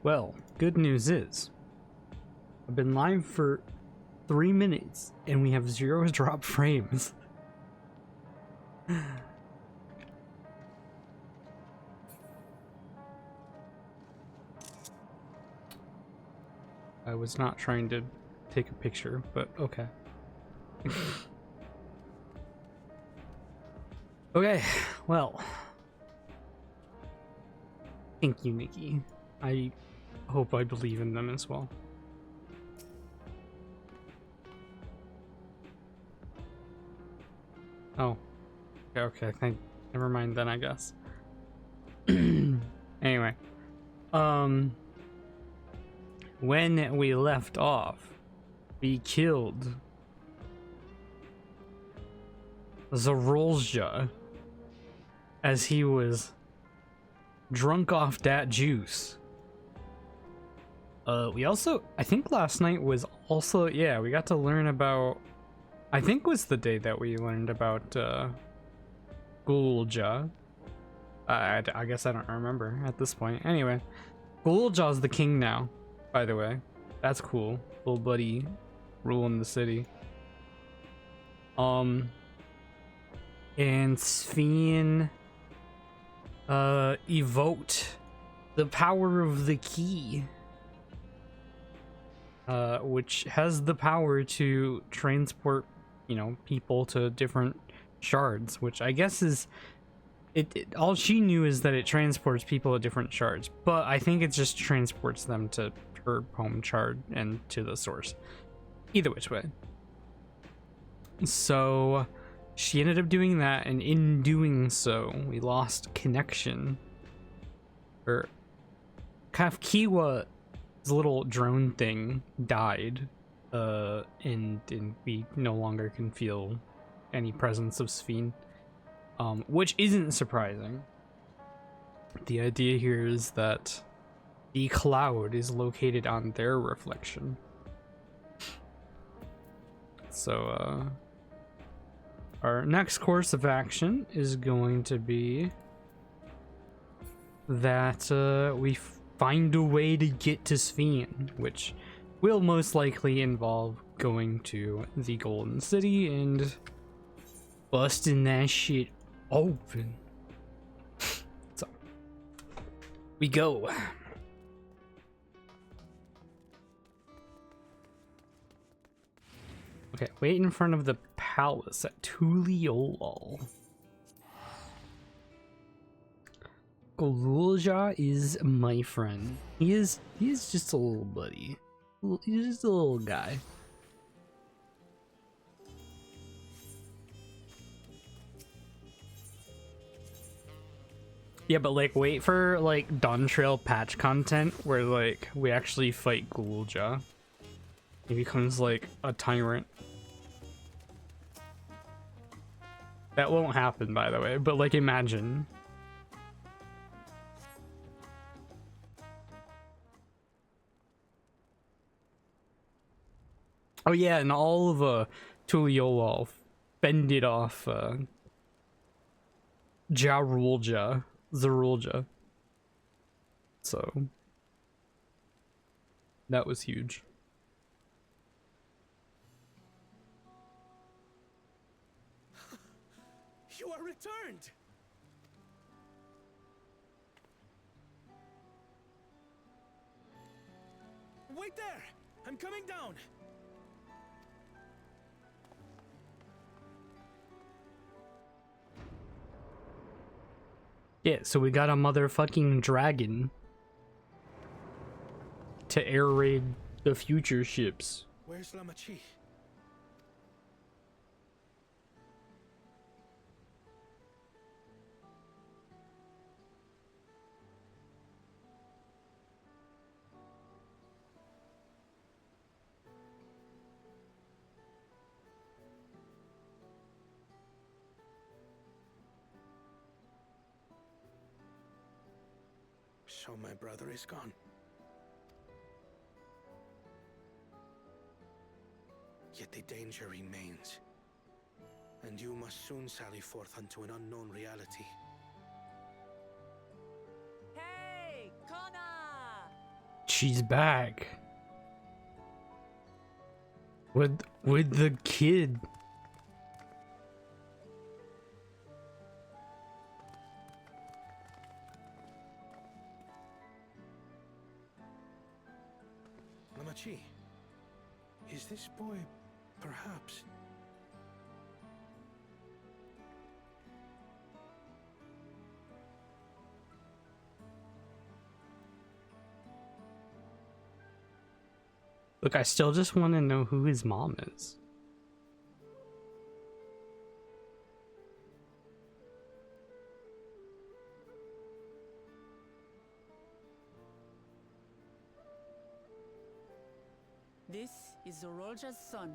Well, good news is, I've been live for 3 minutes and we have 0 drop frames. I was not trying to take a picture, but okay. Okay, well. Thank you, Nikki. I hope I believe in them as well. Oh. Okay, never mind then, I guess. Anyway. When we left off, we killed Zarolja as he was drunk off that juice. We also, I think last night was also, yeah, we got to learn about, I think was the day that we learned about Gulja. I guess I don't remember at this point. Anyway, Gulja's the king now, by the way. That's cool. Little buddy ruling the city. And Sven evoked the power of the key, which has the power to transport, you know, people to different shards, which I guess is it all she knew is that it transports people to different shards, but I think it just transports them to her home shard and to the source, either which way. So she ended up doing that, and in doing so, we lost connection. Or Kafkiwa's little drone thing died, and we no longer can feel any presence of Sven, which isn't surprising. The idea here is that the cloud is located on their reflection. So, our next course of action is going to be that we find a way to get to Sven, which will most likely involve going to the Golden City and busting that shit open. So, we go. Okay, wait in front of the palace at Tuliolol. Golulja is my friend. He is just a little buddy. He's just a little guy. Yeah, but like wait for like Dawntrail patch content where like we actually fight Golulja. He becomes like a tyrant. That won't happen, by the way, but like imagine. Oh yeah, and all of Tuliolol fended off Zarolja. So that was huge. You are returned. Wait there. I'm coming down. Yeah, so we got a motherfucking dragon to air raid the future ships. Where's Lamachi? So my brother is gone. Yet the danger remains. And you must soon sally forth unto an unknown reality. Hey, Kona! she's back. With the kid. Lamachi, is this boy perhaps? Look, I still just want to know who his mom is. This is Zorolja's son,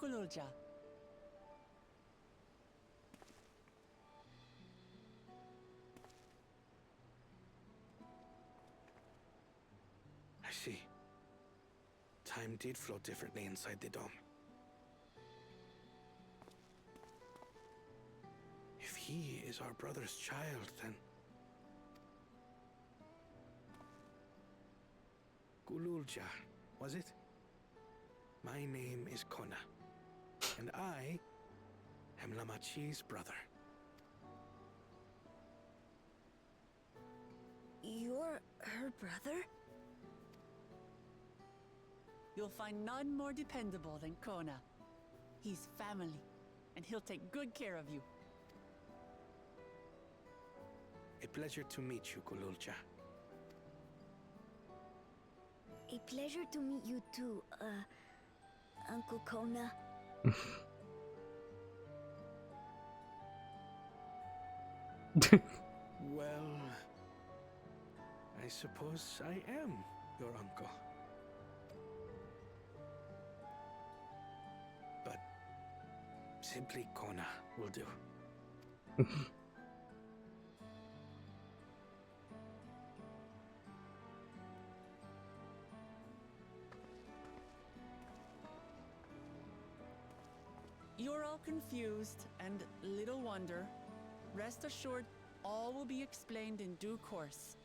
Kululja. I see. Time did flow differently inside the dome. If he is our brother's child, then... Gululja, was it? My name is Kona, and I am Lamachi's brother. You're her brother? You'll find none more dependable than Kona. He's family, and he'll take good care of you. A pleasure to meet you, Gululja. A pleasure to meet you too, Uncle Kona. Well, I suppose I am your uncle. But simply Kona will do. You're all confused, and little wonder. Rest assured, all will be explained in due course.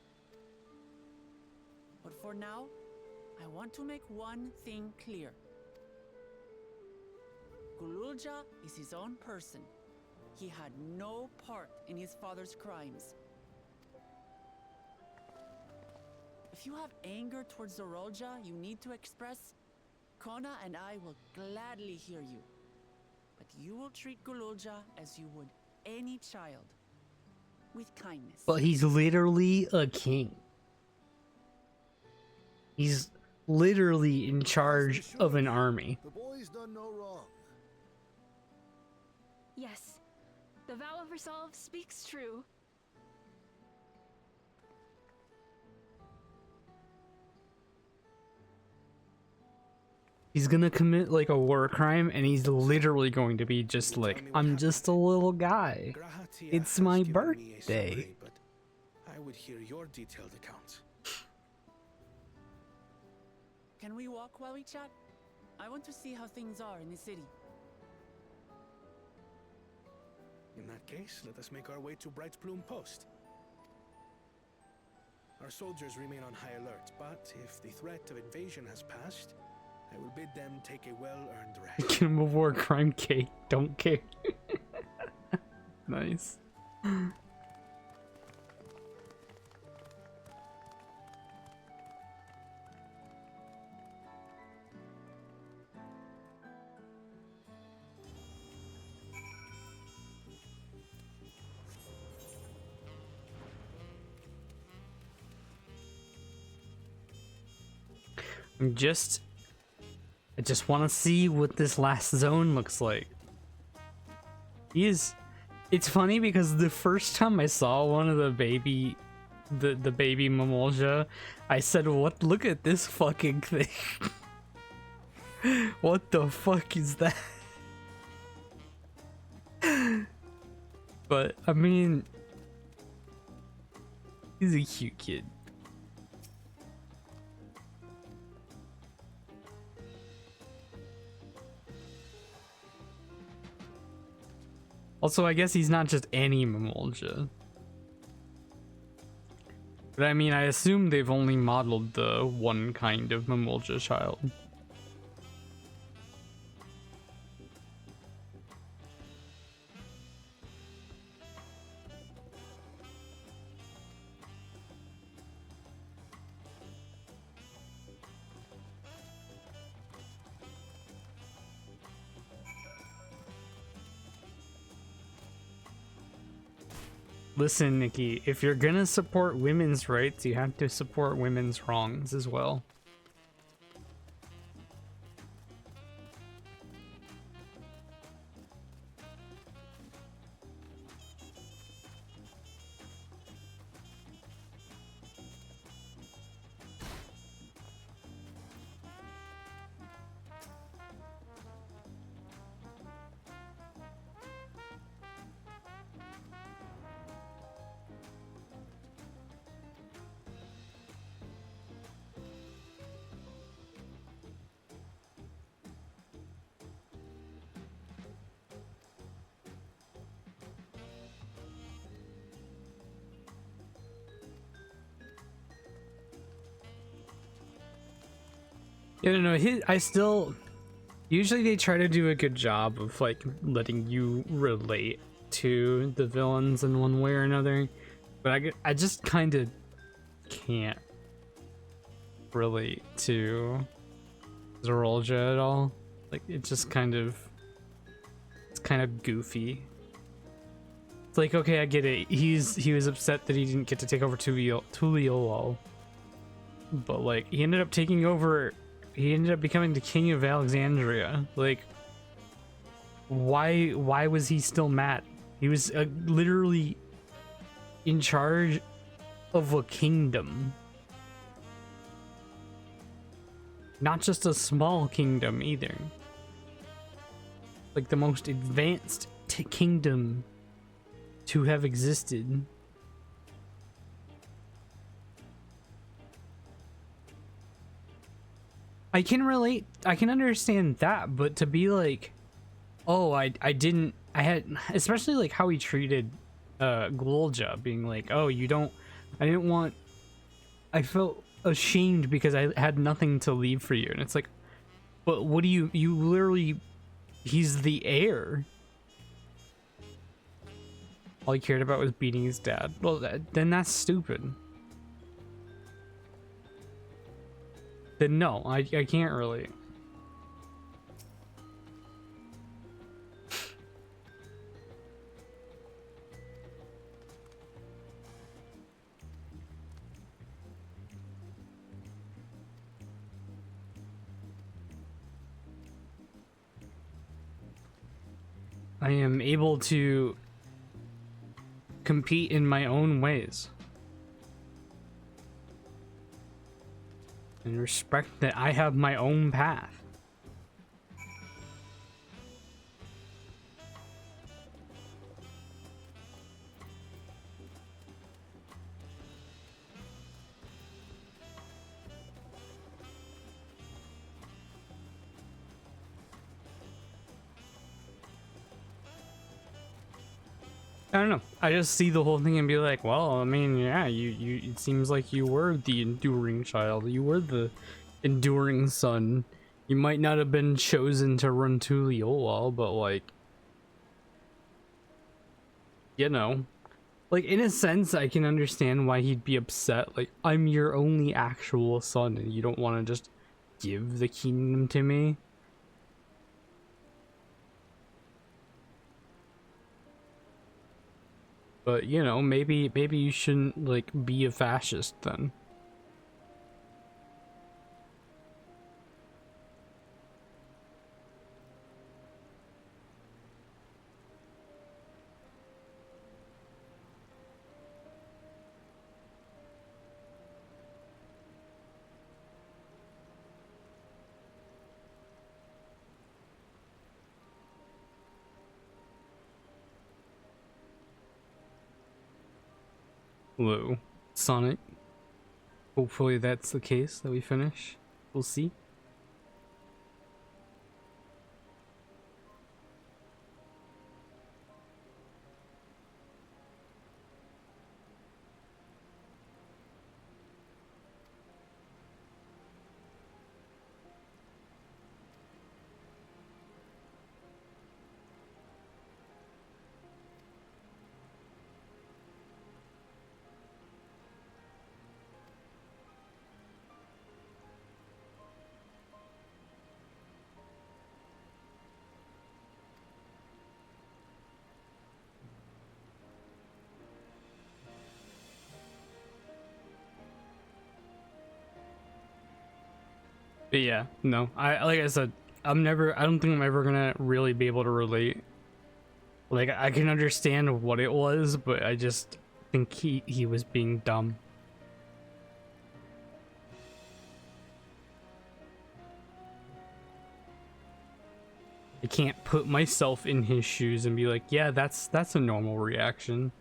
But for now, I want to make one thing clear. Gululja is his own person. He had no part in his father's crimes. If you have anger towards Zorolja you need to express, Kona and I will gladly hear you. But you will treat Gululja as you would any child, with kindness. But he's literally a king. He's literally in charge of an army. The boy's done no wrong. Yes, the vow of resolve speaks true. He's gonna commit like a war crime and he's literally going to be just like, I'm just a little guy. Grahatia It's has my given me a birthday. summary, but I would hear your detailed accounts. Can we walk while we chat? I want to see how things are in the city. In that case, let us make our way to Bright Plume Post. Our soldiers remain on high alert, but if the threat of invasion has passed, I will bid them take a well-earned rest. Get him a war crime cake. Don't care. Nice. I just want to see what this last zone looks like. It's funny because the first time I saw one of the baby Mamolja, I said, "What? Look at this fucking thing! What the fuck is that?" But I mean, he's a cute kid. Also, I guess he's not just any Mamolja. But I mean, I assume they've only modeled the one kind of Mamulja child. Listen, Nikki, if you're gonna support women's rights, you have to support women's wrongs as well. Yeah, no, I still... Usually they try to do a good job of, like, letting you relate to the villains in one way or another. But I just kind of can't relate to Zorolja at all. Like, it just kind of... It's kind of goofy. It's like, okay, I get it. He was upset that he didn't get to take over Tuliolol. But, like, he ended up taking over... He ended up becoming the king of Alexandria. Like, why was he still mad? He was literally in charge of a kingdom. Not just a small kingdom either. Like the most advanced kingdom to have existed. I can relate, I can understand that, but to be like, oh, I had, especially like how he treated Glolja, being like, oh, I felt ashamed because I had nothing to leave for you. And it's like, but what do you literally, he's the heir. All he cared about was beating his dad. Well, then that's stupid. Then no, I can't relate. I am able to compete in my own ways. And respect that I have my own path. I don't know. I just see the whole thing and be like, well, I mean, yeah, you it seems like you were the enduring child. You were the enduring son. You might not have been chosen to run Tuliolal, but like, you know, like in a sense, I can understand why he'd be upset. Like, I'm your only actual son and you don't want to just give the kingdom to me. But, you know, maybe you shouldn't, like, be a fascist then. Hello, Sonic. Hopefully that's the case that we finish. We'll see. But yeah, no, I like I said, I don't think I'm ever gonna really be able to relate. Like, I can understand what it was, but I just think he was being dumb. I can't put myself in his shoes and be like, yeah, that's a normal reaction.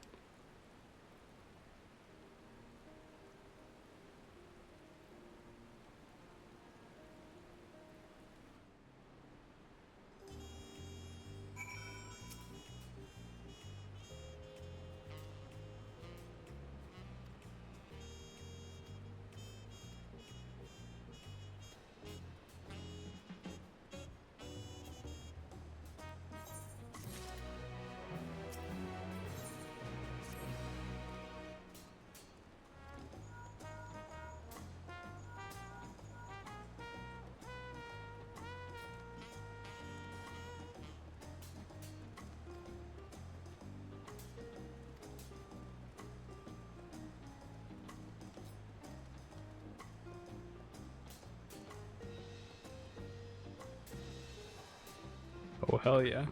Oh, hell yeah.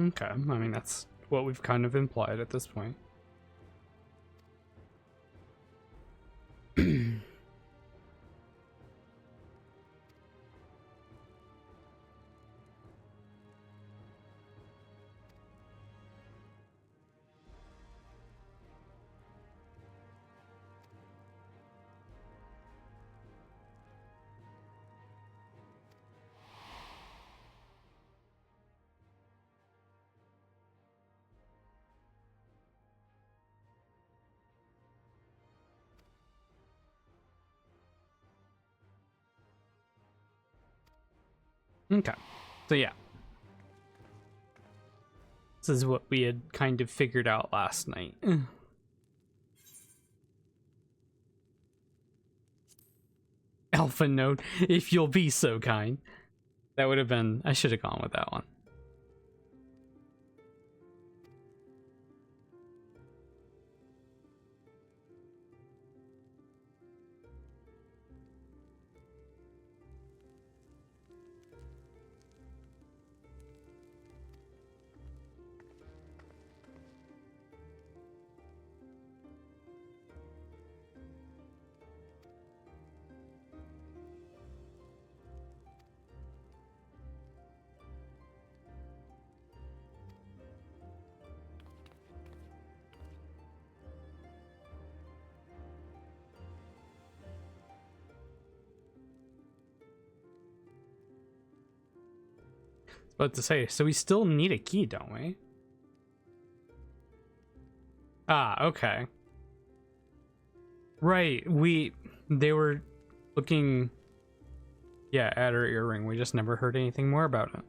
Okay, I mean, that's what we've kind of implied at this point. Okay, so yeah. This is what we had kind of figured out last night. Alpha node, if you'll be so kind. That would have been, I should have gone with that one. About to say, so we still need a key, don't we? Ah, okay. Right, they were looking, yeah, at her earring. We just never heard anything more about it.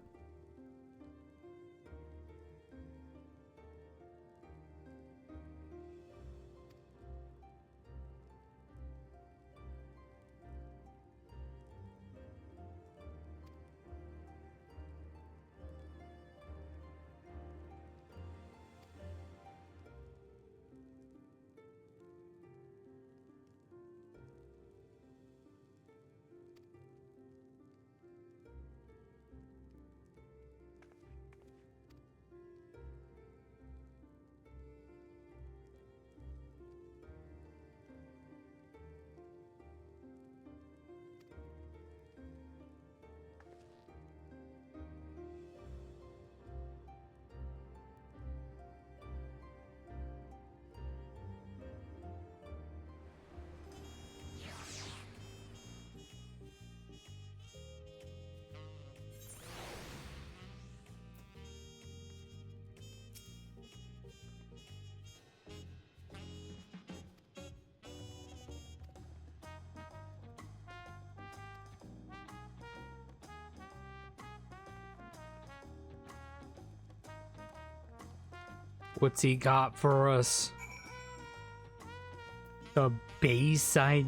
What's he got for us? The Bayside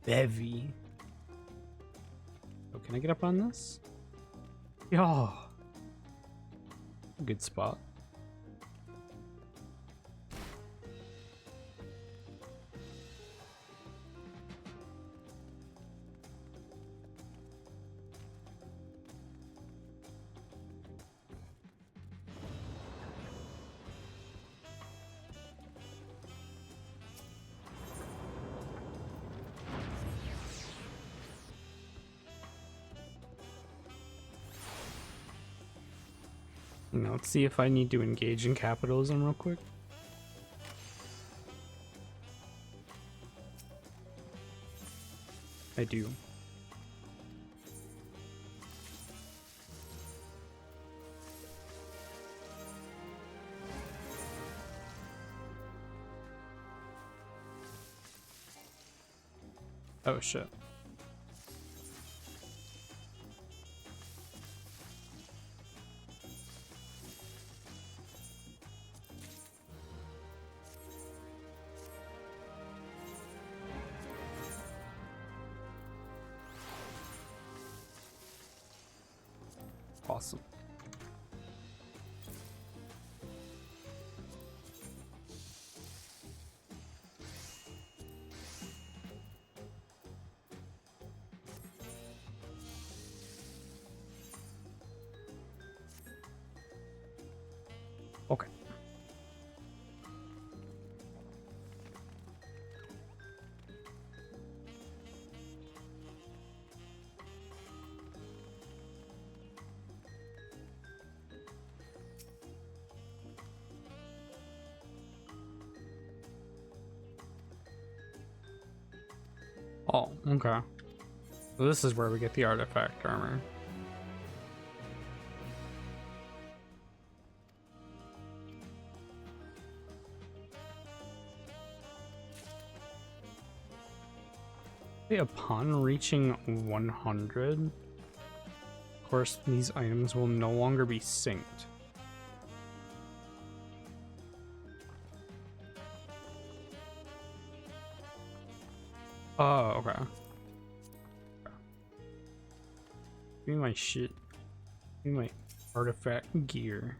Bevy. Oh, can I get up on this? Yo. Good spot. Now let's see if I need to engage in capitalism real quick. I do. Oh shit. Awesome. Okay. Oh, okay. So this is where we get the artifact armor. Upon reaching 100, of course, these items will no longer be synced. Oh, okay. Give me my shit. Give me my artifact gear.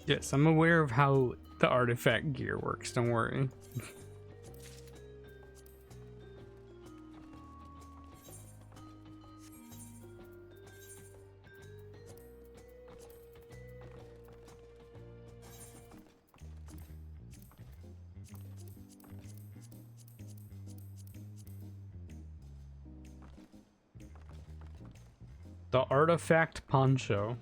Yes, I'm aware of how the artifact gear works, don't worry. The artifact poncho.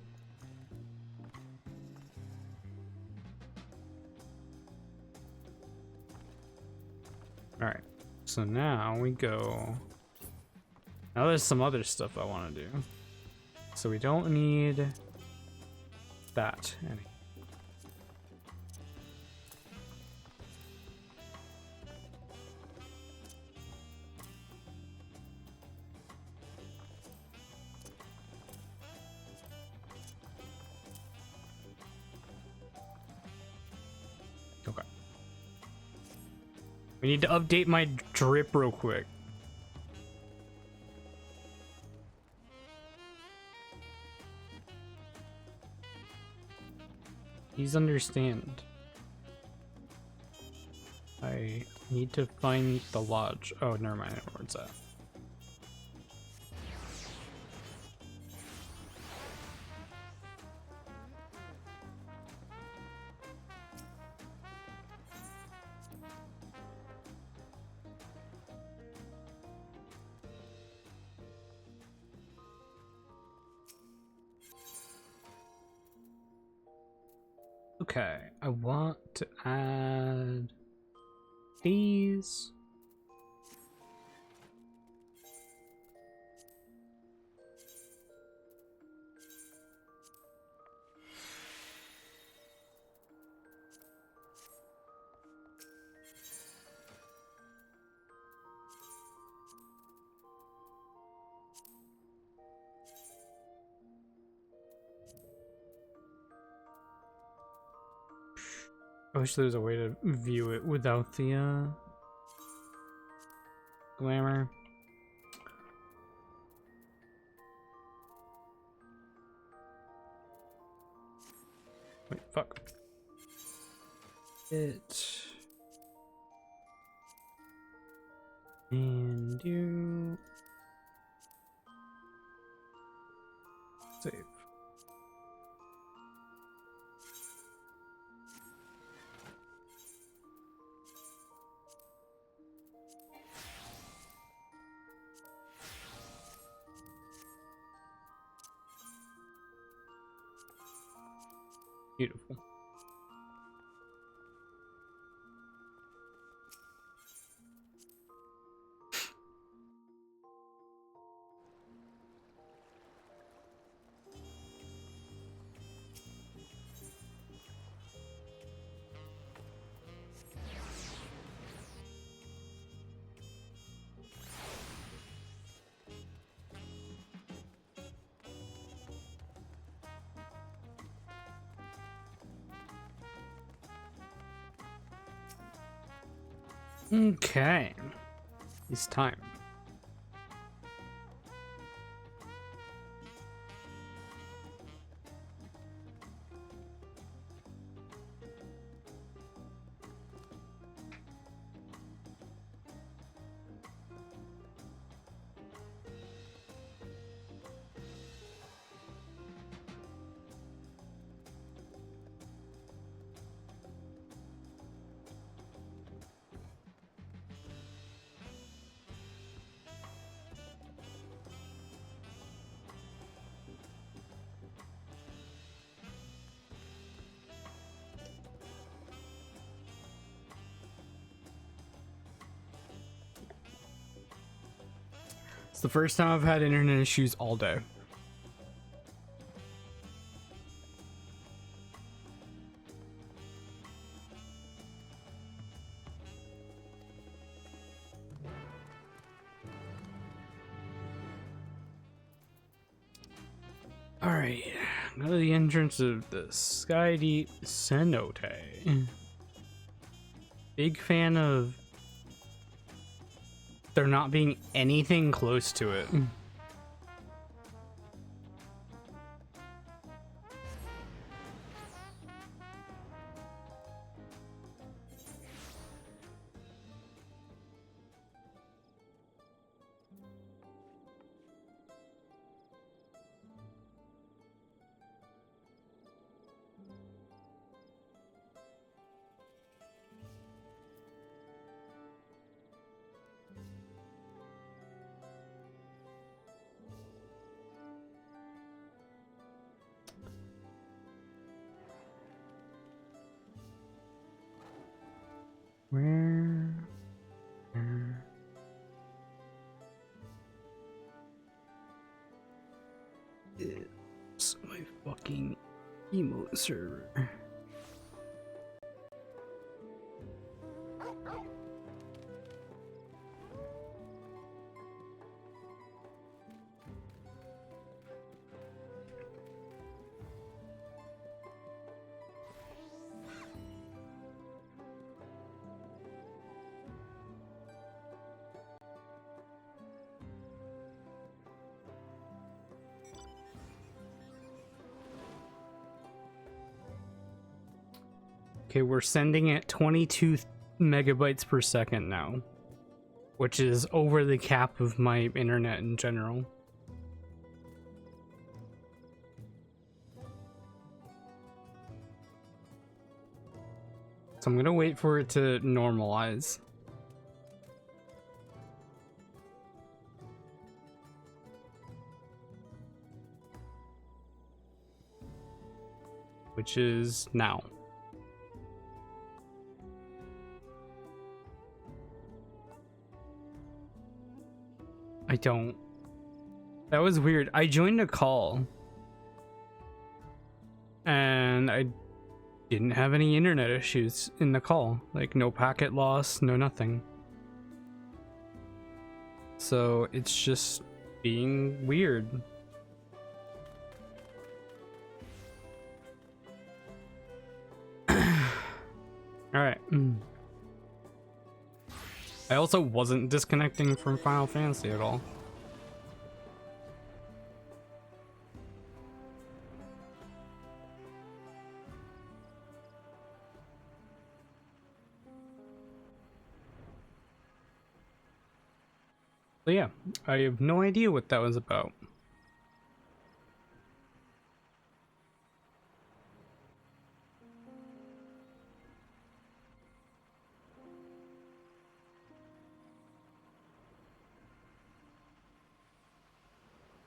Alright, so now we go. Now there's some other stuff I want to do. So we don't need that any. Okay. We need to update my drip real quick. Please understand. I need to find the lodge. Oh, never mind. I know where it's at. Okay, I want to add these. I wish there was a way to view it without the glamour. Wait, fuck. It and do save. Beautiful. Okay, it's time. It's the first time I've had internet issues all day. All right, go to the entrance of the Sky Deep Cenote. Big fan of there not being anything close to it. Where is my fucking emote server? Okay, we're sending at 22 megabytes per second now, which is over the cap of my internet in general. So I'm gonna wait for it to normalize. Which is now. I don't. That was weird. I joined a call and I didn't have any internet issues in the call. Like no packet loss, no nothing. So it's just being weird. All right. I also wasn't disconnecting from Final Fantasy at all. So yeah, I have no idea what that was about.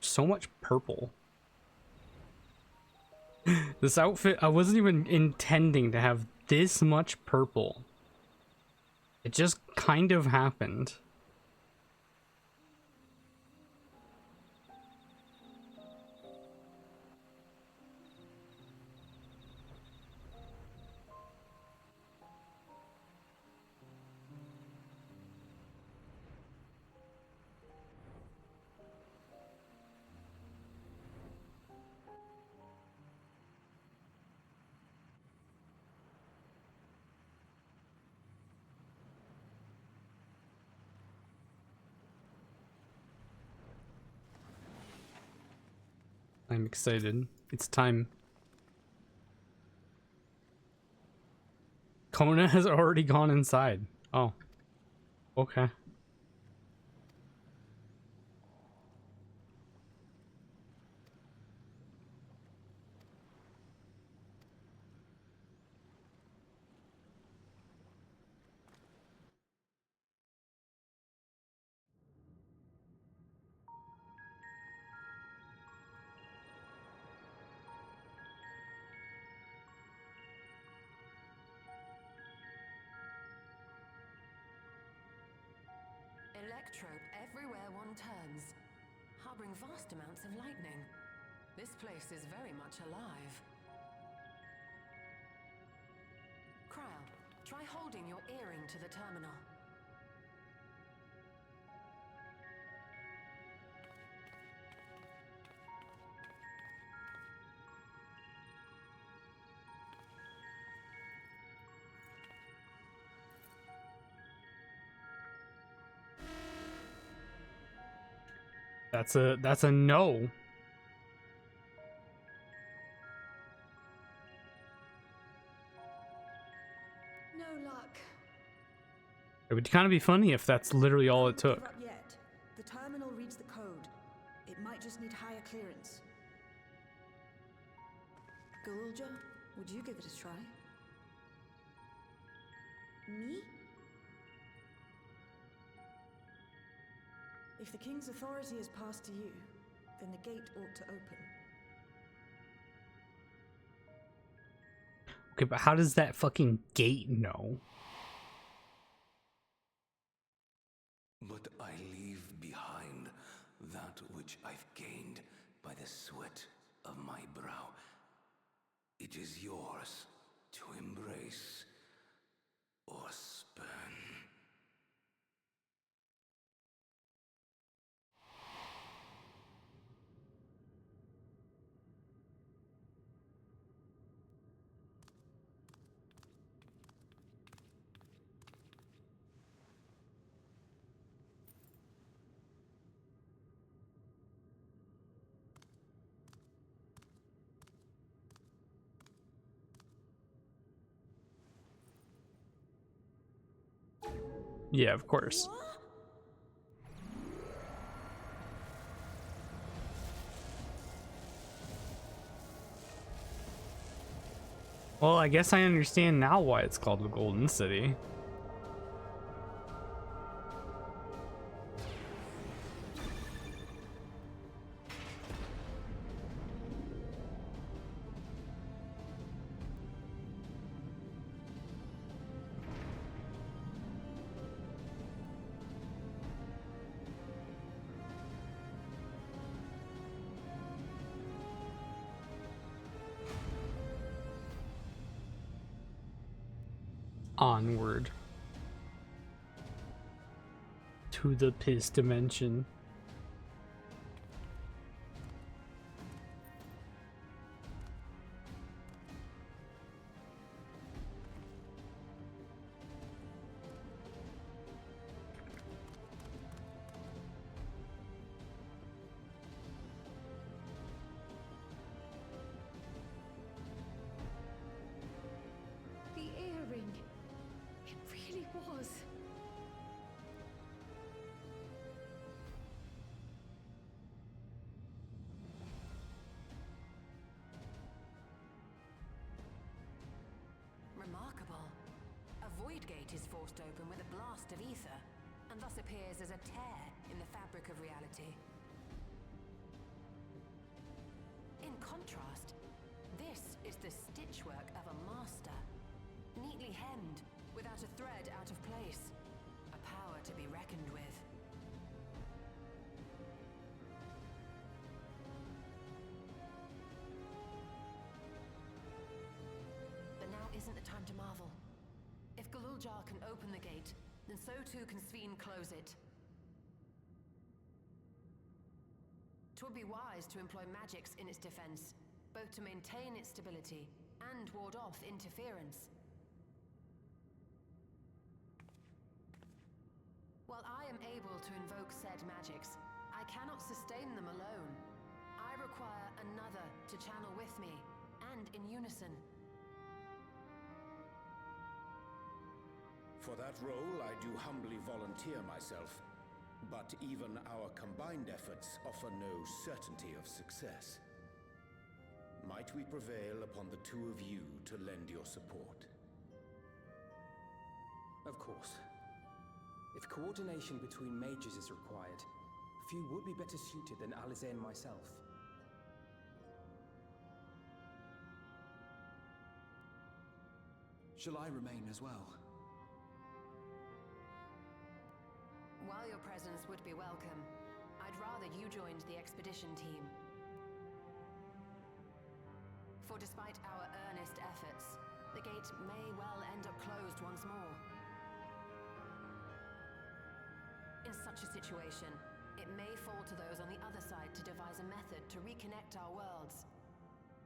So much purple. This outfit, I wasn't even intending to have this much purple. It just kind of happened. I'm excited. It's time. Kona has already gone inside. Oh. Okay. Electrope everywhere one turns, harboring vast amounts of lightning. This place is very much alive. Crowd, try holding your earring to the terminal. That's a no. No luck. It would kind of be funny if that's literally all it Don't took. give up yet. The terminal reads the code. It might just need higher clearance. Gulja, would you give it a try? Me? If the king's authority is passed to you, then the gate ought to open. Okay, but how does that fucking gate know? But I leave behind that which I've gained by the sweat of my brow. It is yours to embrace or spurn. Yeah, of course. Well, I guess I understand now why it's called the Golden City. Onward to the piss dimension. void gate is forced open with a blast of ether, and thus appears as a tear in the fabric of reality. In contrast, this is the stitchwork of a master, neatly hemmed, without a thread out of place, a power to be reckoned with. But now isn't the time to marvel. If Galuljar can open the gate, then so too can Sveen close it. 'Twould be wise to employ magics in its defense, both to maintain its stability and ward off interference. While I am able to invoke said magics, I cannot sustain them alone. I require another to channel with me, and in unison. For that role, I do humbly volunteer myself, but even our combined efforts offer no certainty of success. Might we prevail upon the two of you to lend your support? Of course. If coordination between mages is required, few would be better suited than Alize and myself. Shall I remain as well? While your presence would be welcome, I'd rather you joined the expedition team. For despite our earnest efforts, the gate may well end up closed once more. In such a situation, it may fall to those on the other side to devise a method to reconnect our worlds.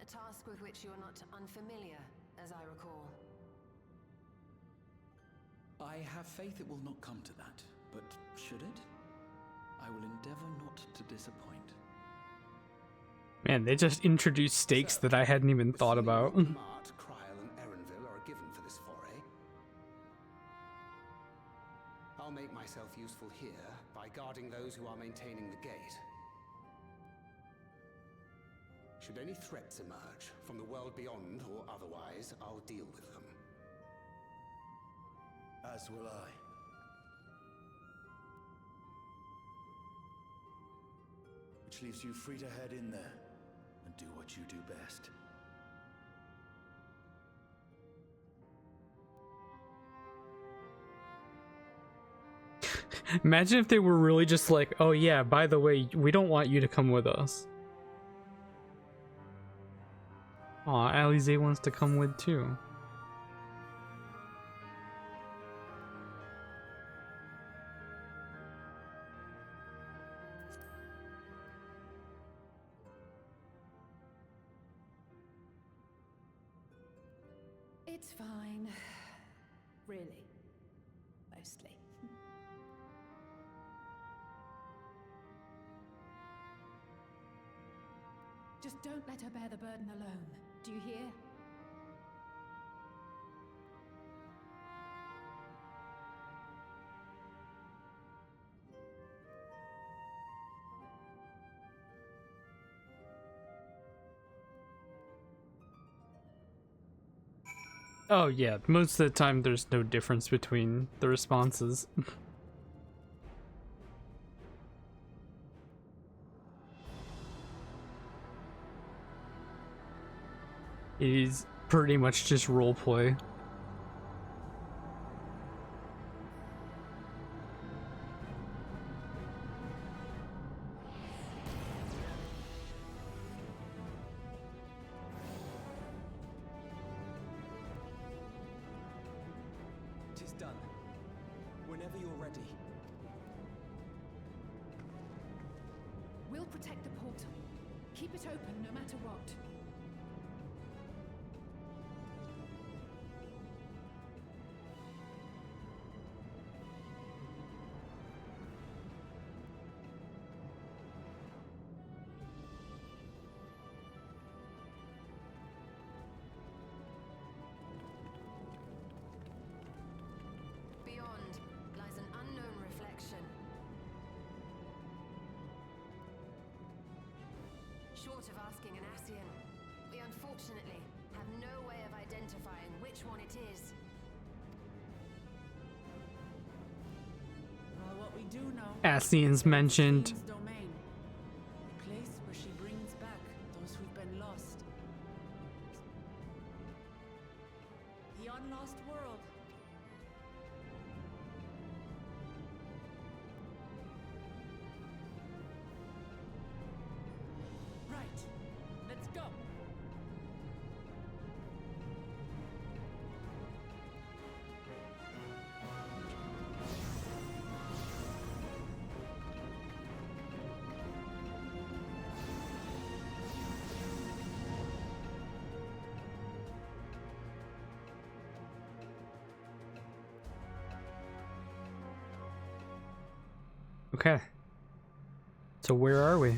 A task with which you are not unfamiliar, as I recall. I have faith it will not come to that, but should it? I will endeavor not to disappoint. Man, they just introduced stakes that I hadn't even thought about. Mart, Kryl, and Erenville are given for this foray. I'll make myself useful here by guarding those who are maintaining the gate. Should any threats emerge, from the world beyond or otherwise, I'll deal with them. As will I. Which leaves you free to head in there and do what you do best. Imagine if they were really just like, oh yeah, by the way, we don't want you to come with us. Aw, Alize wants to come with too. It's fine. Really. Mostly. Just don't let her bear the burden alone. Do you hear? Oh yeah, most of the time there's no difference between the responses. It is pretty much just roleplay. Tis done. Whenever you're ready. We'll protect the portal. Keep it open no matter what. Beyond lies an unknown reflection. Short of asking an Ascian, we unfortunately have no way of identifying which one it is. Ascians mentioned. Fiend's domain. A place where she brings back those who've been lost. The unlost world. Right. Let's go. Okay. So where are we?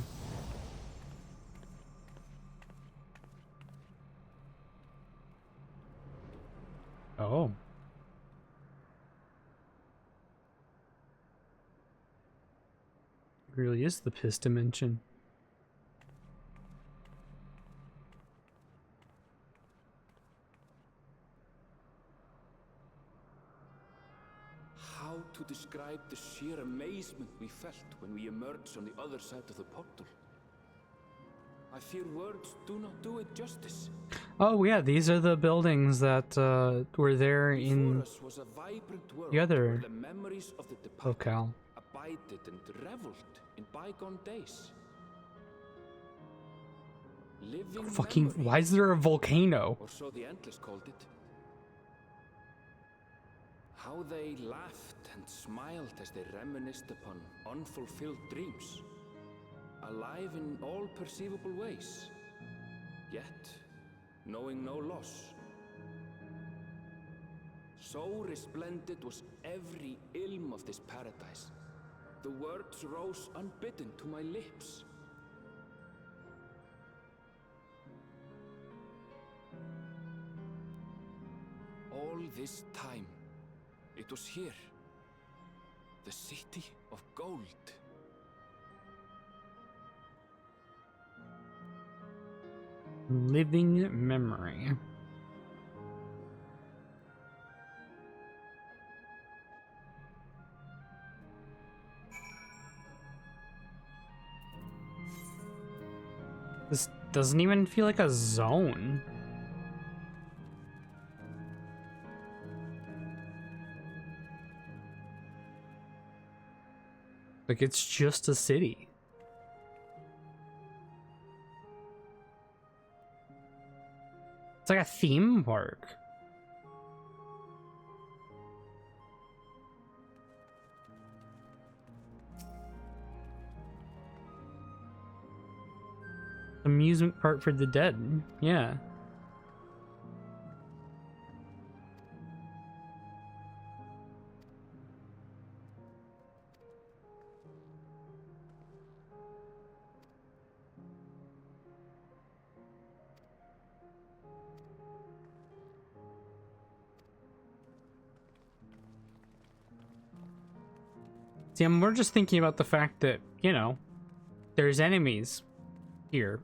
Oh. It really is the piss dimension. How to describe the sheer amazement we felt when we emerged on the other side of the portal? I fear words do not do it justice. Oh yeah, these are the buildings that were there in Before us was a vibrant world the other where the memories of the departed locale. abided and reveled in bygone days. Living Fucking, memory, why is there a volcano? or so the Endless called it. How they laughed and smiled as they reminisced upon unfulfilled dreams, alive in all perceivable ways, yet knowing no loss. So resplendent was every ilm of this paradise. The words rose unbidden to my lips. All this time, it was here, the city of gold. Living memory. This doesn't even feel like a zone. Like it's just a city. It's like a theme park. Amusement park for the dead. Yeah. See, we're just thinking about the fact that, you know, there's enemies here.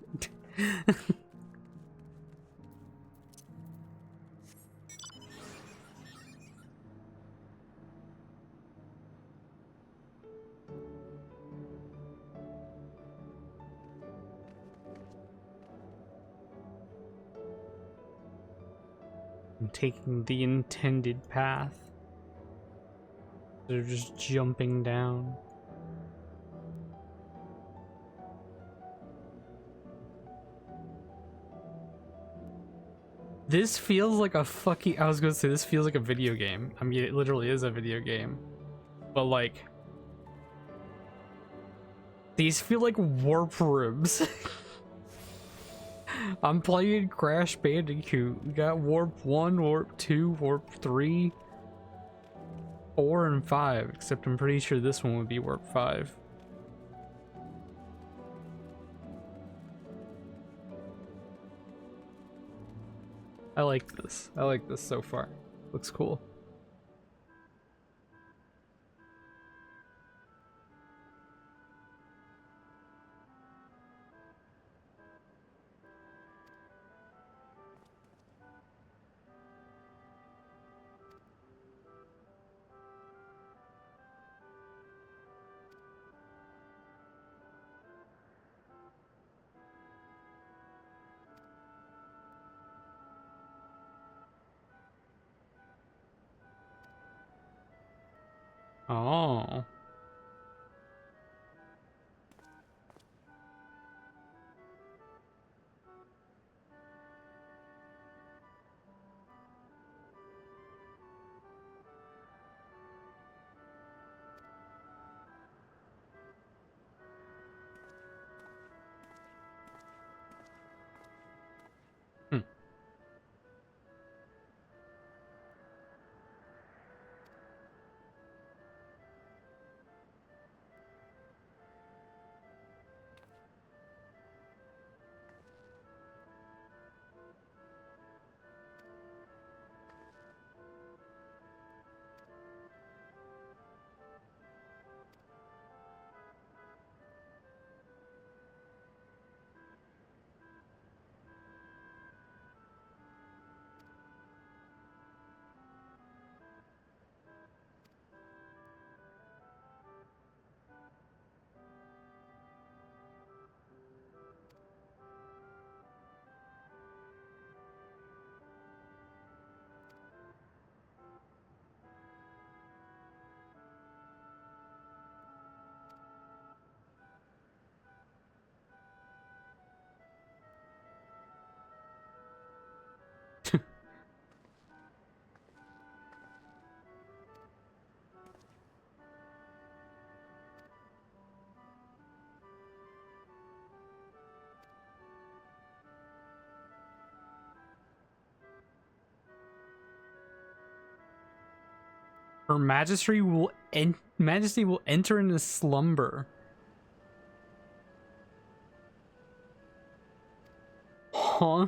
I'm taking the intended path. They're just jumping down. This feels like a fucking... I was gonna say, this feels like a video game. I mean, it literally is a video game. But, like... These feel like warp rooms. I'm playing Crash Bandicoot. We got Warp 1, Warp 2, Warp 3, 4, and 5. Except I'm pretty sure this one would be Warp 5. I like this. I like this so far. Looks cool. Oh. Her Majesty will enter into slumber. Huh?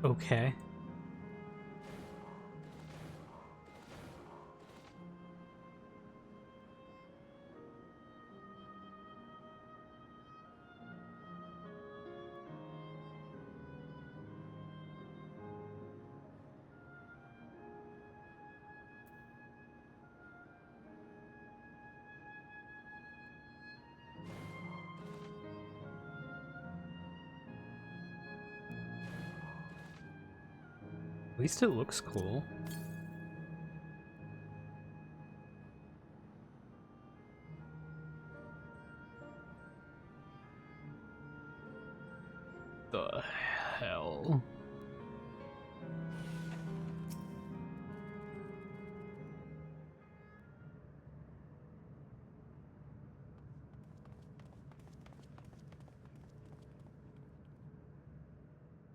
Okay. At least it looks cool. The hell?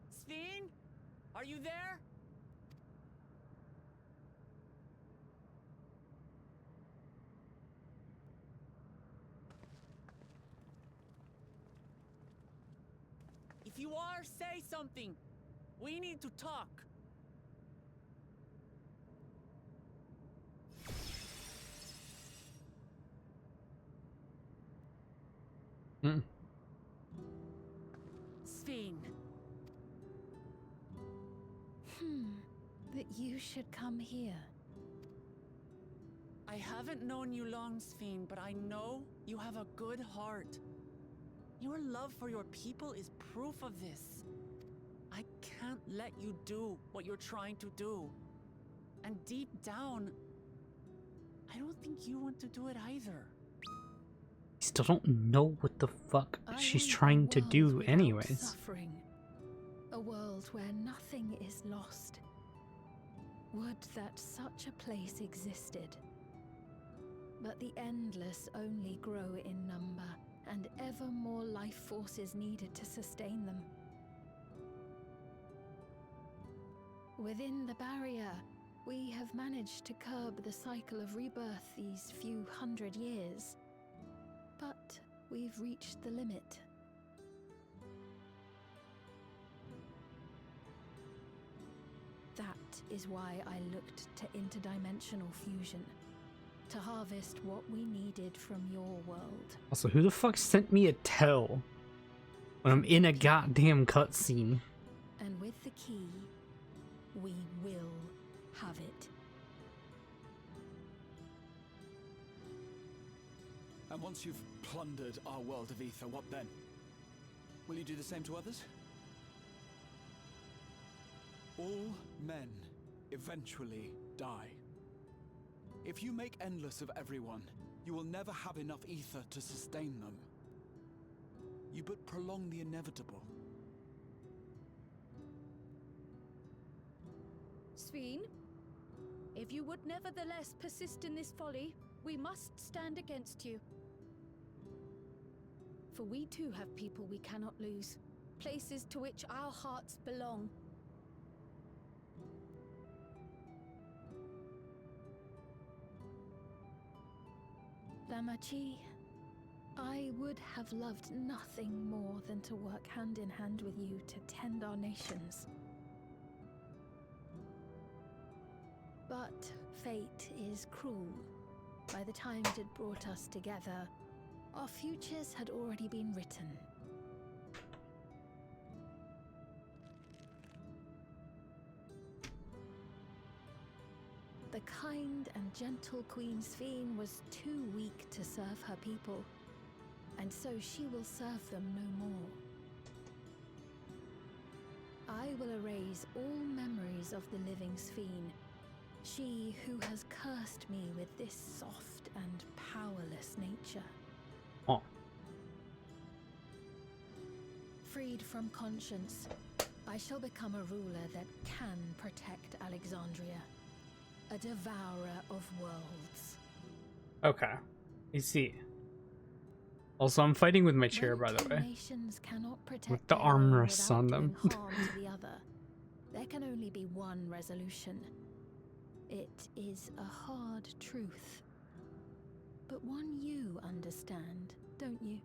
Sven? Are you there? If you are, say something. We need to talk. Hmm. Sven. That you should come here. I haven't known you long, Sven, but I know you have a good heart. Your love for your people is proof of this. I can't let you do what you're trying to do. And deep down, I don't think you want to do it either. I still don't know what the fuck she's want a trying to world do without anyways. Suffering. A world where nothing is lost. Would that such a place existed. But the endless only grow in number, and ever more life forces needed to sustain them. Within the barrier, we have managed to curb the cycle of rebirth these few hundred years. But we've reached the limit. That is why I looked to interdimensional fusion, to harvest what we needed from your world. Also, who the fuck sent me a tell when I'm in a goddamn cutscene? And with the key, we will have it. And once you've plundered our world of ether, what then? Will you do the same to others? All men eventually die. If you make endless of everyone, you will never have enough ether to sustain them. You but prolong the inevitable. Sveen, if you would nevertheless persist in this folly, we must stand against you. For we too have people we cannot lose, places to which our hearts belong. Damachi, I would have loved nothing more than to work hand in hand with you to tend our nations. But fate is cruel. By the time it had brought us together, our futures had already been written. The kind and gentle Queen Sveen was too weak to serve her people, and so she will serve them no more. I will erase all memories of the living Sveen, she who has cursed me with this soft and powerless nature. Oh. Freed from conscience, I shall become a ruler that can protect Alexandria. A devourer of worlds. Okay. You see. Also, I'm fighting with my chair, by the way. Nations cannot protect with the armrests on them. harm to the other. There can only be one resolution. It is a hard truth. But one you understand, don't you?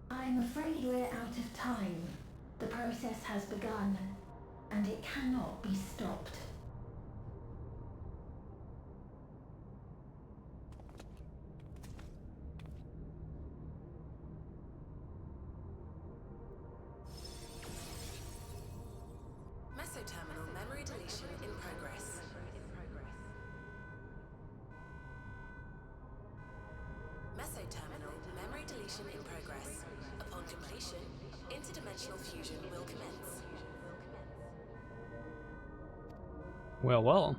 I'm afraid we're out of time. The process has begun, and it cannot be stopped. Mesoterminal memory deletion in progress. Mesoterminal memory deletion in progress. Upon completion, interdimensional fusion will commence. Well, well.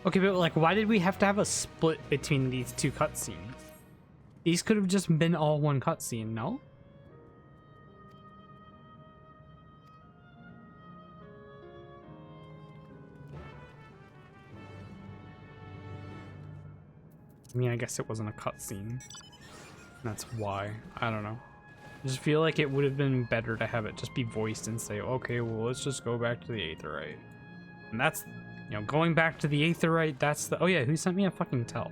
Okay, but like, why did we have to have a split between these two cutscenes? These could have just been all one cutscene, no? I mean, I guess it wasn't a cutscene. That's why. I don't know. I just feel like it would have been better to have it just be voiced and say, okay, well, let's just go back to the Aetherite. And that's, you know, going back to the Aetherite, that's the... Oh yeah, who sent me a fucking tell?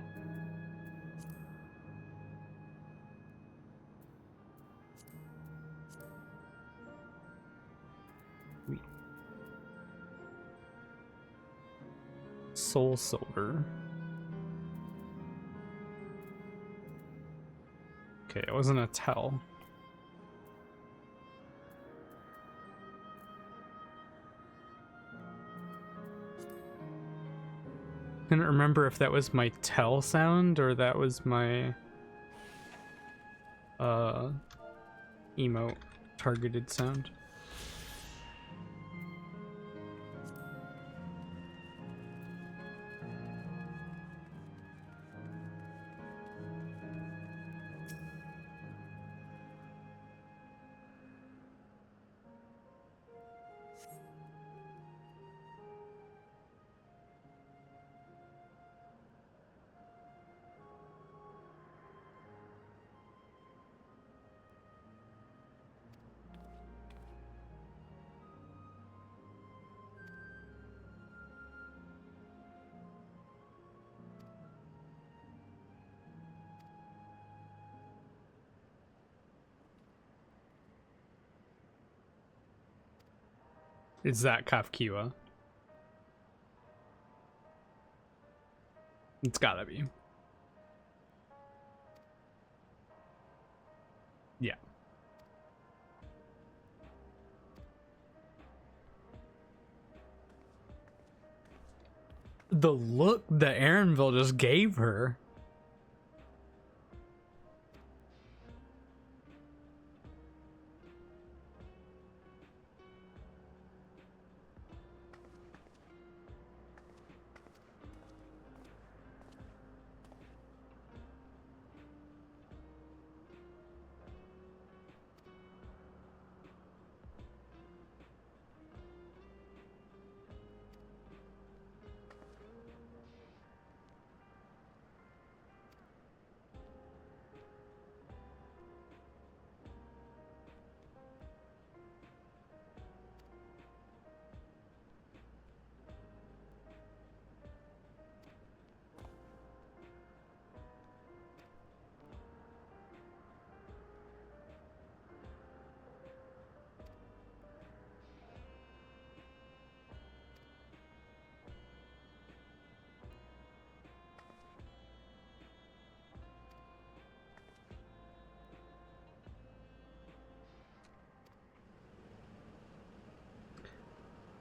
Soul Silver. Okay, it wasn't a tell. Couldn't remember if that was my tell sound or that was my emote targeted sound. Is that Kafkiwa? It's gotta be. Yeah. The look that Aaronville just gave her.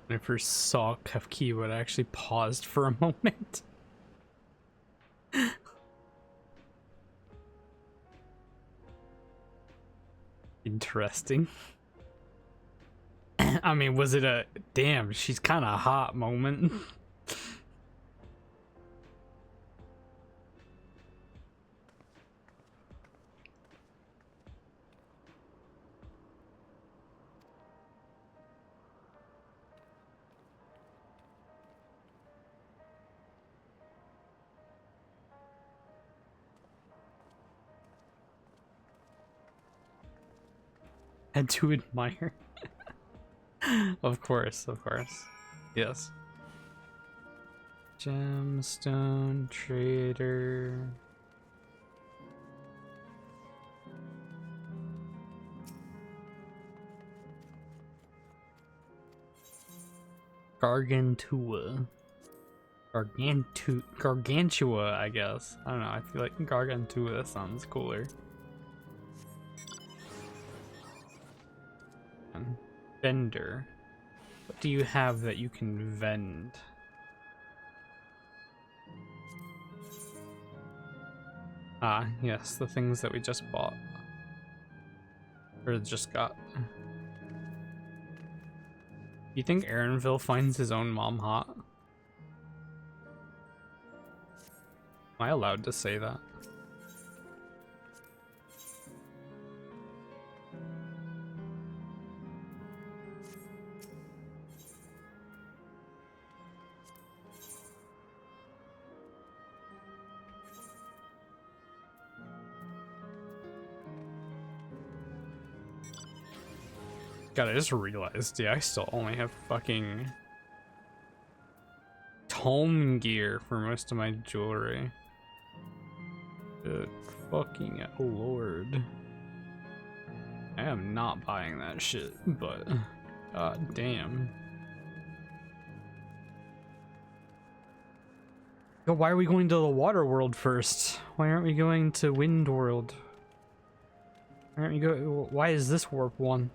When I first saw Kafkiwa, I actually paused for a moment. Interesting. I mean, was it a damn, she's kind of hot moment? And to admire. Of course, of course. Yes. Gemstone trader. Gargantua. Gargantua, I guess. I don't know, I feel like Gargantua sounds cooler. Vendor. What do you have that you can vend? Ah, yes, the things that we just bought. Or just got. You think Aaronville finds his own mom hot? Am I allowed to say that? God, I just realized, yeah, I still only have fucking tome gear for most of my jewelry. Good fucking lord. I am not buying that shit, but god damn. Yo, why are we going to the water world first? Why aren't we going to wind world? Why aren't we go? Why is this warp one?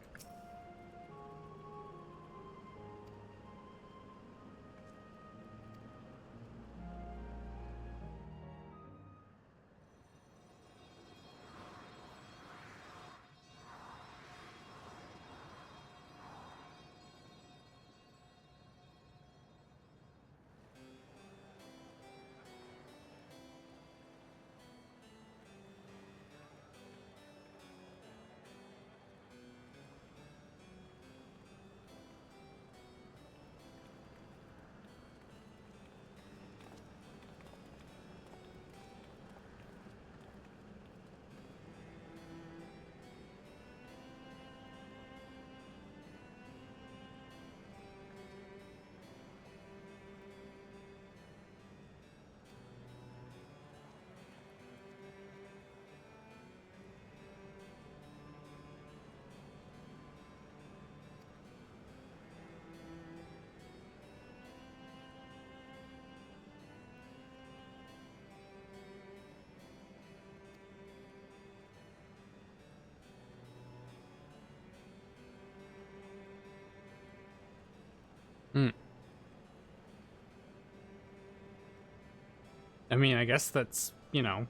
I mean, I guess that's, you know,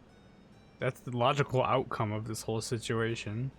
that's the logical outcome of this whole situation.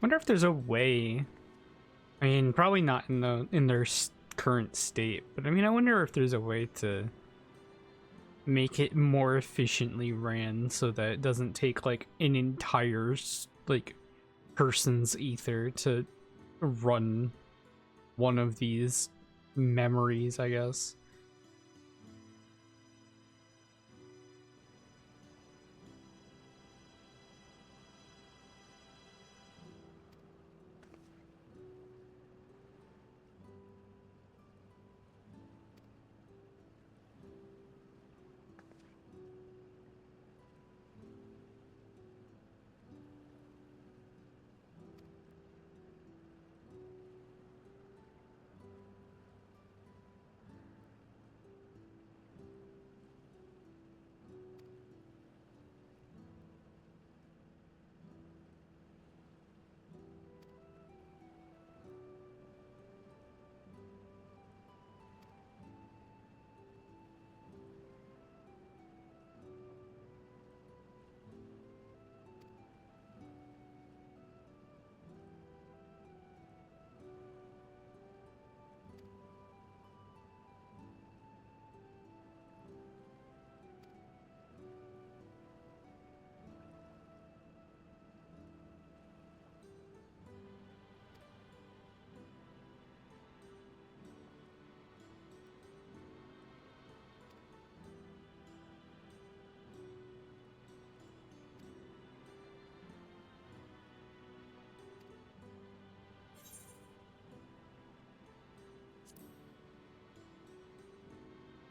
Wonder if there's a way. I mean, probably not in their current state, but I mean, I wonder if there's a way to make it more efficiently ran so that it doesn't take like an entire like person's ether to run one of these memories, I guess.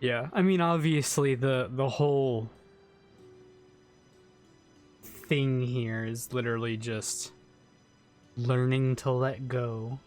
Yeah, I mean, obviously the whole thing here is literally just learning to let go.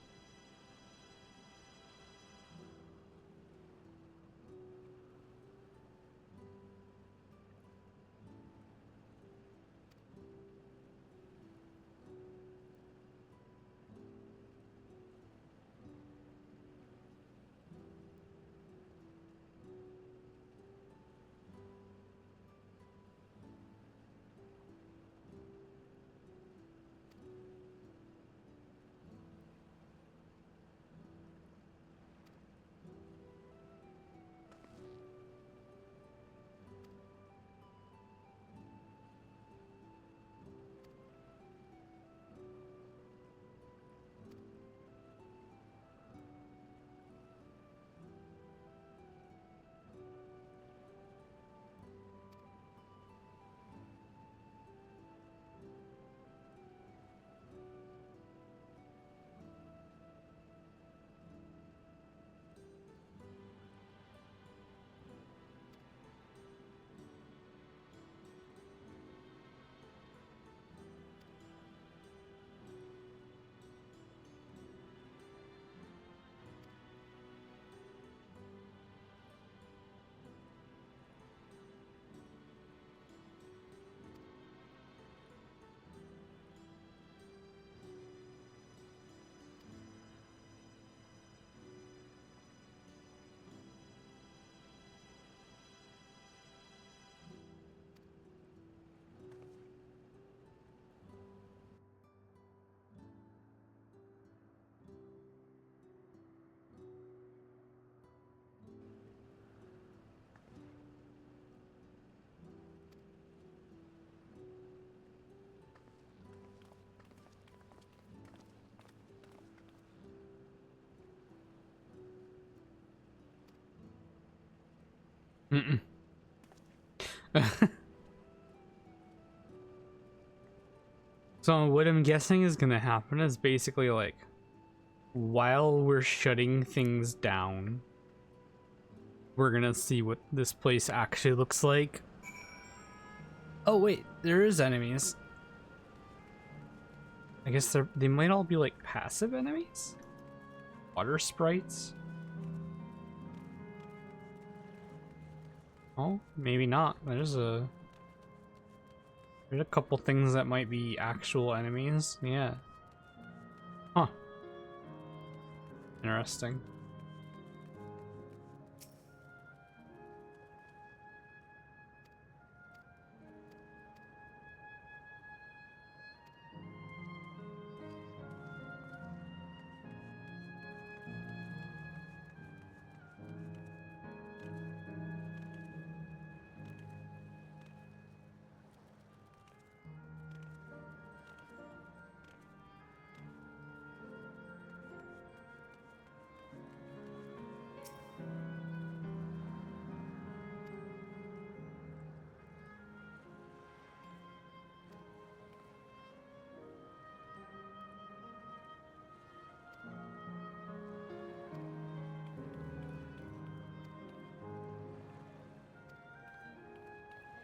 Mm-mm. So what I'm guessing is gonna happen is basically like, while we're shutting things down, we're gonna see what this place actually looks like. Oh wait, there is enemies. I guess they might all be like passive enemies? Water sprites? Oh, maybe not. There's a couple things that might be actual enemies. Yeah. Huh. Interesting.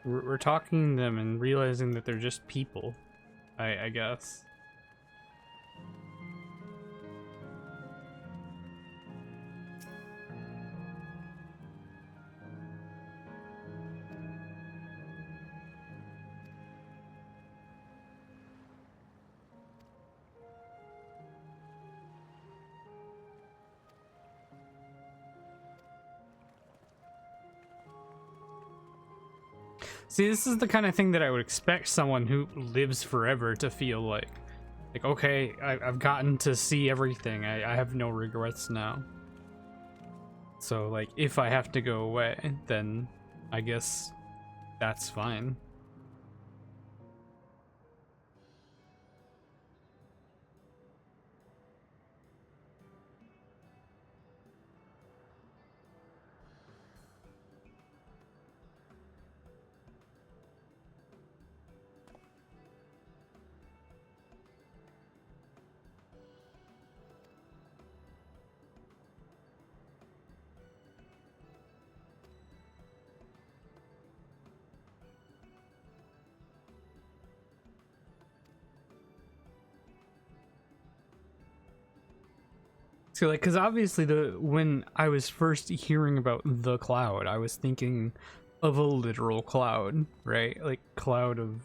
We're talking to them and realizing that they're just people, I guess. See, this is the kind of thing that I would expect someone who lives forever to feel like. Like, okay, I've gotten to see everything. I have no regrets now. So, like, if I have to go away, then I guess that's fine. So, like, because obviously when I was first hearing about the cloud, I was thinking of a literal cloud, right? Like, cloud of,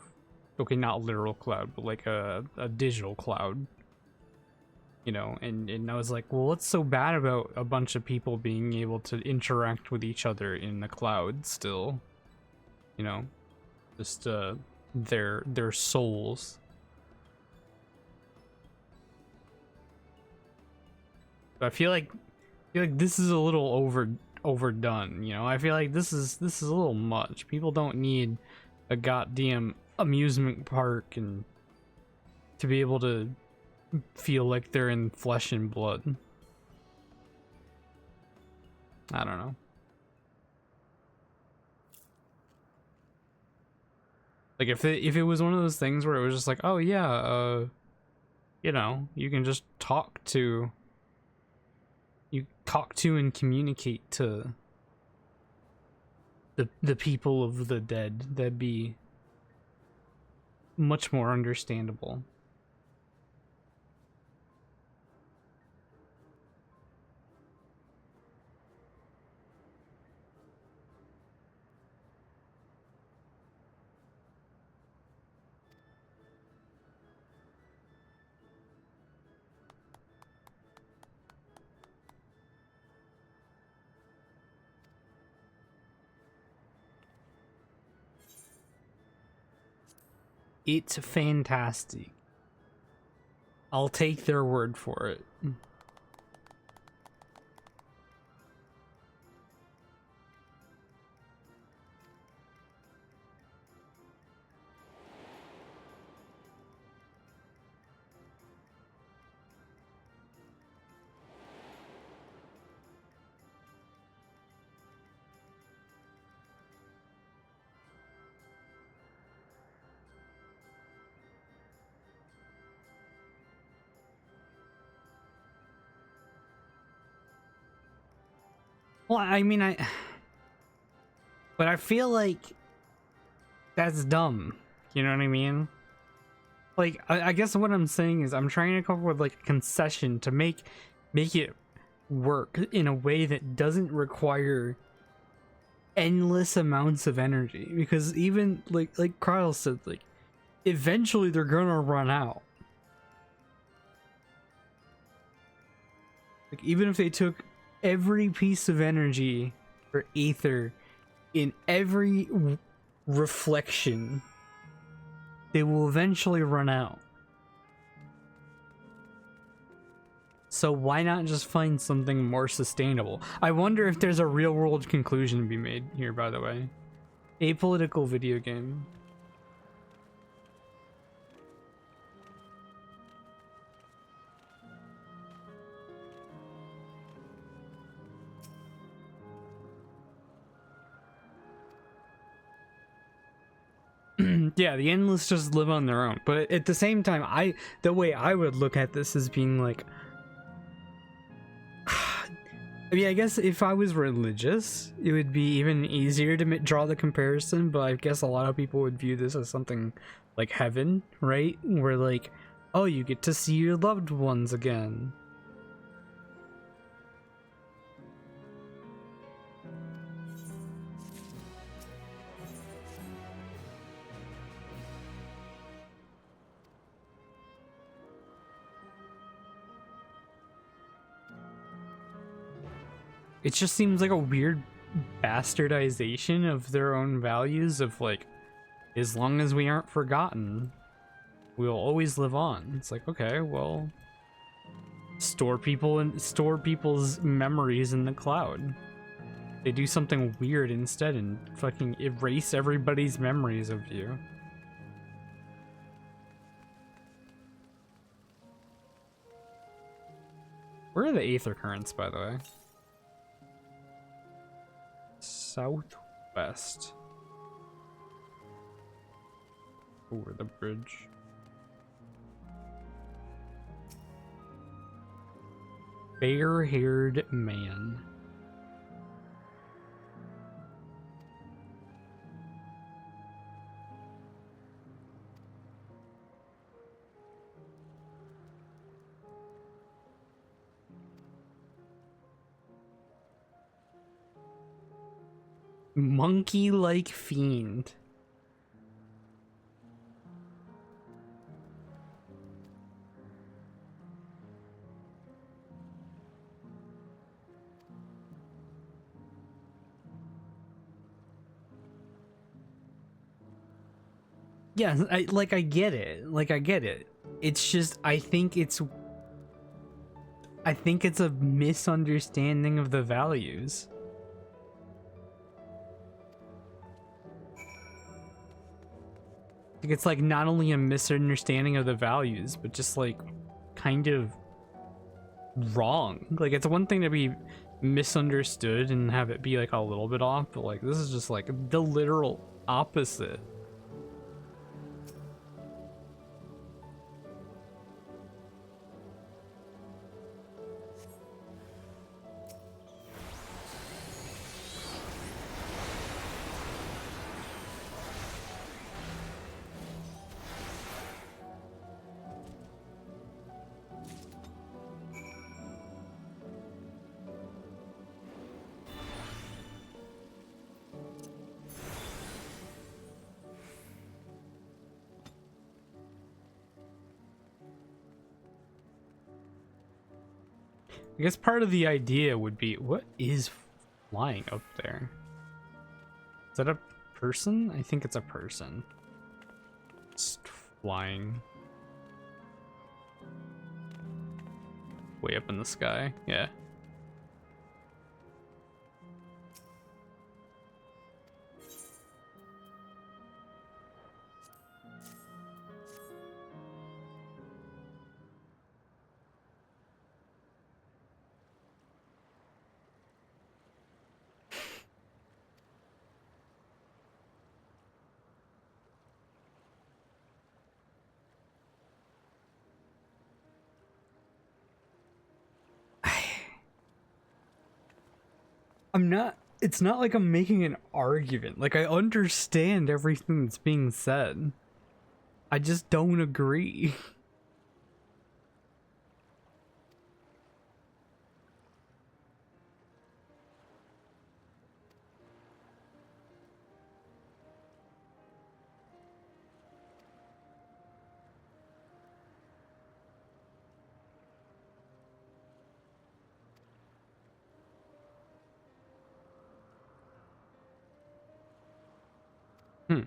okay, not literal cloud, but like a digital cloud. You know, and I was like, well, what's so bad about a bunch of people being able to interact with each other in the cloud still? You know, just their souls. But I feel like this is a little overdone, you know? I feel like this is a little much. People don't need a goddamn amusement park and to be able to feel like they're in flesh and blood. I don't know. Like if it was one of those things where it was just like, oh yeah, you know, you can just talk to and communicate to the people of the dead, that'd be much more understandable. It's fantastic. I'll take their word for it. Well, I mean, but I feel like that's dumb. You know what I mean? Like, I guess what I'm saying is I'm trying to come up with like a concession to make it work in a way that doesn't require endless amounts of energy, because even like Kyle said, like eventually they're gonna run out. Like even if they took every piece of energy or ether in every reflection, they will eventually run out. So why not just find something more sustainable? I wonder if there's a real world conclusion to be made here, by the way. Apolitical video game. Yeah, the endless just live on their own. But at the same time, the way I would look at this is being like, I mean, I guess if I was religious, it would be even easier to draw the comparison, but I guess a lot of people would view this as something like heaven, right? Where like, oh, you get to see your loved ones again. It just seems like a weird bastardization of their own values of like, as long as we aren't forgotten, we'll always live on. It's like, okay, well, store people's memories in the cloud. They do something weird instead and fucking erase everybody's memories of you. Where are the aether currents, by the way? Southwest. Over the bridge. Fair-haired man. Monkey-like fiend. Yeah, I get it. Like, I get it. It's just, I think it's a misunderstanding of the values. It's like not only a misunderstanding of the values, but just like kind of wrong. Like, it's one thing to be misunderstood and have it be like a little bit off, but like this is just like the literal opposite. I guess part of the idea would be, what is flying up there? Is that a person? I think it's a person. It's flying. Way up in the sky, yeah. I'm not, it's not like I'm making an argument. Like, I understand everything that's being said. I just don't agree. Hmm.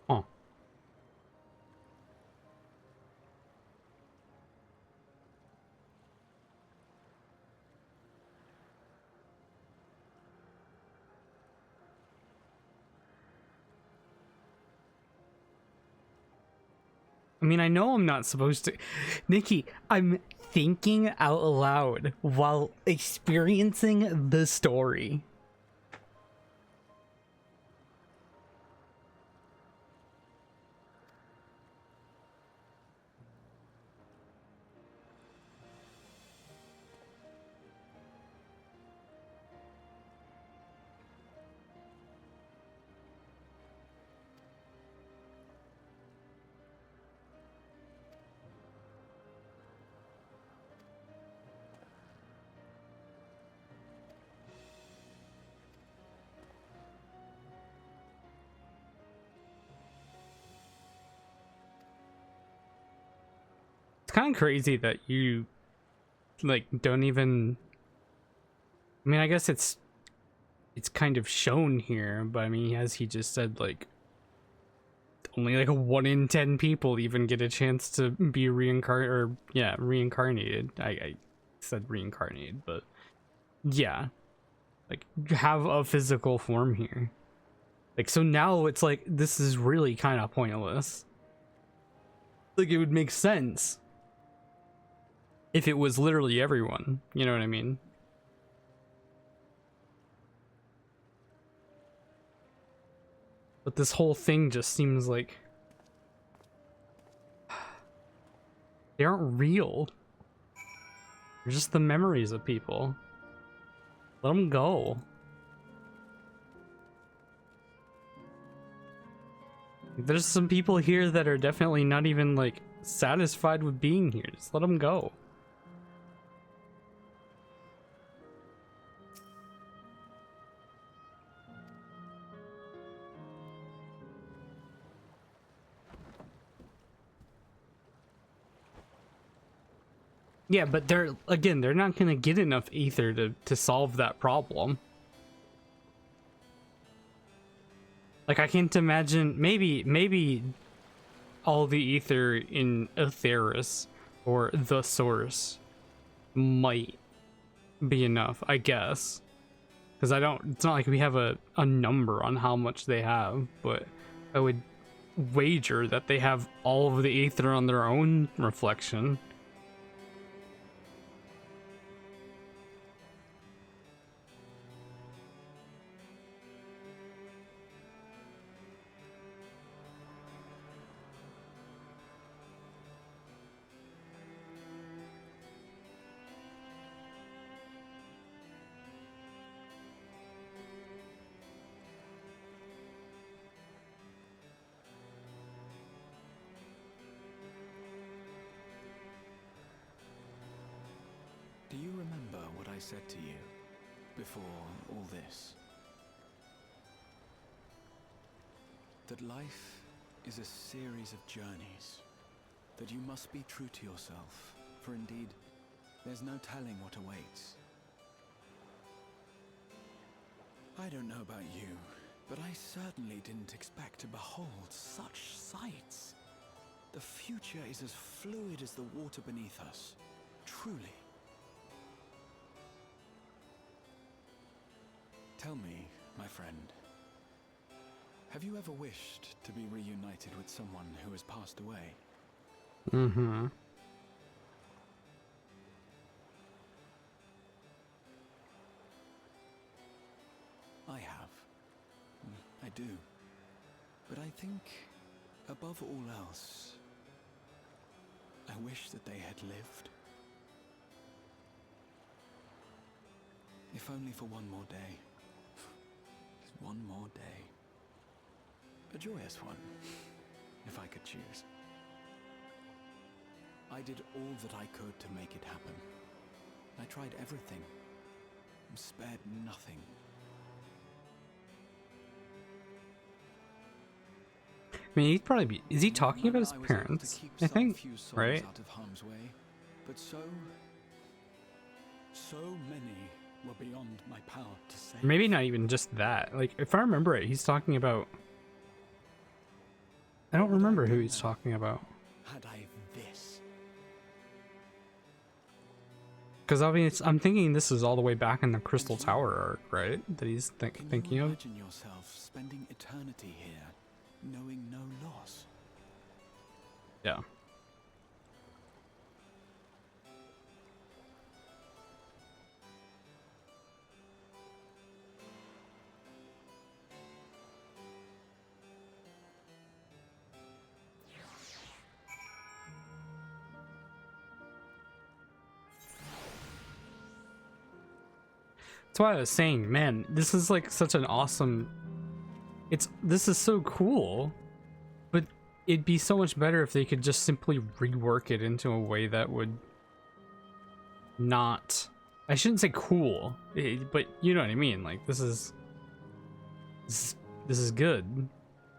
Huh. I mean, I know I'm not supposed to. Nikki, I'm thinking out loud while experiencing the story. It's kind of crazy that you, like, don't even... I mean, I guess it's kind of shown here, but I mean, as he just said, like, only like 1 in 10 people even get a chance to be reincarnated, or yeah, reincarnated. I said reincarnated, but yeah, like, have a physical form here. Like, so now it's like, this is really kind of pointless. Like, it would make sense if it was literally everyone, you know what I mean? But this whole thing just seems like they aren't real. They're just the memories of people. Let them go. There's some people here that are definitely not even, like, satisfied with being here. Just let them go. Yeah, but they're not gonna get enough ether to solve that problem. Like, I can't imagine, maybe all the ether in Aetheris or the source might be enough, I guess. Because it's not like we have a number on how much they have, but I would wager that they have all of the ether on their own reflection. Do you remember what I said to you before all this? That life is a series of journeys, that you must be true to yourself, for indeed, there's no telling what awaits. I don't know about you, but I certainly didn't expect to behold such sights. The future is as fluid as the water beneath us, truly. Tell me, my friend, have you ever wished to be reunited with someone who has passed away? Mm-hmm. I have. I do. But I think, above all else, I wish that they had lived. If only for one more day. Just one more day. A joyous one, if I could choose. I did all that I could to make it happen. I tried everything. Spared nothing. I mean, he'd probably be. Is he talking about his parents? I think, right? Out of harm's way, but so many were beyond my power to save. Maybe not even just that. Like, if I remember it, he's talking about. I don't remember who he's talking about. Had I this? Because I mean, I'm thinking this is all the way back in the Crystal Tower arc, right? That he's thinking of. Imagine yourself spending eternity here, knowing no loss. Yeah. That's why I was saying, man, this is like such an awesome. This is so cool, but it'd be so much better if they could just simply rework it into a way that would not. I shouldn't say cool, but you know what I mean. Like this is good,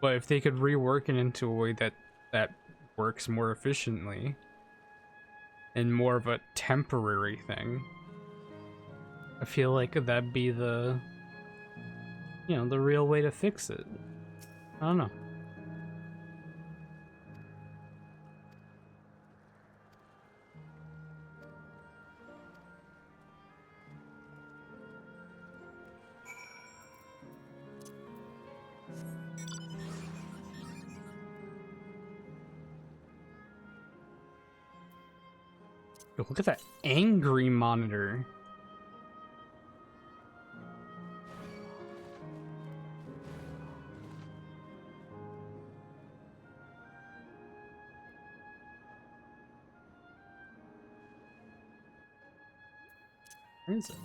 but if they could rework it into a way that works more efficiently and more of a temporary thing. I feel like that'd be the, the real way to fix it. I don't know. Yo, look at that angry monitor. Where is it?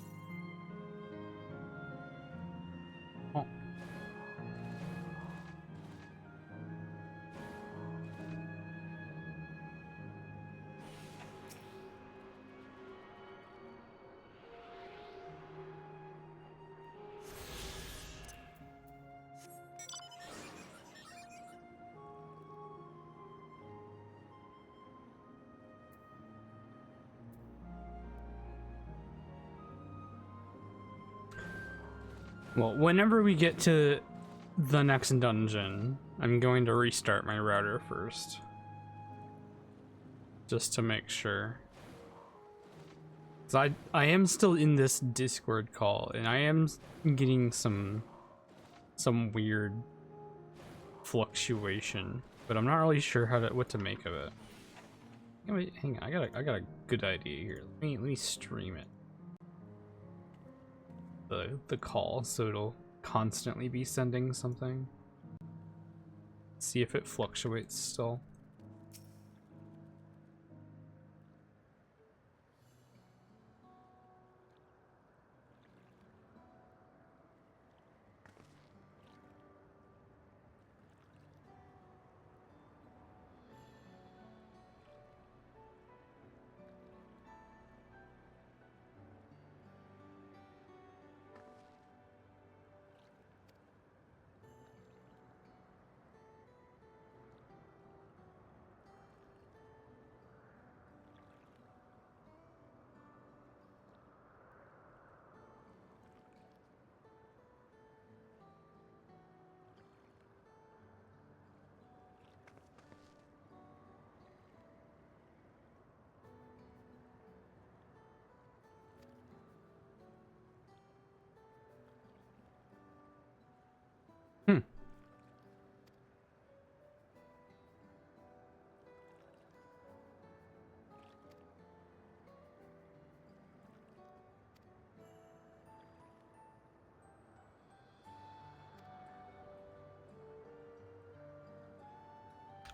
Oh. Well, whenever we get to the next dungeon, I'm going to restart my router first. Just to make sure. 'Cause I am still in this Discord call, and I am getting some weird fluctuation, but I'm not really sure what to make of it. Wait, hang on, I got a good idea here. Let me stream it. The call, so it'll constantly be sending something. See if it fluctuates still.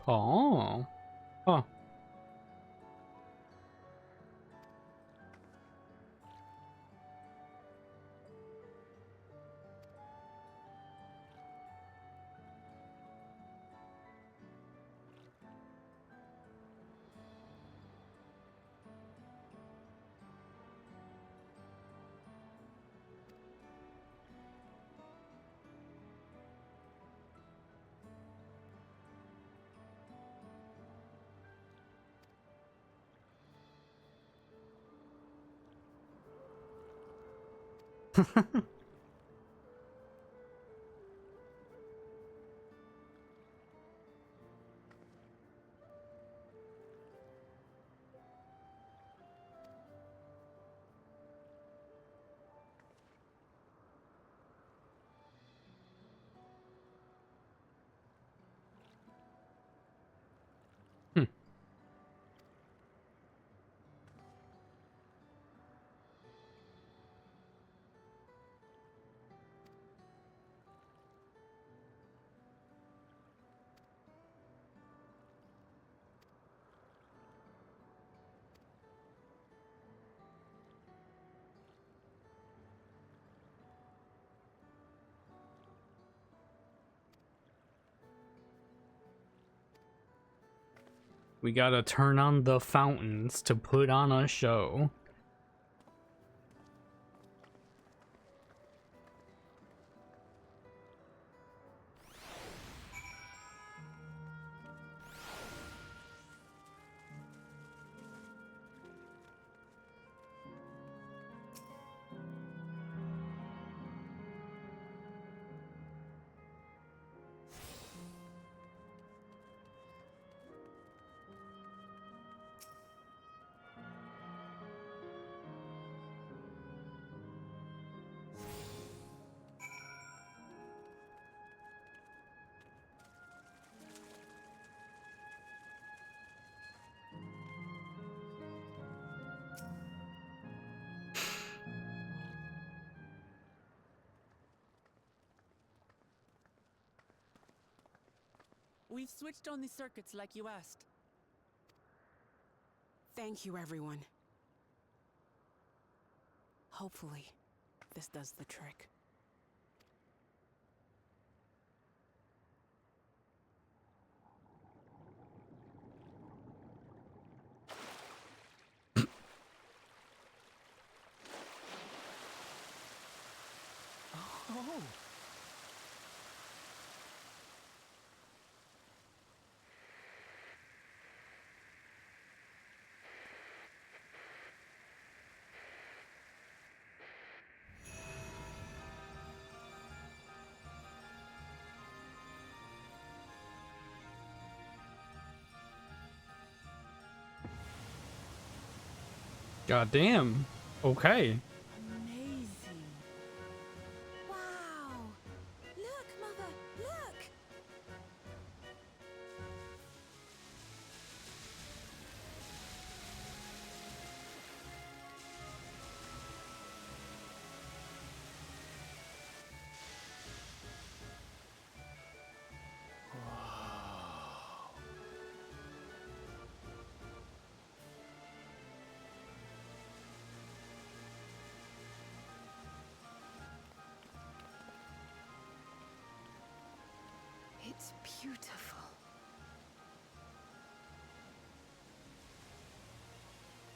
Oh. Huh. We gotta turn on the fountains to put on a show. We've switched on the circuits like you asked. Thank you, everyone. Hopefully, this does the trick. Oh. God damn. Okay. Amazing. Wow! Look, Mother, look! It's beautiful.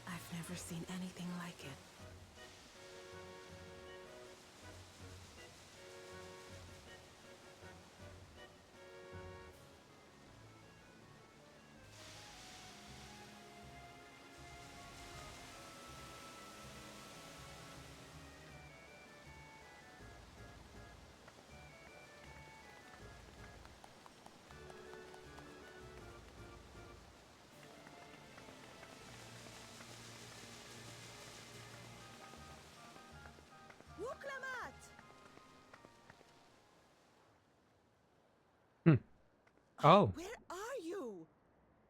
I've never seen anything like it. Oh. Where are you?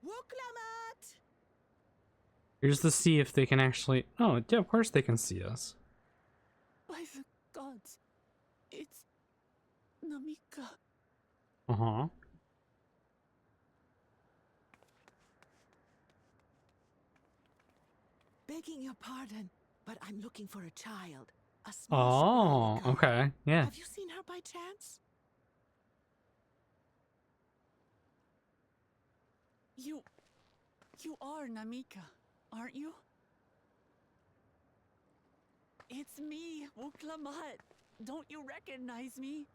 Wuklamat! Here's to see if they can actually... Oh, yeah, of course they can see us. By the gods, it's Namika. Uh-huh. begging your pardon, but I'm looking for a child. A small Oh, Somali girl. okay, yeah. Have you seen her by chance? You are Namika, aren't you? It's me, Wuklamat. Don't you recognize me?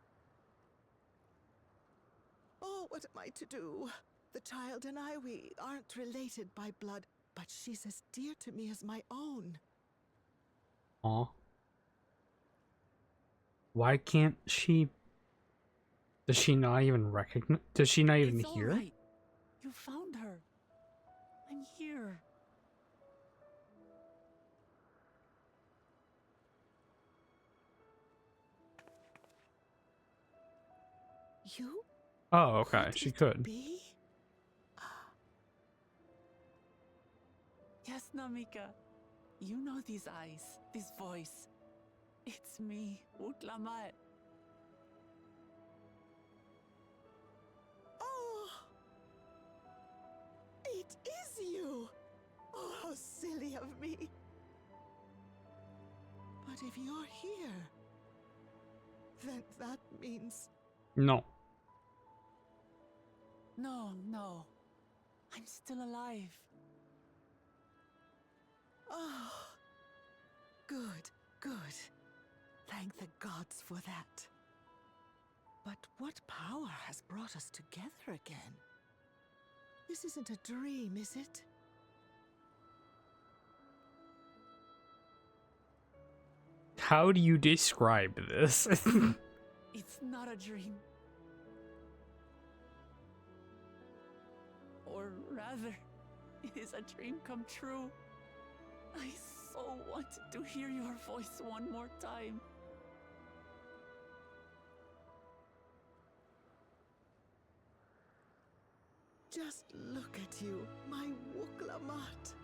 Oh, what am I to do? The child and I, we aren't related by blood, but she's as dear to me as my own. Aw. Why can't she... Does she not even recognize... Does she not even It's hear? all right. You found her. I'm here. You? Oh, okay, she could. Be? Yes, Namika. You know these eyes, this voice. It's me, Wuklamat. Oh! It is you! Oh, how silly of me. But if you're here, then that means... No. No. I'm still alive. Oh, good. Thank the gods for that. But what power has brought us together again? This isn't a dream, is it? How do you describe this? It's not a dream. Or rather, it is a dream come true. I so wanted to hear your voice one more time. Just look at you, my Wuklamat.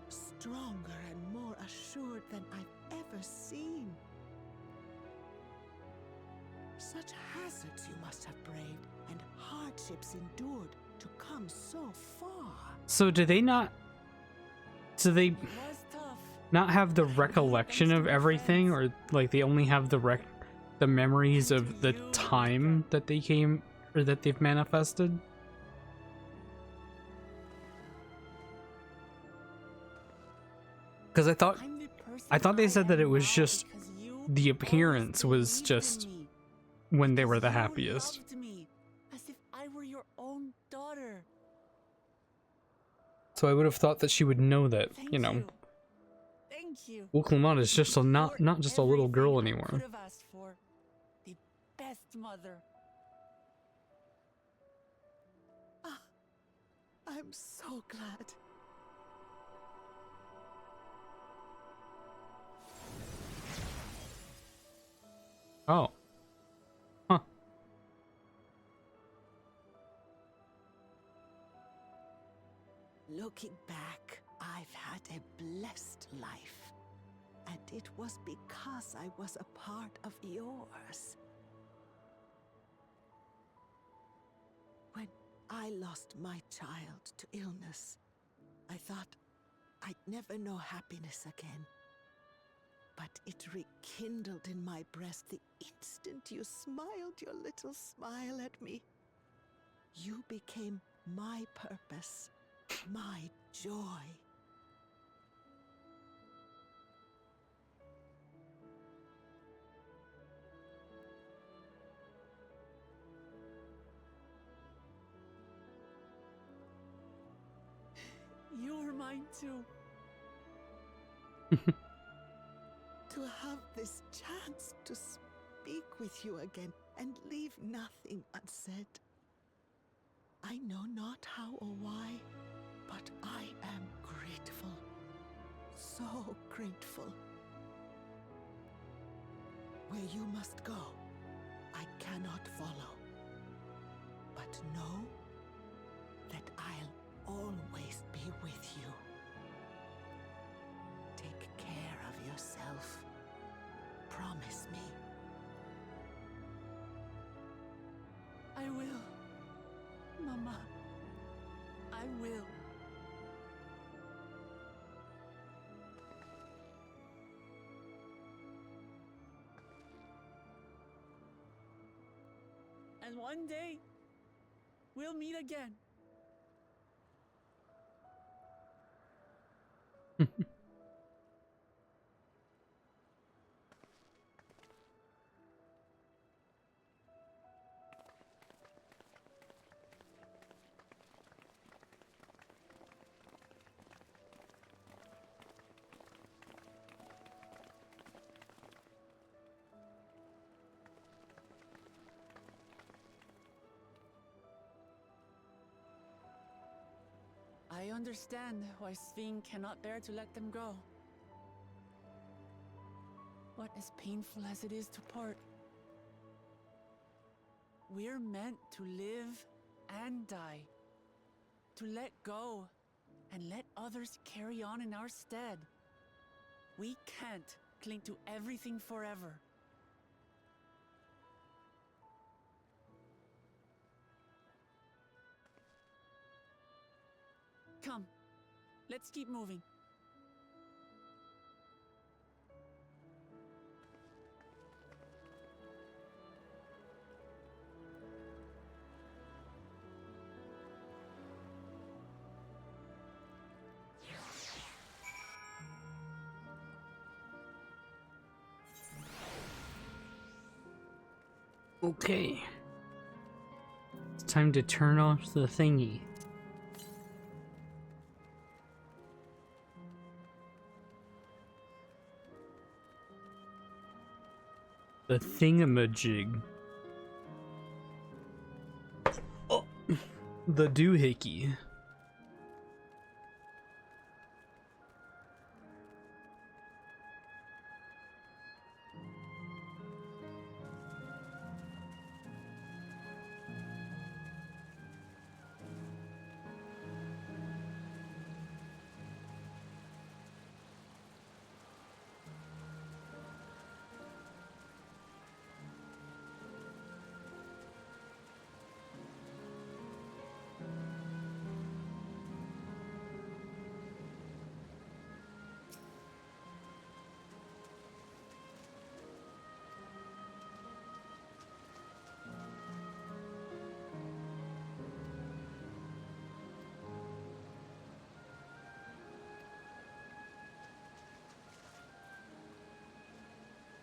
Stronger and more assured than I've ever seen. Such hazards you must have braved and hardships endured to come so far. So do they not... Do they not have the recollection of everything? Or, like, they only have the memories of the time that they came... Or that they've manifested? Because I thought they said that it was just... The appearance was just... when they were the happiest. As if I were your own daughter. So I would have thought that she would know that, you know, Thank you. Wuklamat is just not just a little girl anymore. Could have asked for the best mother. Ah, I'm so glad. Oh. Huh. Looking back, I've had a blessed life. And it was because I was a part of yours. When I lost my child to illness, I thought I'd never know happiness again. But it rekindled in my breast the instant you smiled your little smile at me. You became my purpose, my joy. You're mine too. To have this chance to speak with you again and leave nothing unsaid. I know not how or why, but I am grateful. So grateful. Where you must go, I cannot follow. But know that I'll always be with you. Take care of yourself. Promise me. I will. Mama. I will. And one day, we'll meet again. I understand why Sving cannot bear to let them go. But as painful as it is to part, we're meant to live and die. To let go and let others carry on in our stead. We can't cling to everything forever. Come, let's keep moving. Okay. It's time to turn off the thingy. The thingamajig. Oh, the doohickey.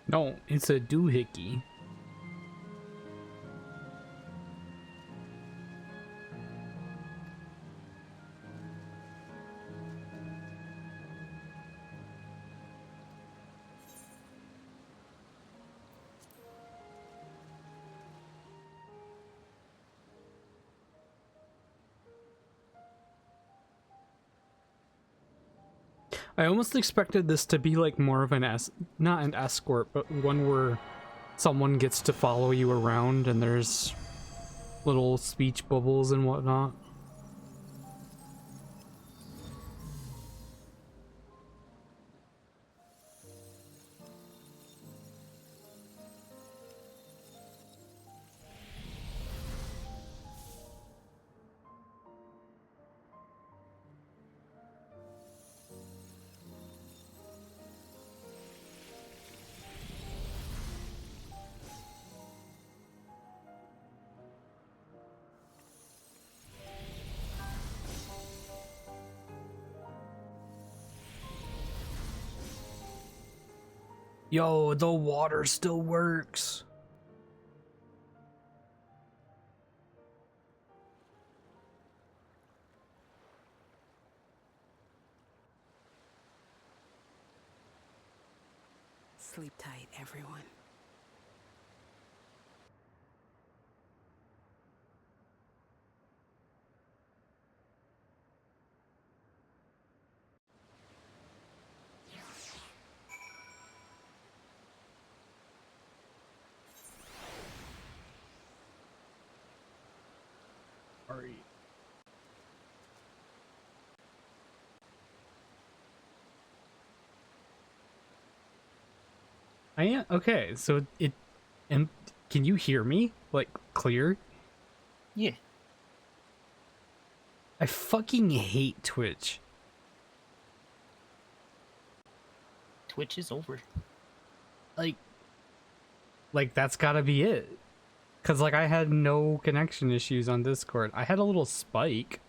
No, it's a doohickey. I almost expected this to be like more of an not an escort, but one where someone gets to follow you around and there's little speech bubbles and whatnot. Yo, the water still works. Sleep tight, everyone. Alright. I am okay, so it can you hear me? Like clear? Yeah. I fucking hate Twitch. Twitch is over. Like that's gotta be it. Cause like I had no connection issues on Discord. I had a little spike.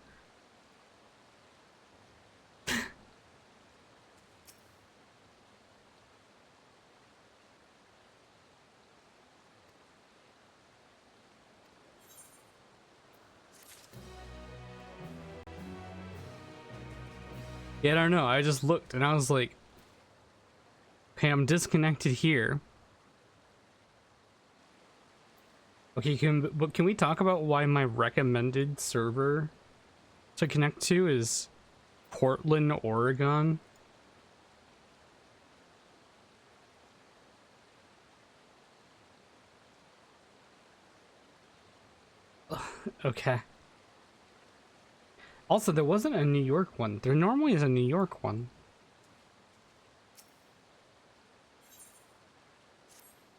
Yeah, I don't know. I just looked and I was like, okay, I'm disconnected here. Okay, but can we talk about why my recommended server to connect to is Portland, Oregon? Ugh, okay. Also, there wasn't a New York one. There normally is a New York one.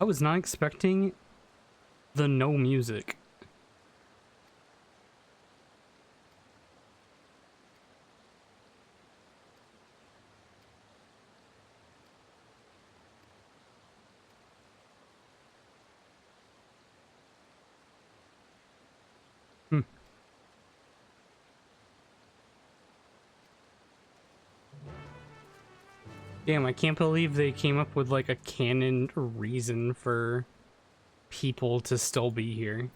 I was not expecting the no music. Hmm. Damn, I can't believe they came up with like a canon reason for people to still be here.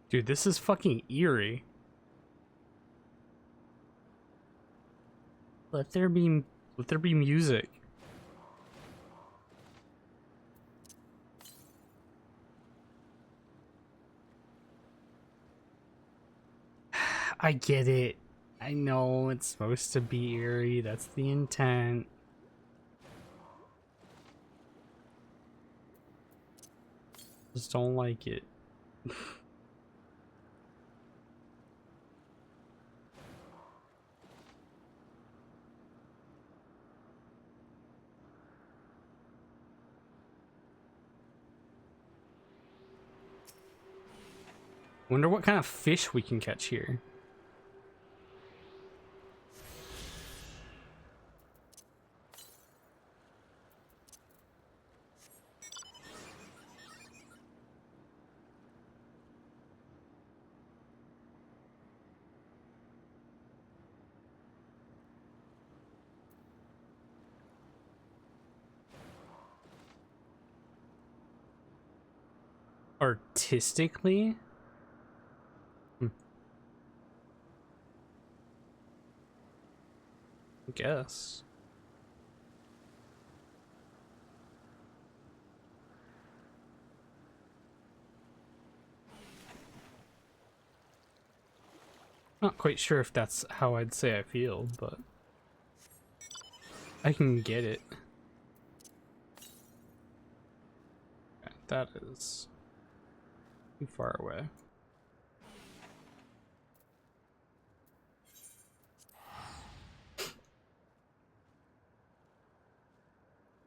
Dude, this is fucking eerie. Let there be music. I get it. I know it's supposed to be eerie. That's the intent. Just don't like it. Wonder what kind of fish we can catch here. Artistically? I guess. Not quite sure if that's how I'd say I feel, but I can get it. Okay, that is too far away.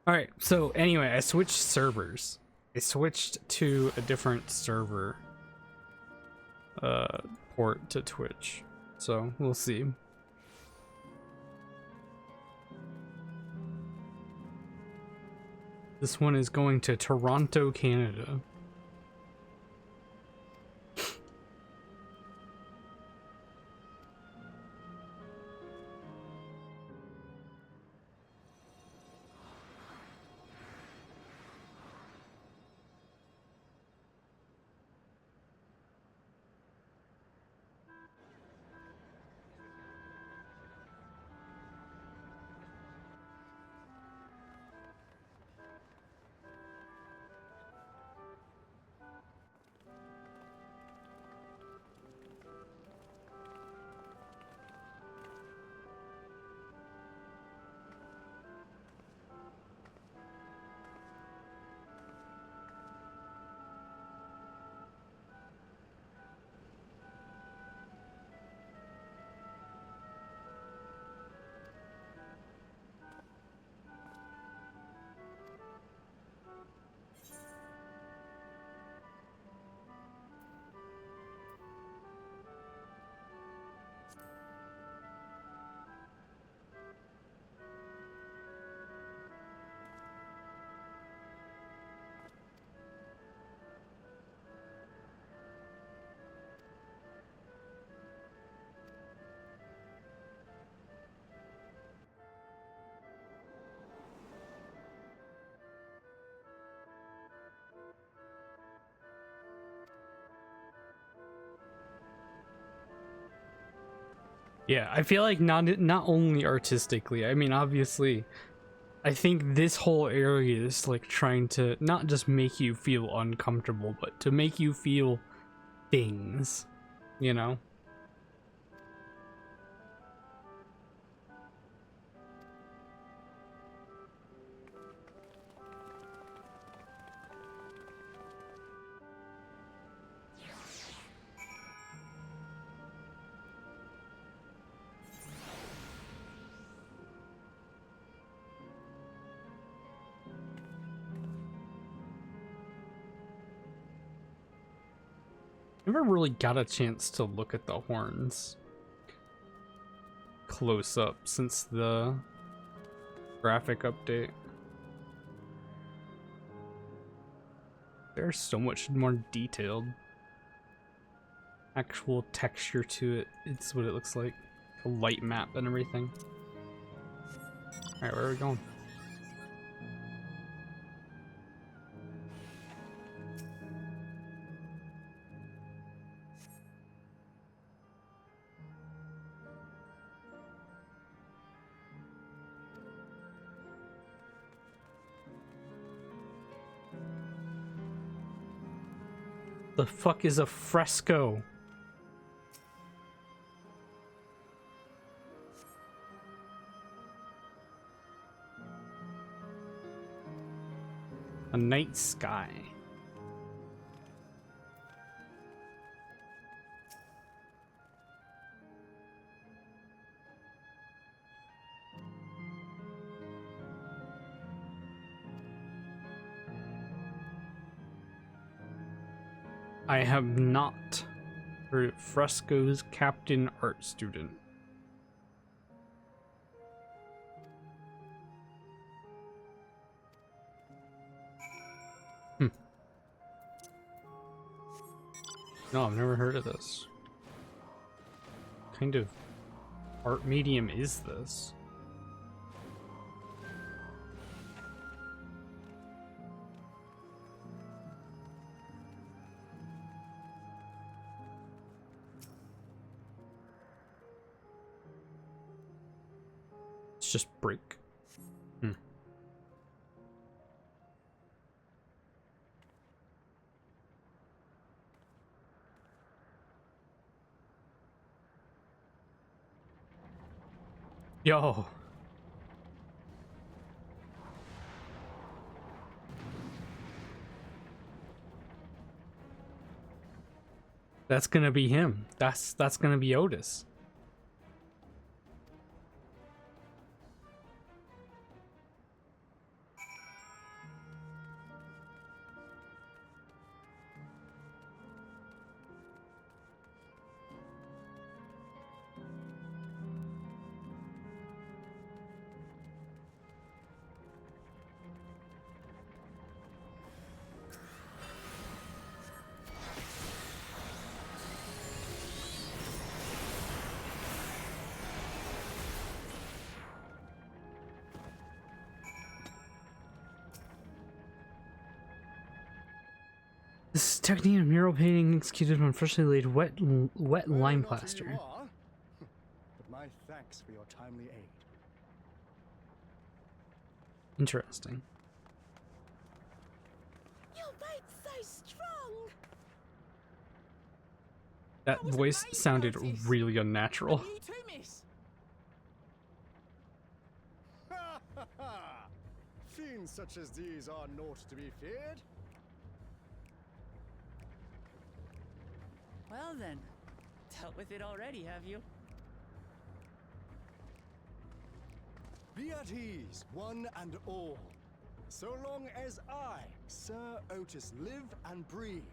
Alright, so anyway, I switched servers. I switched to a different server port to Twitch. So we'll see. This one is going to Toronto, Canada. Yeah, I feel like not only artistically, I mean, obviously, I think this whole area is like trying to not just make you feel uncomfortable, but to make you feel things, you know? Never really got a chance to look at the horns close up since the graphic update. There's so much more detailed actual texture to it. It's what it looks like. A light map and everything. Alright, where are we going? The fuck is a fresco? A night sky. I have not heard of Fresco's Captain Art Student. No, I've never heard of this. What kind of art medium is this? It's just brick. Yo. That's gonna be him. That's gonna be Otis. This is technique of mural painting executed on freshly laid wet lime plaster. But my thanks for your timely aid. Interesting. Your bait's so strong. That voice sounded really unnatural. You too, miss. Ha ha ha! Fiends such as these are naught to be feared. Well then, dealt with it already, have you? Be at ease, one and all. So long as I, Sir Otis, live and breathe,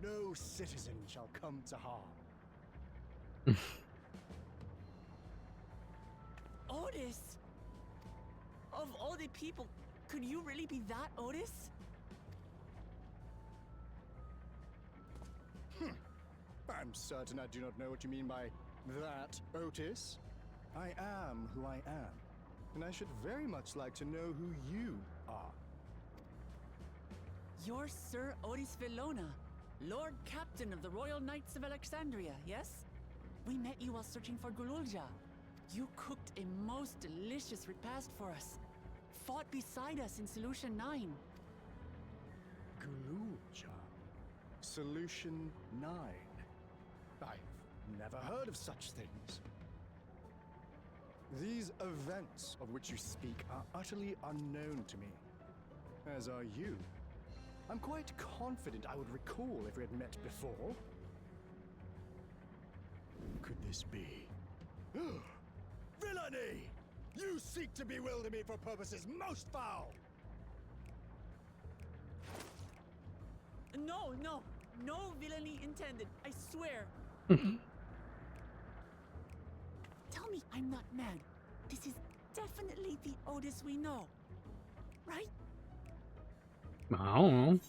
no citizen shall come to harm. Otis! Of all the people, could you really be that Otis? I'm certain I do not know what you mean by that, Otis. I am who I am, and I should very much like to know who you are. You're Sir Otis Villona, Lord Captain of the Royal Knights of Alexandria, yes? We met you while searching for Gululja. You cooked a most delicious repast for us. Fought beside us in Solution 9. Gululja. Solution 9. I've never heard of such things. These events of which you speak are utterly unknown to me, as are you. I'm quite confident I would recall if we had met before. Could this be? Villainy! You seek to bewilder me for purposes most foul! No, no villainy intended, I swear. Tell me I'm not mad. This is definitely the Otis we know, right? I don't know.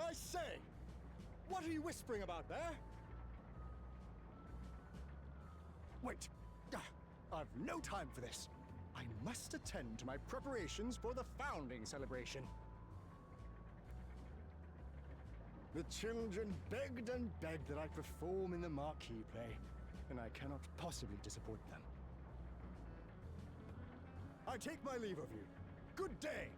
I say! What are you whispering about there? Wait! I've no time for this. I must attend to my preparations for the founding celebration. The children begged and begged that I perform in the marquee play, and I cannot possibly disappoint them. I take my leave of you. Good day!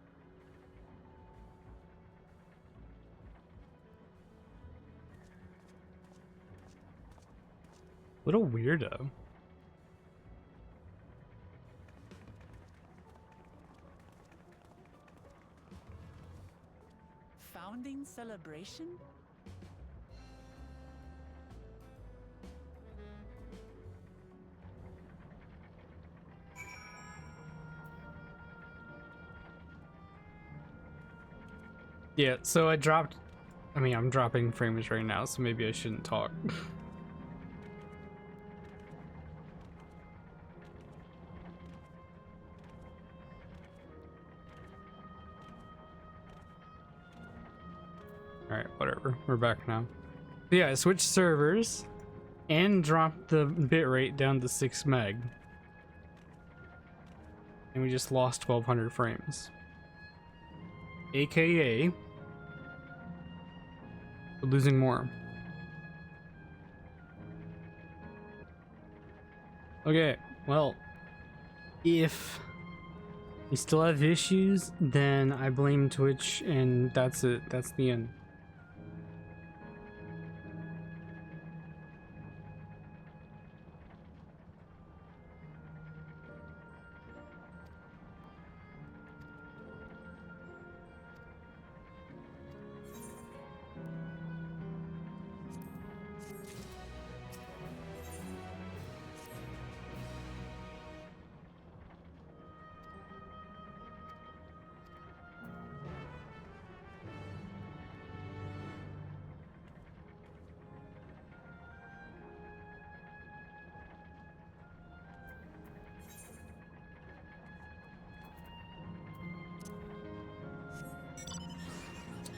What a weirdo. Founding celebration? Yeah, so I'm dropping frames right now, so maybe I shouldn't talk. Alright, whatever. We're back now. Yeah, I switched servers and dropped the bitrate down to 6 meg. And we just lost 1200 frames. AKA we're losing more. Okay, well, if we still have issues, then I blame Twitch, and that's it. That's the end.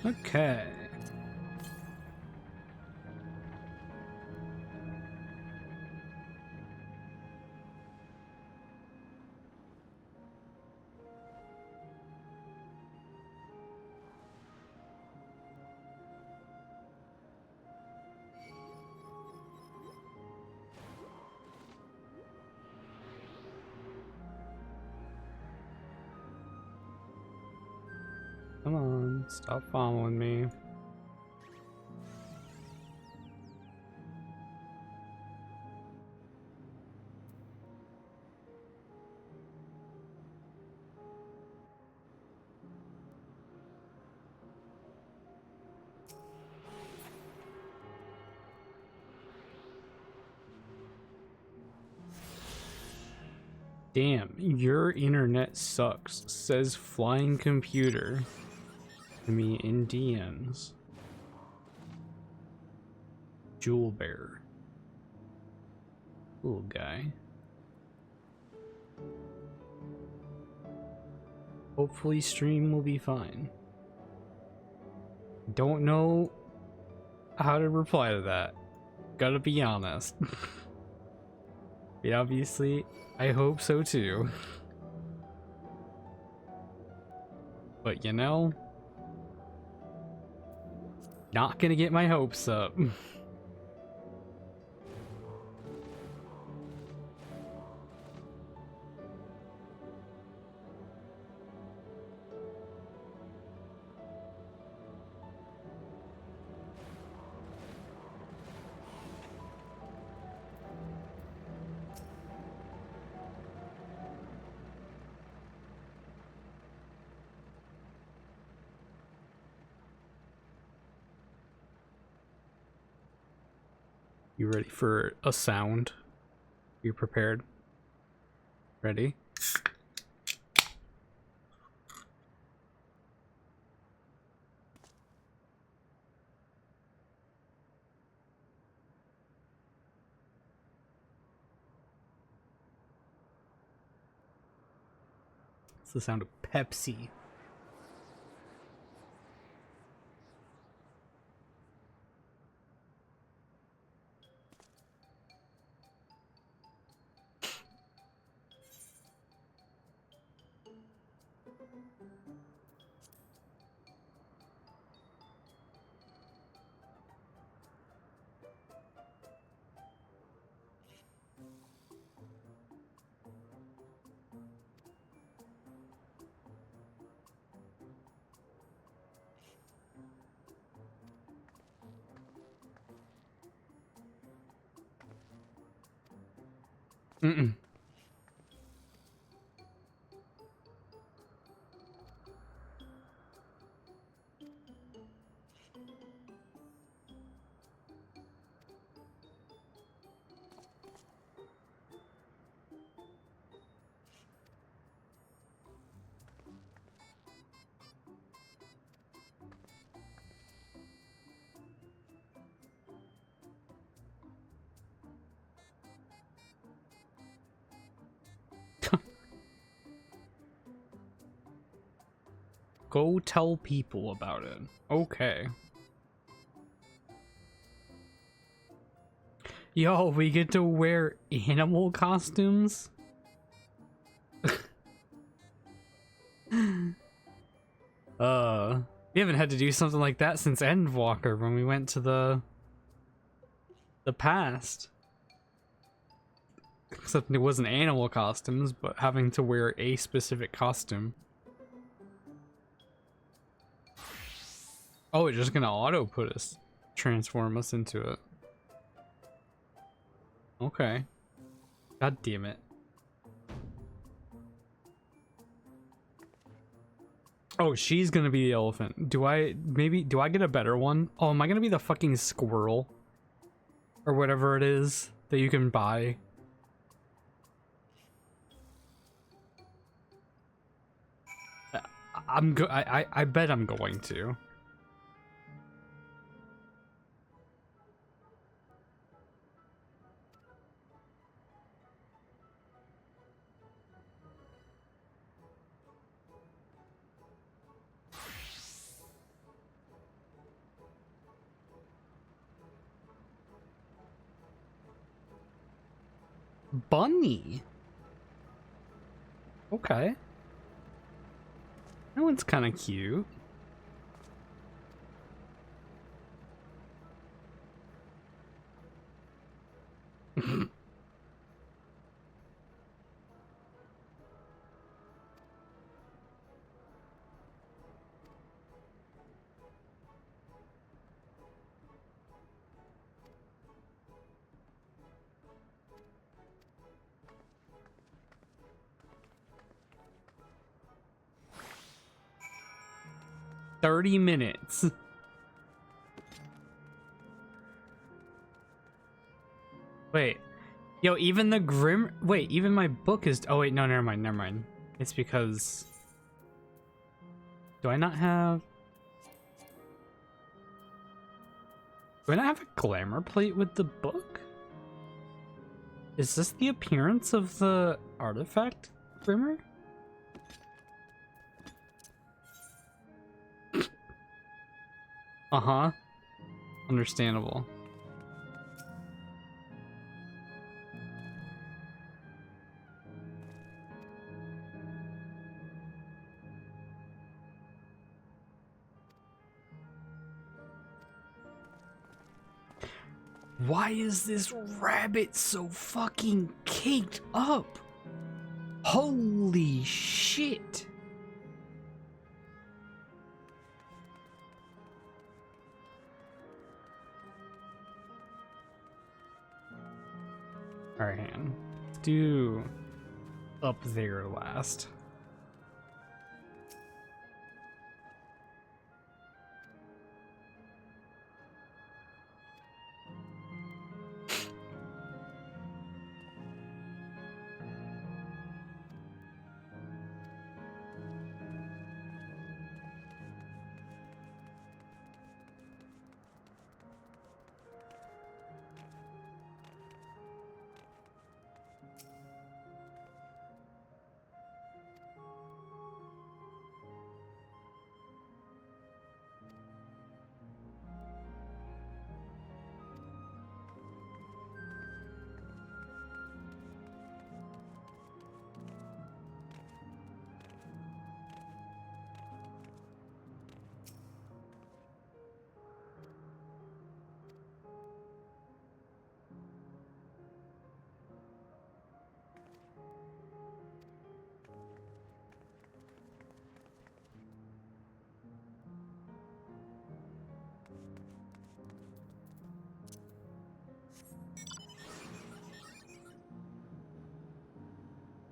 Okay. Come on, stop following me. Damn, your internet sucks, says Flying Computer to me in DMs. Jewel Bear. Little guy. Hopefully stream will be fine. Don't know how to reply to that. Gotta be honest. But obviously, I hope so too. But you know, not gonna get my hopes up. You ready for a sound? You prepared? Ready? It's the sound of Pepsi. Mm-mm. Go tell people about it. Okay. Yo, we get to wear animal costumes? We haven't had to do something like that since Endwalker when we went to the past. Except it wasn't animal costumes, but having to wear a specific costume. Oh, it's just gonna auto put us, transform us into it. Okay. God damn it. Oh, she's gonna be the elephant. Do I get a better one? Oh, am I gonna be the fucking squirrel? Or whatever it is that you can buy? I bet I'm going to. Bunny. Okay. That one's kind of cute. $30 minutes. Wait. Yo, even the Grim... Wait, even my book is... Oh, wait, no, never mind, never mind. It's because... Do I not have... Do I not have a glamour plate with the book? Is this the appearance of the artifact, Grimmer? Uh-huh. Understandable. Why is this rabbit so fucking caked up? Holy shit. Alright, hang on. Let's do up there last.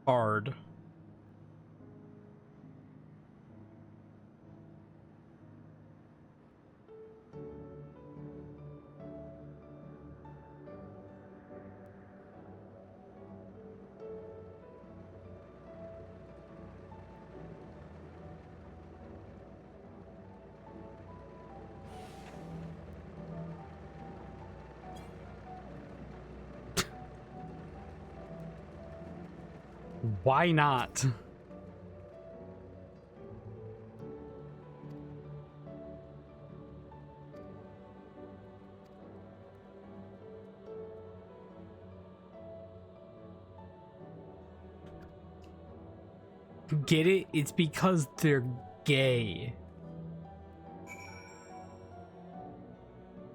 Hard. Why not? Get it? It's because they're gay.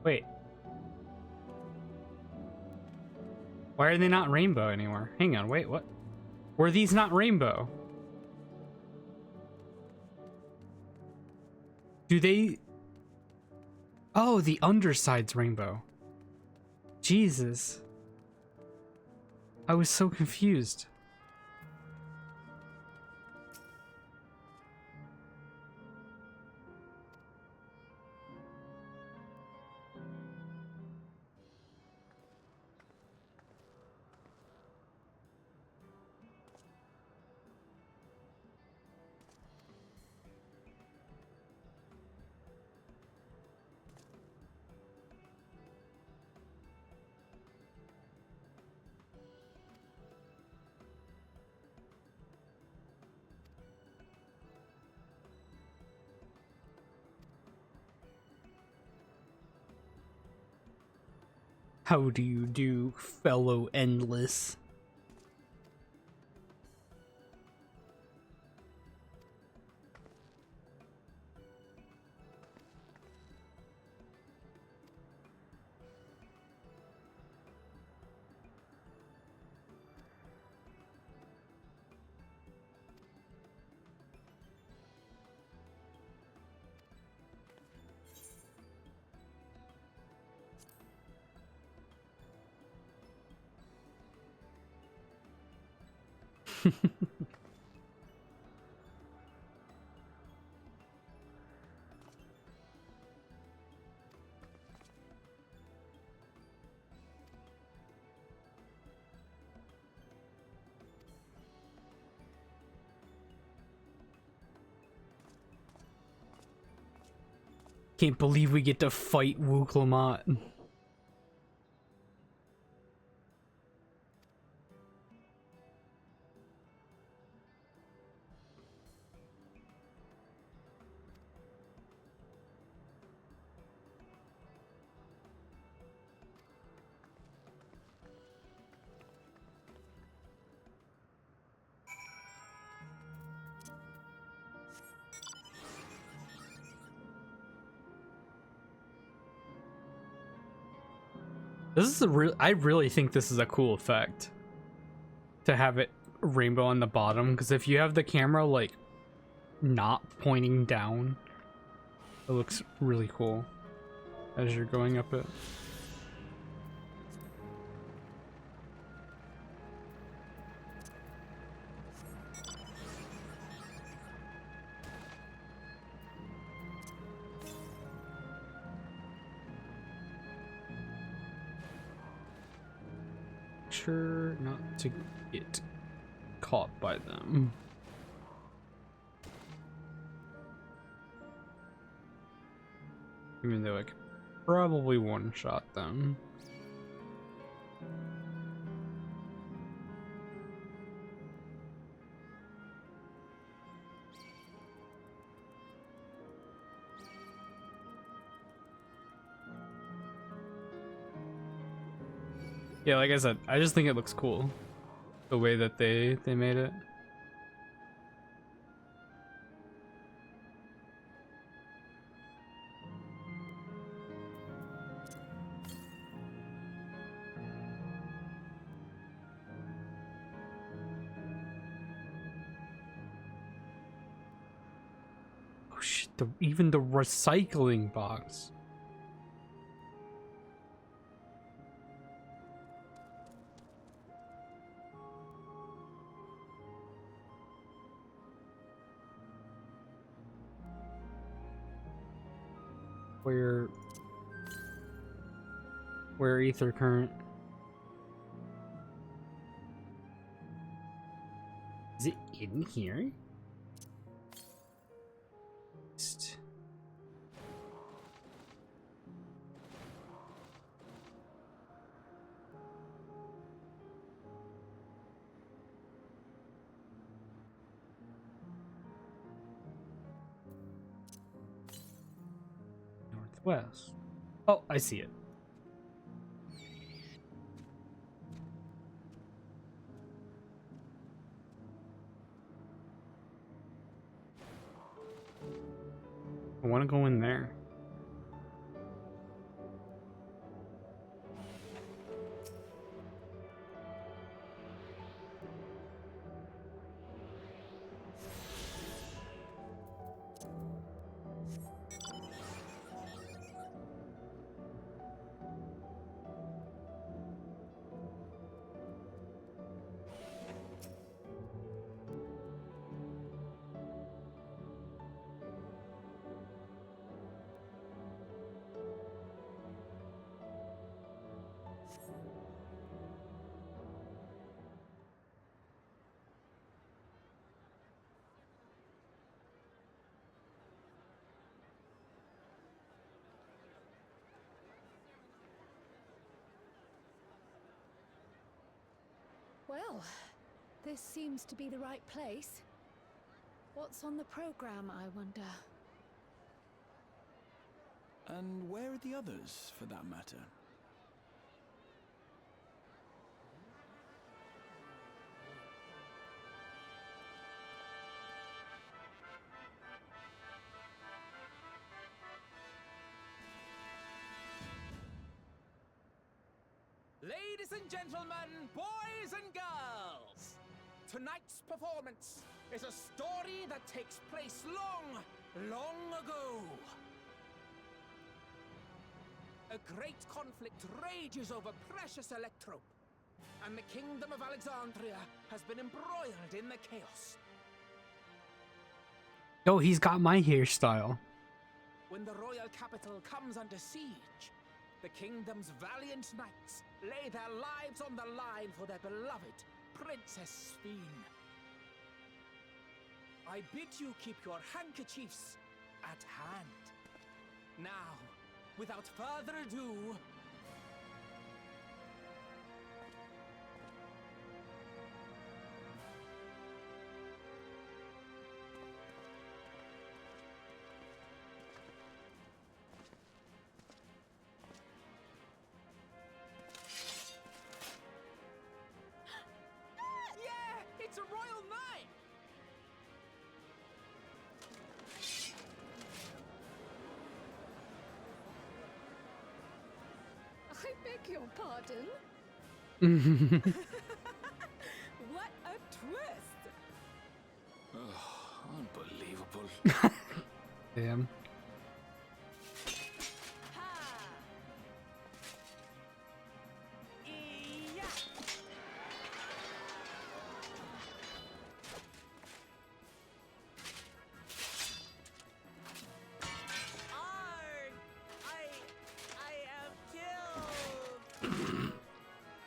Wait. Why are they not rainbow anymore? Hang on, wait, what? Were these not rainbow? Do they... Oh, the underside's rainbow. Jesus. I was so confused. How do you do, fellow Endless? Can't believe we get to fight Wuklamot. This is a real. I really think this is a cool effect to have it rainbow on the bottom, because if you have the camera like not pointing down, it looks really cool as you're going up it. Sure not to get caught by them. Even though I could probably one-shot them. Yeah, like I said, I just think it looks cool. The way that they made it. Oh shit, even the recycling box. Where ether current? Is it in here? Northwest. Oh, I see it. I want to go in there. Well, this seems to be the right place. What's on the program, I wonder? And where are the others, for that matter? Ladies and gentlemen, boys and girls, tonight's performance is a story that takes place long, long ago. A great conflict rages over precious electrope, and the kingdom of Alexandria has been embroiled in the chaos. Oh, he's got my hairstyle. When the royal capital comes under siege, the kingdom's valiant knights lay their lives on the line for their beloved Princess Sphene. I bid you keep your handkerchiefs at hand. Now, without further ado, it's a royal knife! Beg your pardon? What a twist! Oh, unbelievable. Damn.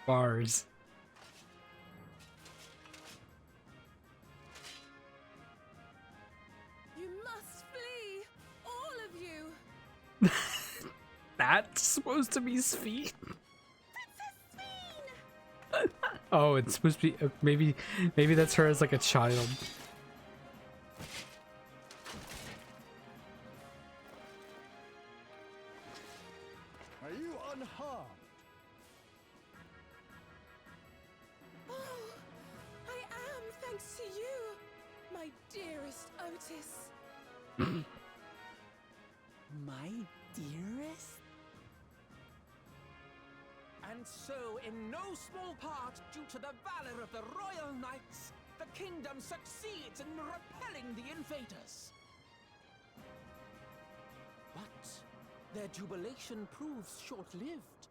Bars. You must flee, all of you. That's supposed to be Sphene. Oh, it's supposed to be maybe that's her as like a child. Are you unharmed? Oh, I am, thanks to you, my dearest Otis. My dearest? And so, in no small part due to the valor of the royal knights, the kingdom succeeds in repelling the invaders. But their jubilation proves short-lived.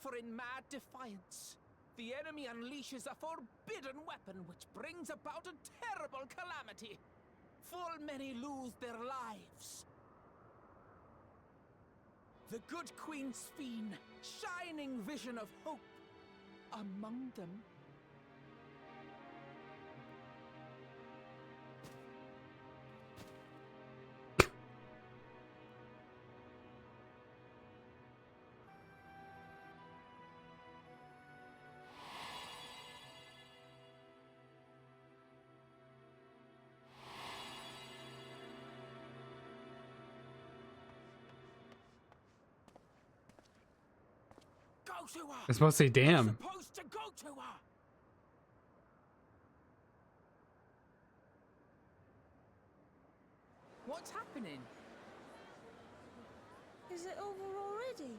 For in mad defiance, the enemy unleashes a forbidden weapon which brings about a terrible calamity. Full many lose their lives. The good Queen Sphene, shining vision of hope, among them. Go to her! I'm supposed to say damn. You're supposed to go to her! What's happening? Is it over already?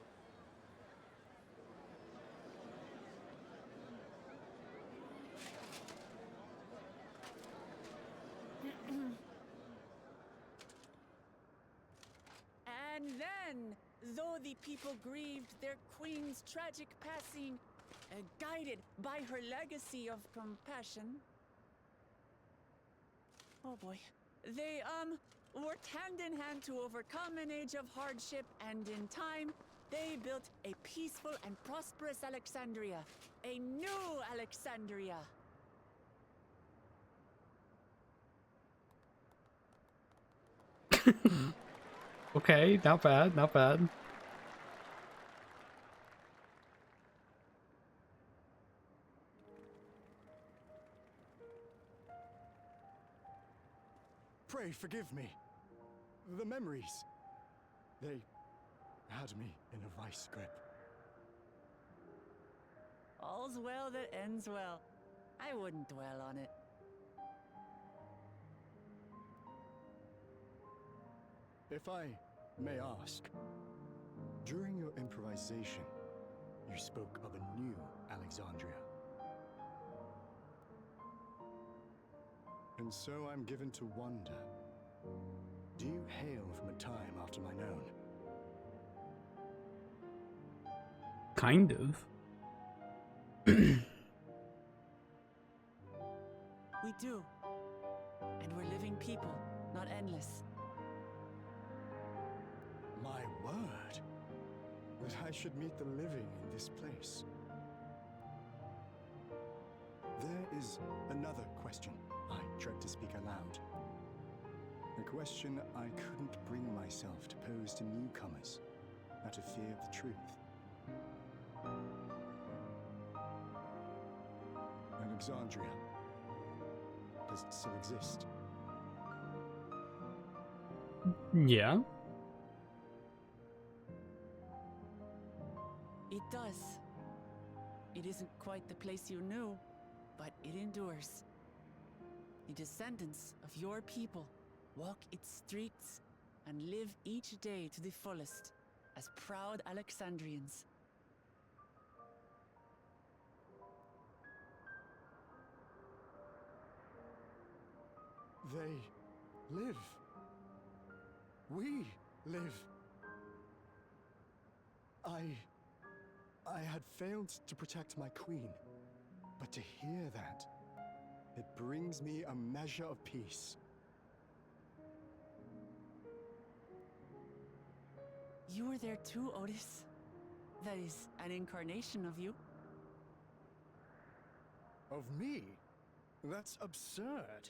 And then, though the people grieved their queen's tragic passing, guided by her legacy of compassion, oh boy, they worked hand in hand to overcome an age of hardship, and in time, they built a peaceful and prosperous Alexandria, a new Alexandria. Okay, not bad, not bad. Pray forgive me. The memories. They had me in a vice grip. All's well that ends well. I wouldn't dwell on it. If I may ask, during your improvisation, you spoke of a new Alexandria. And so I'm given to wonder, do you hail from a time after mine own? Kind of. We do. And we're living people, not endless. My word! That I should meet the living in this place. There is another question I dread to speak aloud. A question I couldn't bring myself to pose to newcomers out of fear of the truth. Alexandria, does it still exist? Yeah. It does. It isn't quite the place you knew, but it endures. The descendants of your people walk its streets and live each day to the fullest, as proud Alexandrians. They live. We live. I had failed to protect my queen, but to hear that, it brings me a measure of peace. You were there too, Otis. That is an incarnation of you. Of me? That's absurd.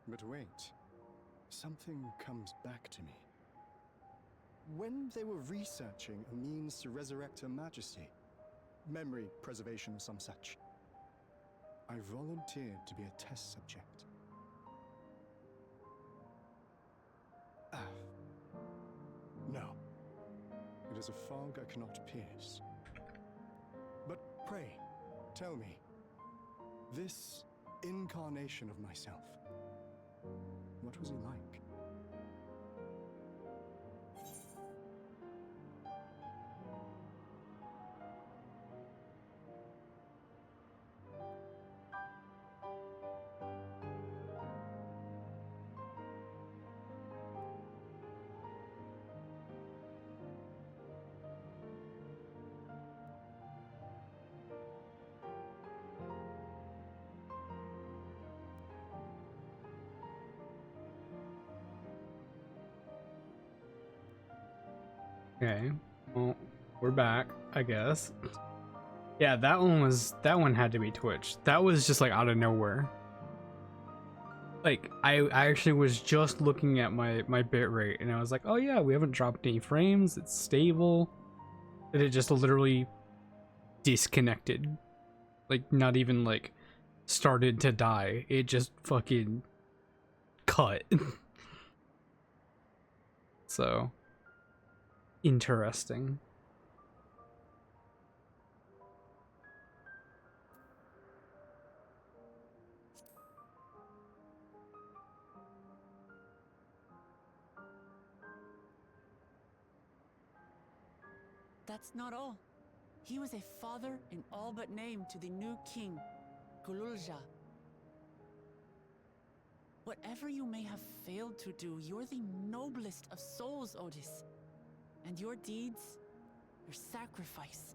But wait, something comes back to me. When they were researching a means to resurrect Her Majesty, memory preservation or some such, I volunteered to be a test subject. No. It is a fog I cannot pierce. But pray, tell me, this incarnation of myself, what was he like? Okay, well, we're back, I guess. Yeah, that one had to be Twitch. That was just like out of nowhere. Like I actually was just looking at my bitrate and I was like, oh yeah, we haven't dropped any frames, it's stable. And it just literally disconnected. Like not even like started to die. It just fucking cut. So interesting. That's not all. He was a father in all but name to the new king, Kululja. Whatever you may have failed to do, you're the noblest of souls, Otis. And your deeds, your sacrifice,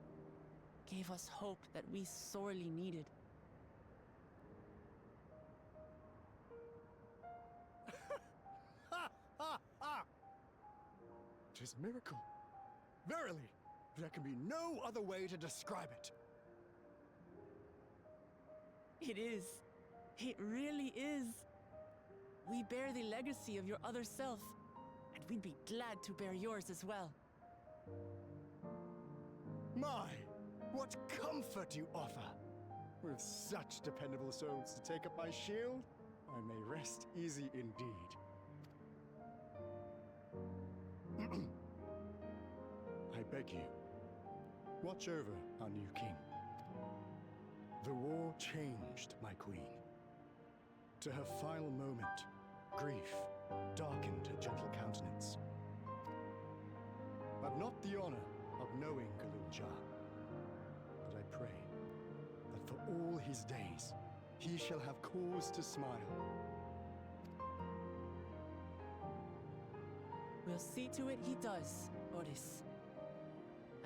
gave us hope that we sorely needed. Tis a miracle. Verily, there can be no other way to describe it. It is. It really is. We bear the legacy of your other self, and we'd be glad to bear yours as well. My, what comfort you offer! With such dependable souls to take up my shield, I may rest easy indeed. I beg you, watch over our new king. The war changed my queen. To her final moment, grief darkened her gentle countenance. I've not the honor of knowing Kululja, but I pray that for all his days, he shall have cause to smile. We'll see to it he does, Otis.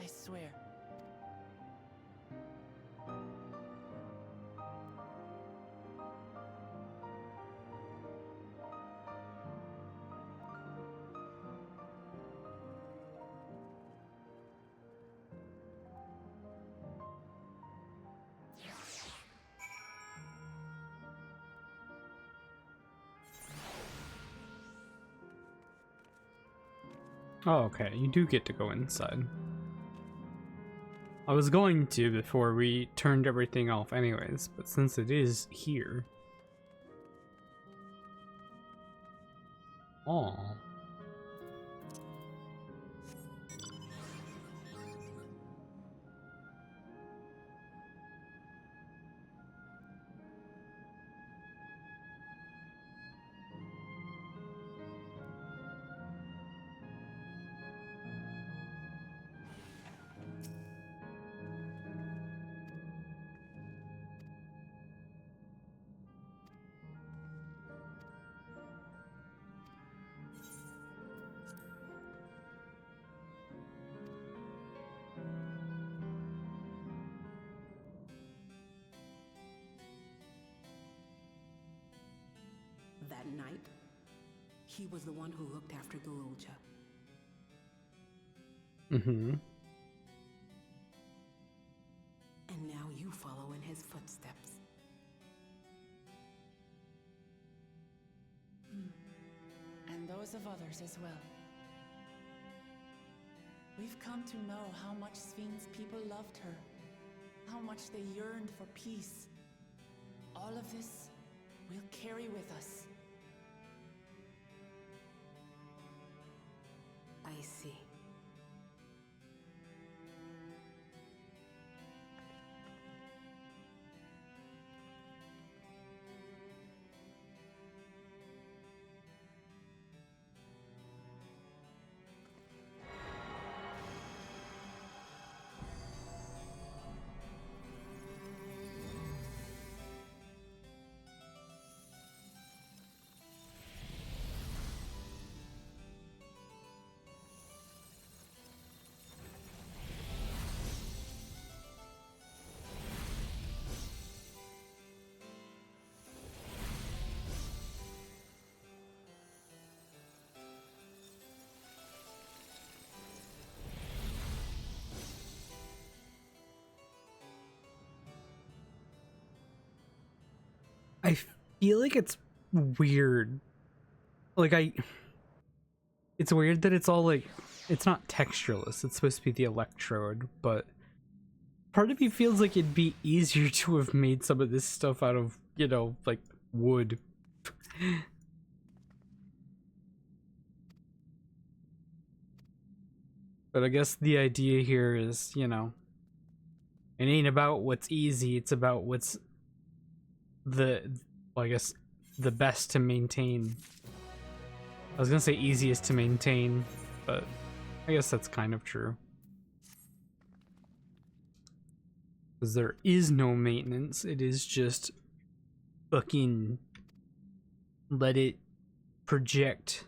I swear. Oh, okay, you do get to go inside. I was going to before we turned everything off anyways, but since it is here... Oh. that night. He was the one who looked after Golulja. Mm-hmm. And now you follow in his footsteps. And those of others as well. We've come to know how much Sven's people loved her, how much they yearned for peace. All of this we'll carry with us. I see. I feel like it's weird. Like it's weird that it's all like, it's not textureless. It's supposed to be the electrode, but part of me feels like it'd be easier to have made some of this stuff out of, you know, like wood. But I guess the idea here is, you know, it ain't about what's easy, it's about what's well, I guess the best to maintain. I was gonna say easiest to maintain, but I guess that's kind of true. Because there is no maintenance, it is just fucking let it project.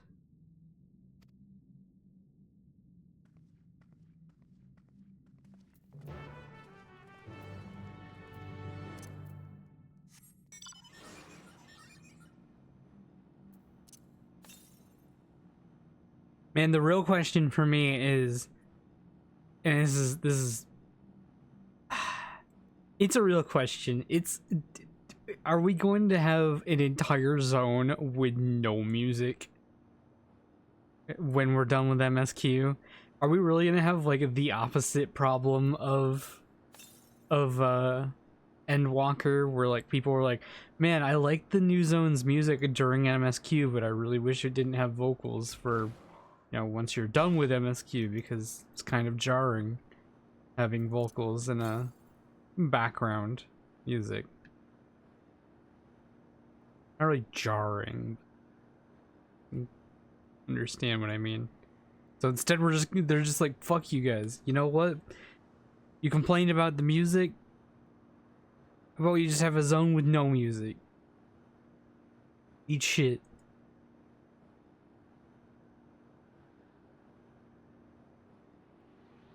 Man, the real question for me is, and this is it's a real question. Are we going to have an entire zone with no music when we're done with MSQ? Are we really gonna have like the opposite problem of Endwalker, where like people were like, man, I like the new zone's music during MSQ, but I really wish it didn't have vocals for, you know, once you're done with MSQ, because it's kind of jarring having vocals in a background music. Not really jarring. Understand what I mean? So instead they're just like, fuck you guys. You know what? You complained about the music? How about you just have a zone with no music? Eat shit.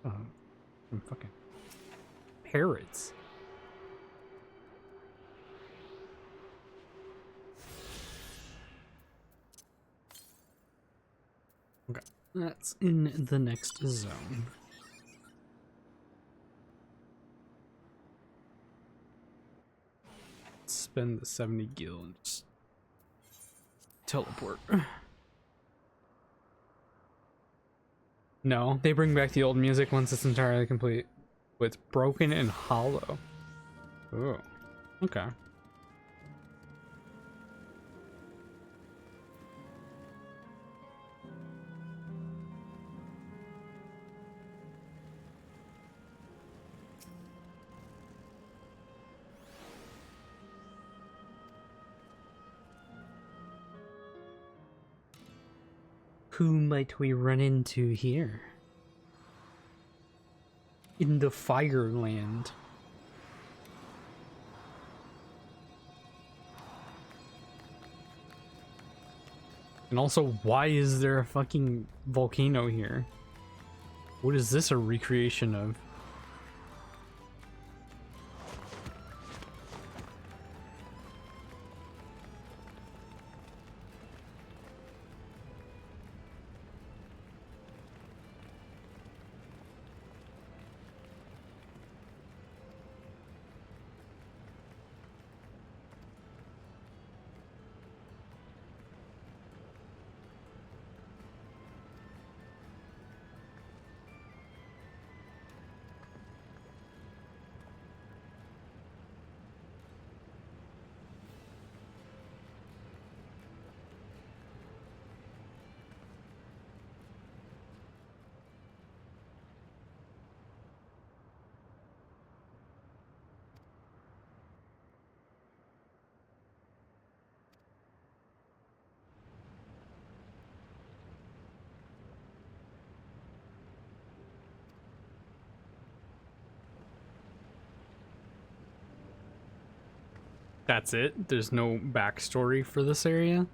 Oh, some fucking parrots. Okay, that's in the next zone. Spend the 70 gil and just teleport. No, they bring back the old music once it's entirely complete. With broken and hollow. Oh, okay. Who might we run into here? In the Fireland. And also, why is there a fucking volcano here? What is this a recreation of? that's it? There's no backstory for this area?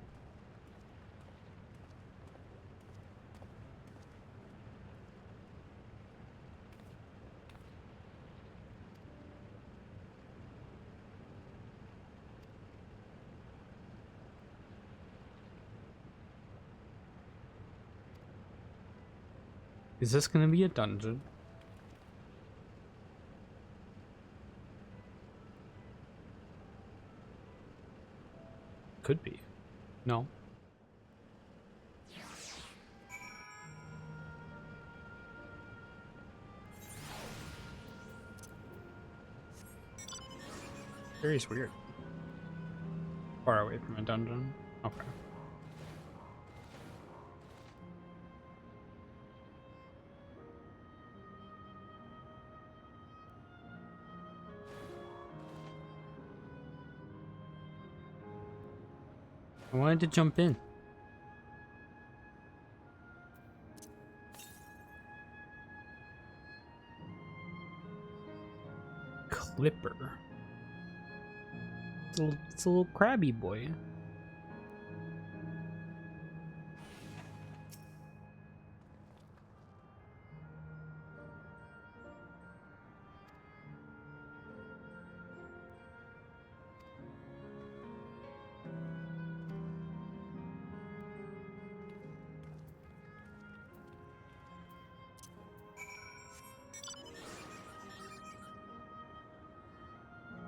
Is this gonna be a dungeon? Could be. No. Very weird. Far away from a dungeon. Okay. I wanted to jump in. Clipper. It's a little crabby boy.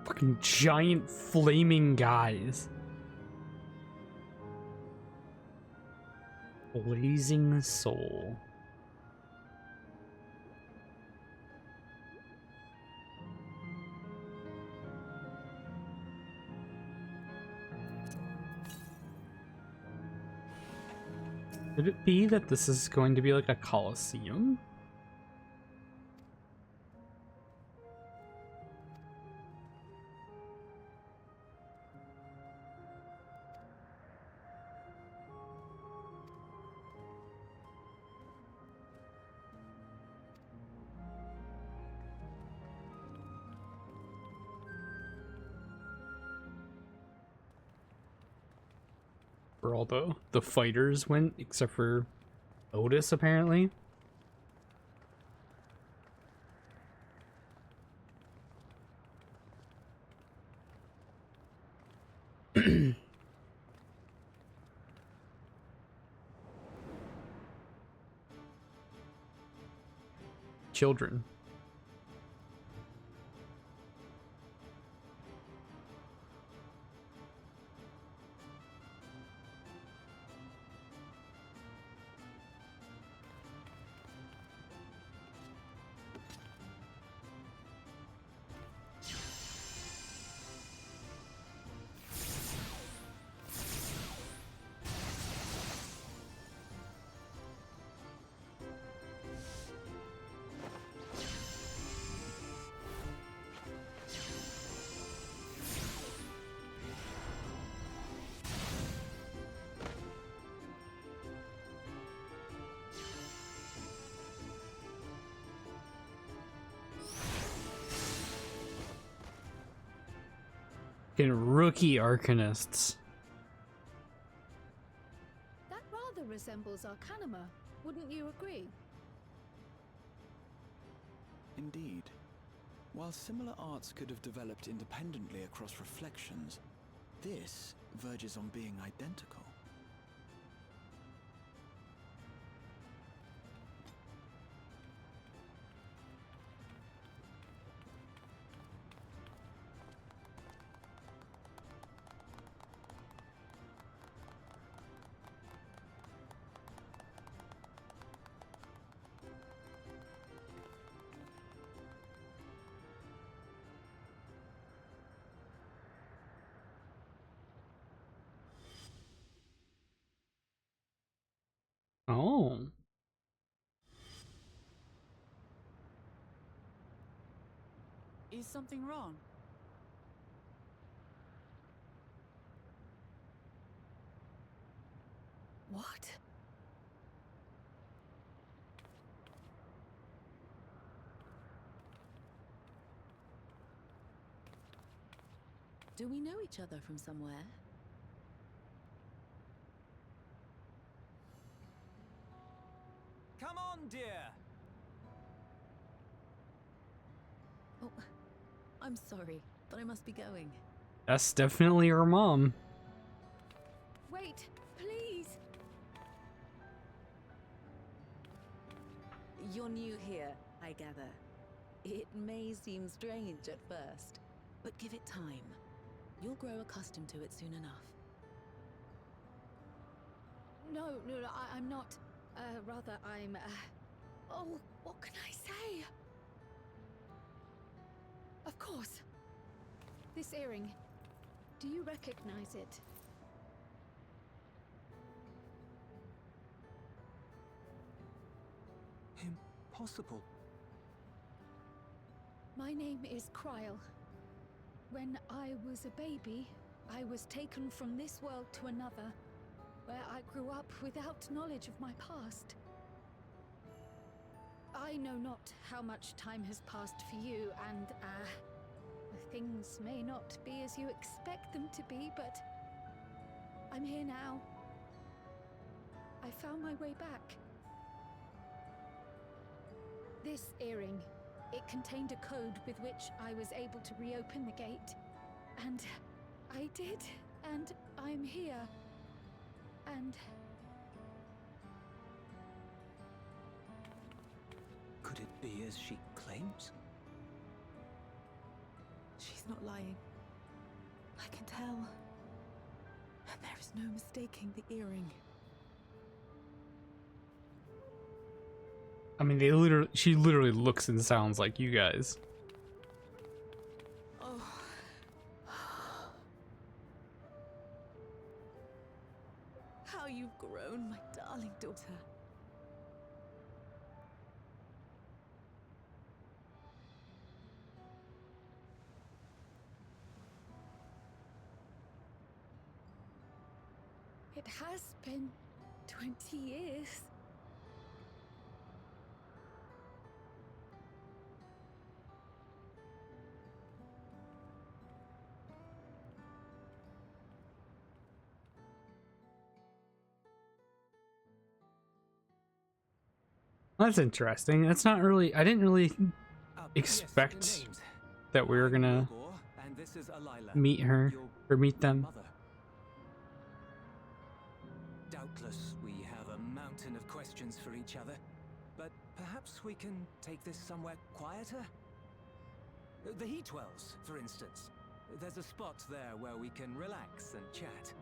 Fucking giant flaming guys. Blazing soul. Could it be that this is going to be like a coliseum? Where all the fighters went, except for Otis, apparently. Children. Rookie Arcanists. That rather resembles Arcanima, wouldn't you agree? Indeed. While similar arts could have developed independently across reflections, this verges on being identical. Oh. Is something wrong? What? Do we know each other from somewhere? Come on, dear. Oh, I'm sorry, but I must be going. That's definitely her mom. Wait, please. You're new here, I gather. It may seem strange at first, but give it time. You'll grow accustomed to it soon enough. No, I'm not. Rather, I'm. Oh, what can I say? Of course. This earring. Do you recognize it? Impossible. My name is Kryl. When I was a baby, I was taken from this world to another, where I grew up without knowledge of my past. I know not how much time has passed for you, and, things may not be as you expect them to be, but I'm here now. I found my way back. This earring, it contained a code with which I was able to reopen the gate. And I did, and I'm here. And... Could it be as she claims? She's not lying. I can tell. And there is no mistaking the earring. I mean, she literally looks and sounds like you guys. Oh. How you've grown, my darling daughter. it has been 20 years. That's interesting. That's not really... I didn't really expect that we were gonna meet her, or meet them. Doubtless we have a mountain of questions for each other, but perhaps we can take this somewhere quieter? The Heat Wells, for instance. There's a spot there where we can relax and chat.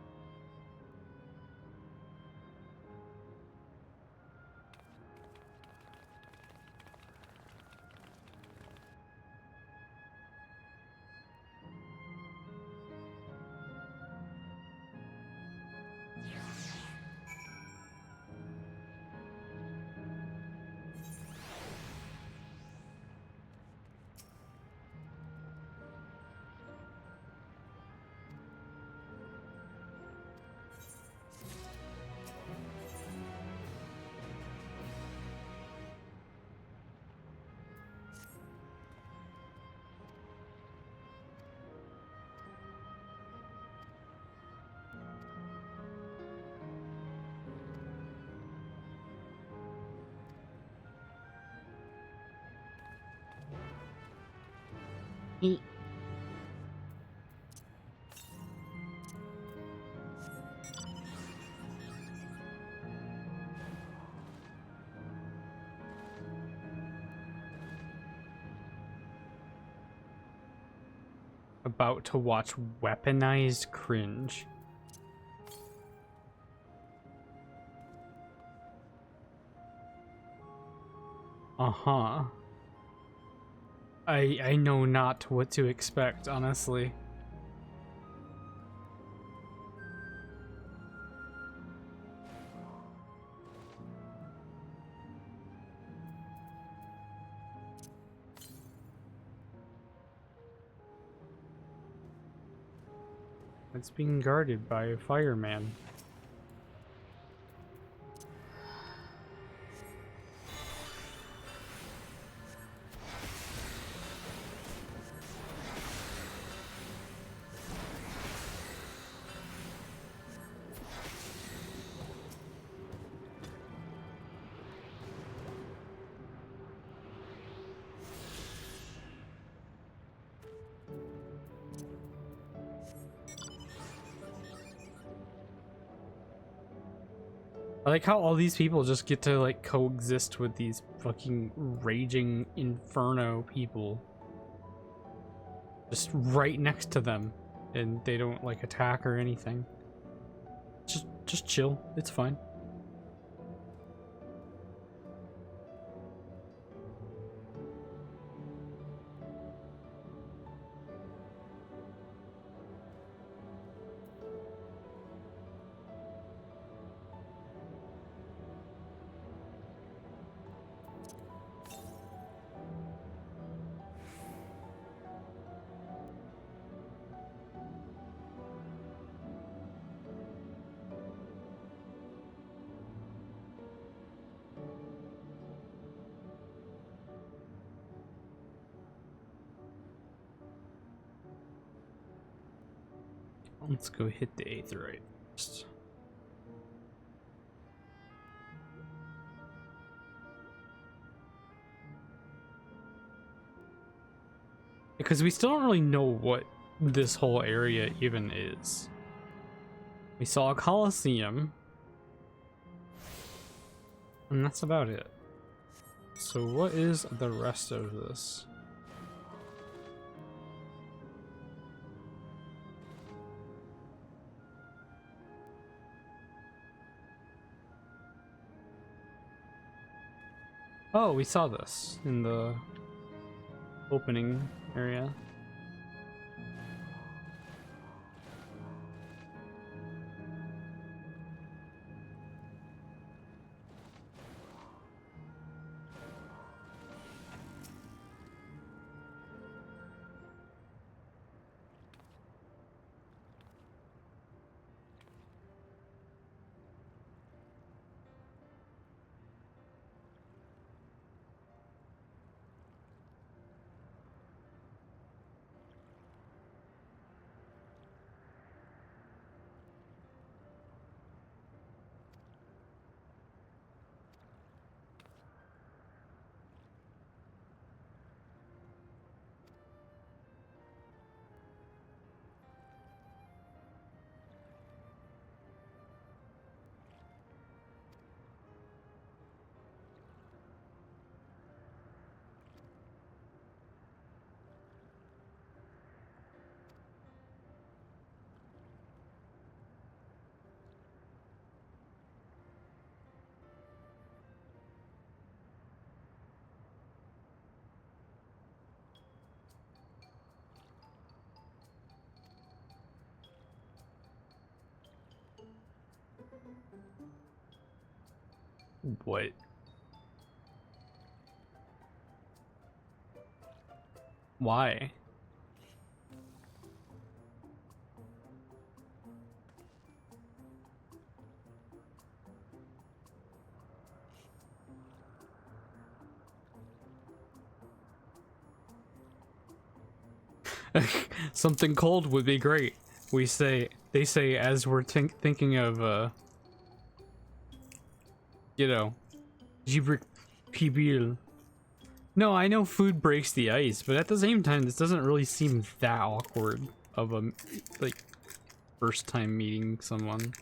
Eat. About to watch weaponized cringe. Uh-huh. I know not what to expect, honestly. It's being guarded by a fireman. I like how all these people just get to like coexist with these fucking raging inferno people just right next to them, and they don't like attack or anything. Just chill. It's fine. Let's go hit the Aetheryte first. Because we still don't really know what this whole area even is. We saw a Colosseum, and that's about it. So what is the rest of this? Oh, we saw this in the opening area. What? Why? Something cold would be great. They say as we're thinking of you know, Gibrik Pibil. No, I know food breaks the ice, but at the same time, this doesn't really seem that awkward of a, like, first time meeting someone.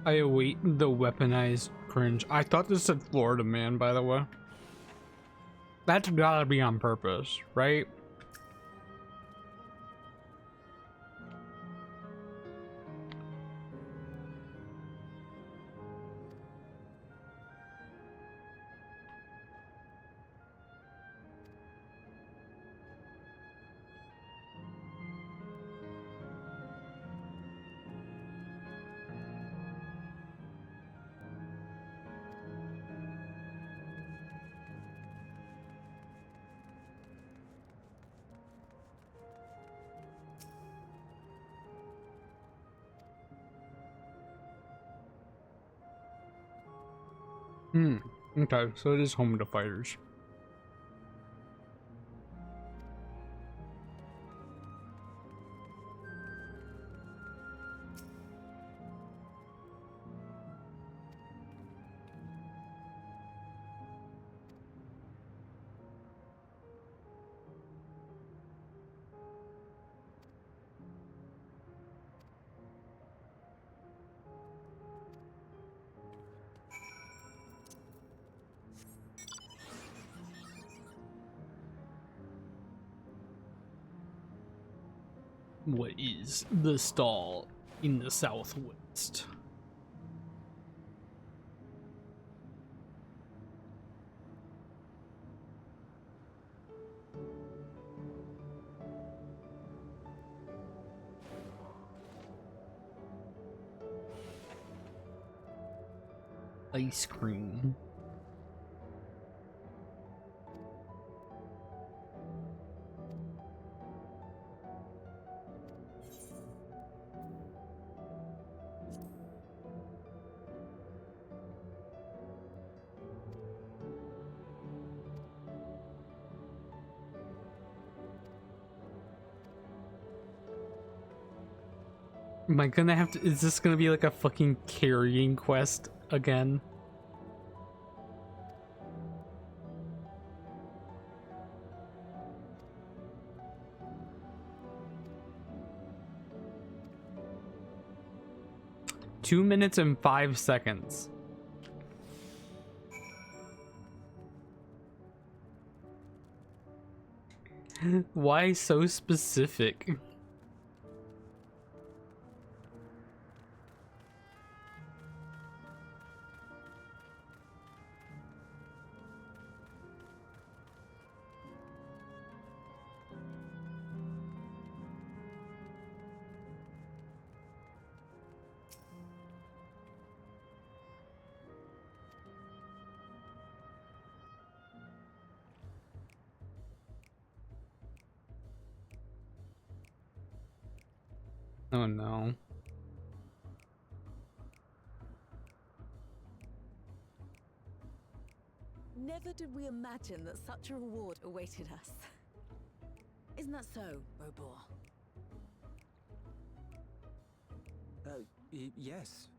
I await the weaponized cringe. I thought this said Florida man, by the way. That's gotta be on purpose, right? Okay, so it is home to fighters. What is the stall in the southwest? Ice cream. Am I gonna have to? Is this gonna be like a fucking carrying quest again? Two minutes and 5 seconds. Why so specific? Oh no. Never did we imagine that such a reward awaited us. Isn't that so, Robor? Yes.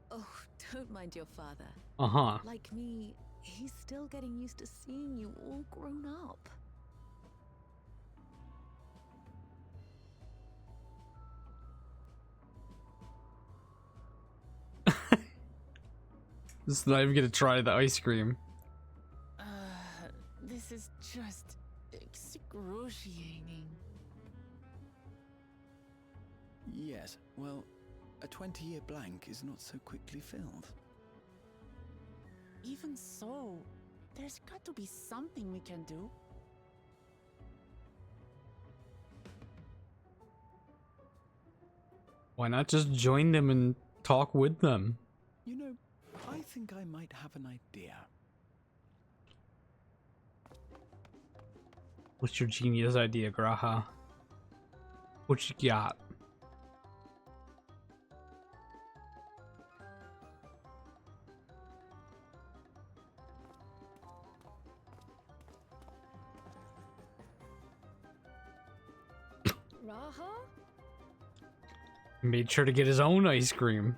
Oh, don't mind your father. Uh-huh. Like me, he's still getting used to seeing you all grown up. Just not even gonna try the ice cream. This is just excruciating. Yes, well, a 20-year blank is not so quickly filled. Even so, there's got to be something we can do. Why not just join them and talk with them? You know, I think I might have an idea. What's your genius idea, Graha? What you got? Raha? Made sure to get his own ice cream.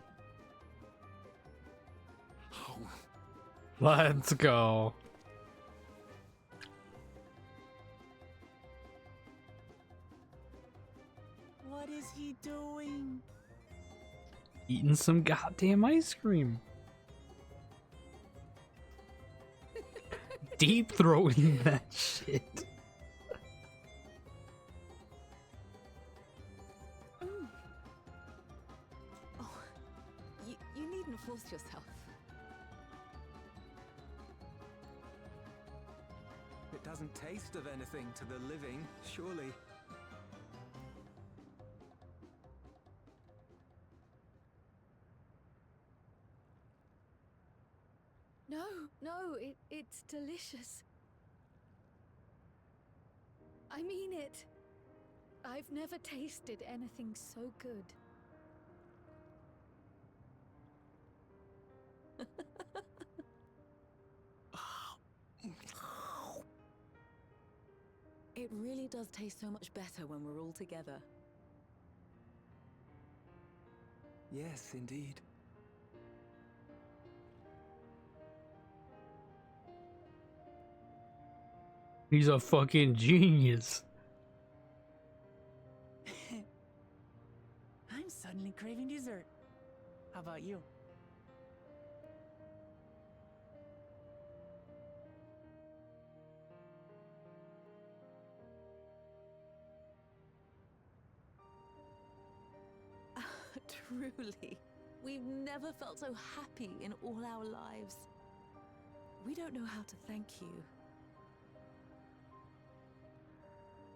Let's go. What is he doing? Eating some goddamn ice cream. Deep throating that shit. Oh, you needn't force yourself. It doesn't taste of anything to the living, surely. No, it's delicious. I mean it. I've never tasted anything so good. It really does taste so much better when we're all together. Yes, indeed. He's a fucking genius. I'm suddenly craving dessert. How about you? Truly, we've never felt so happy in all our lives. We don't know how to thank you.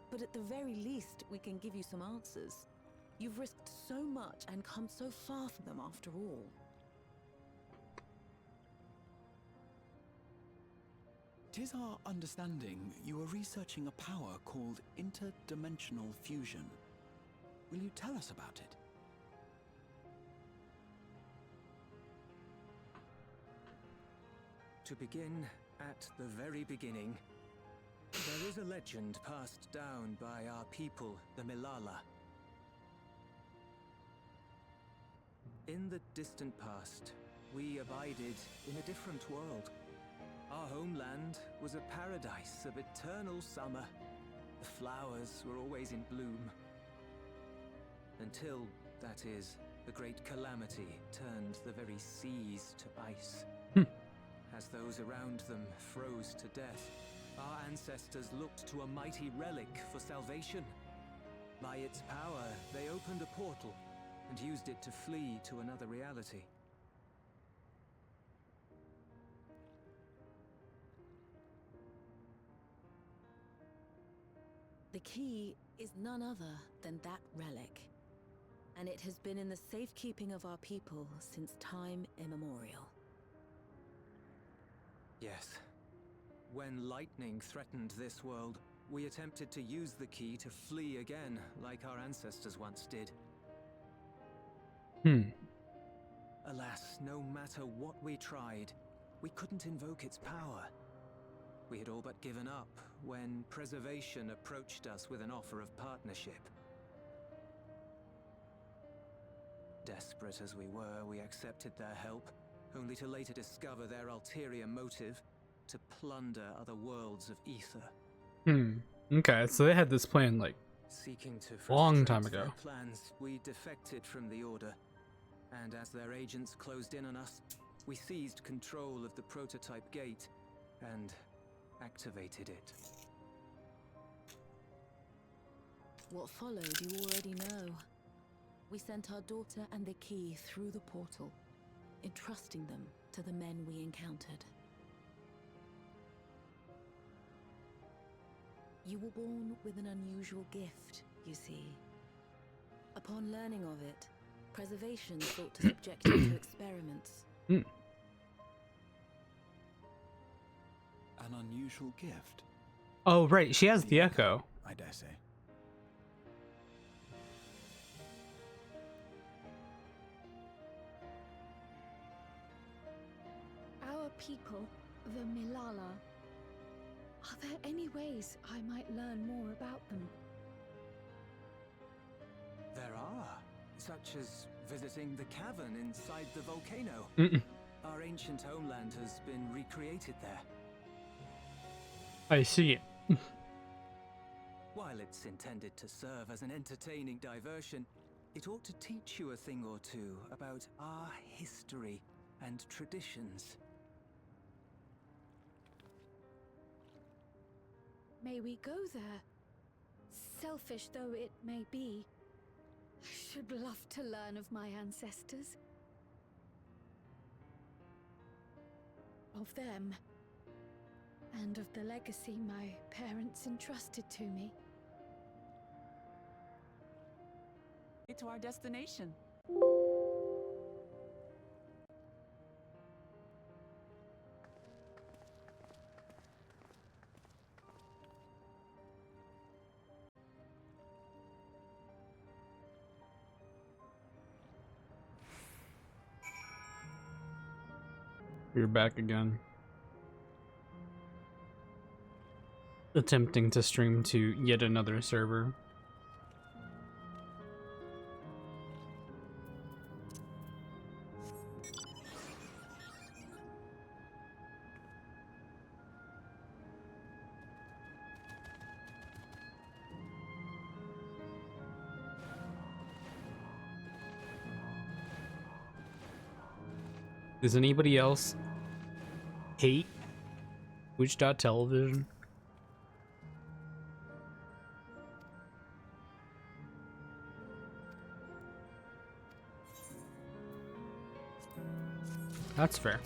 But at the very least, we can give you some answers. You've risked so much and come so far from them after all. Tis our understanding you are researching a power called interdimensional fusion. Will you tell us about it? To begin at the very beginning, there is a legend passed down by our people, the Milala. In the distant past, we abided in a different world. Our homeland was a paradise of eternal summer. The flowers were always in bloom. Until, that is, the great calamity turned the very seas to ice. As those around them froze to death, our ancestors looked to a mighty relic for salvation. By its power, they opened a portal and used it to flee to another reality. The key is none other than that relic, and it has been in the safekeeping of our people since time immemorial. Yes. When lightning threatened this world, we attempted to use the key to flee again, like our ancestors once did. Alas, no matter what we tried, we couldn't invoke its power. We had all but given up when Preservation approached us with an offer of partnership. Desperate as we were, we accepted their help, only to later discover their ulterior motive, to plunder other worlds of ether. Okay, so they had this plan like Seeking to long frustrate time ago. their plans, we defected from the Order, and as their agents closed in on us, we seized control of the prototype gate and activated it. What followed you already know. We sent our daughter and the key through the portal, entrusting them to the men we encountered. You were born with an unusual gift, you see. Upon learning of it, Preservation sought to subject you to experiments. An unusual gift? Oh, right, she has the echo. I dare say. Our people, the Milala. Are there any ways I might learn more about them? There are, such as visiting the cavern inside the volcano. Our ancient homeland has been recreated there. I see. While it's intended to serve as an entertaining diversion, it ought to teach you a thing or two about our history and traditions. May we go there? Selfish though it may be, I should love to learn of my ancestors. Of them. And of the legacy my parents entrusted to me. To our destination. You're back again. Attempting to stream to yet another server. Does anybody else hate Twitch.television? That's fair.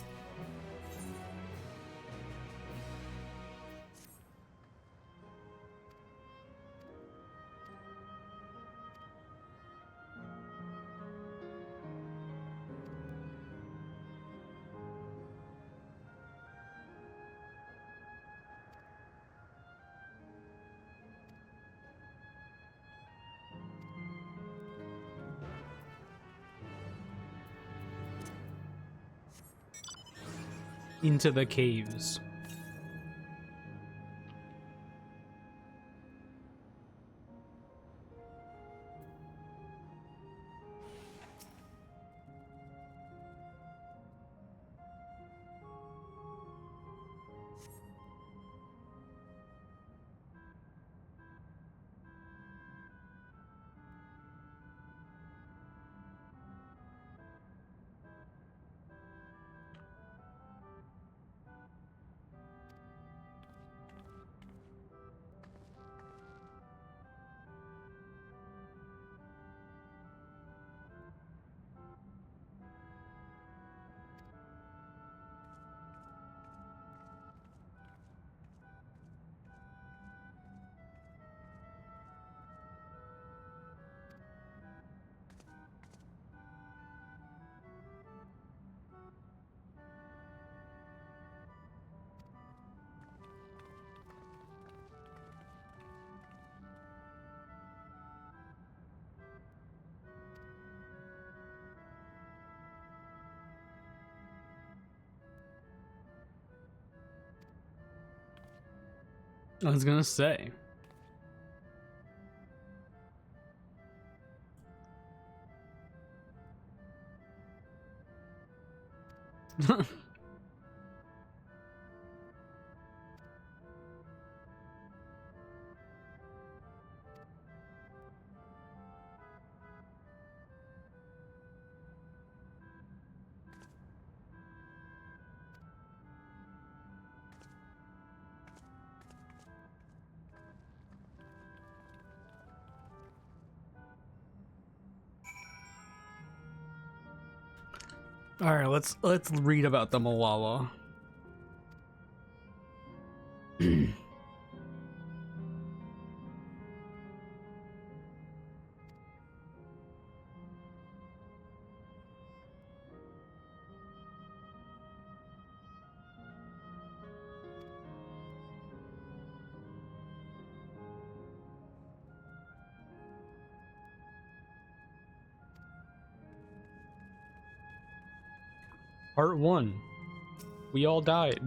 Into the caves. I was gonna say. All right, let's read about the Malala. Part 1. We all died.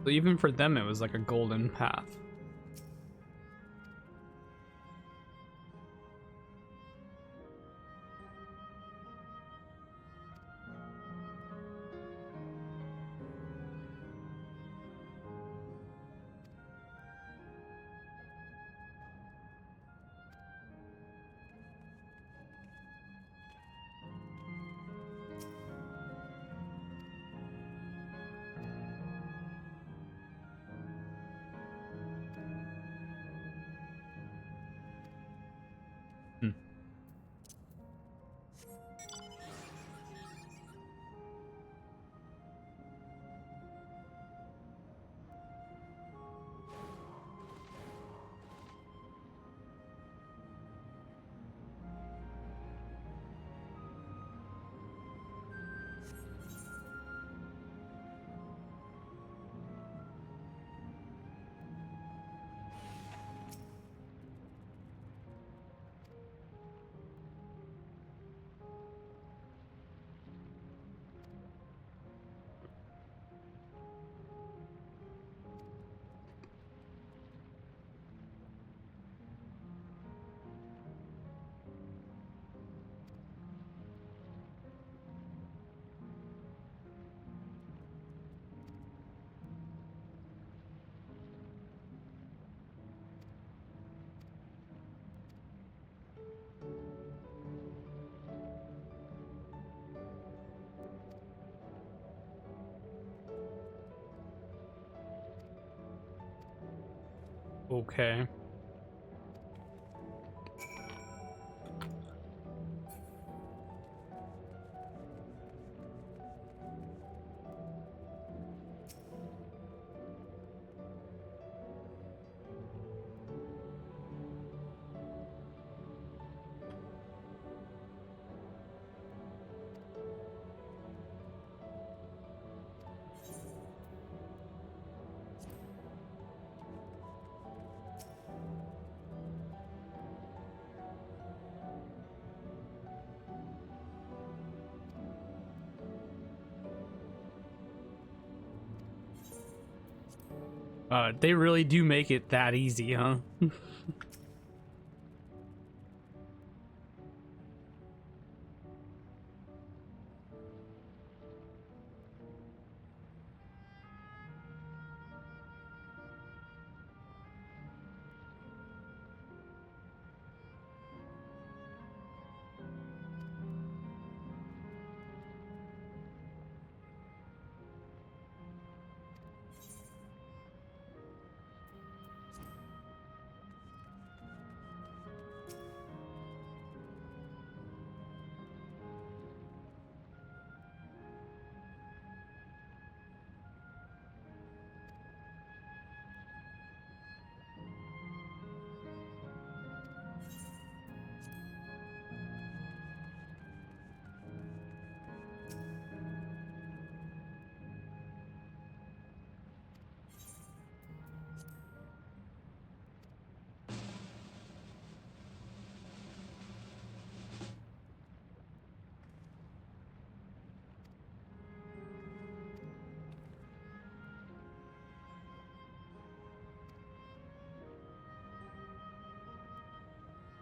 So even for them, it was like a golden path. Okay. They really do make it that easy, huh?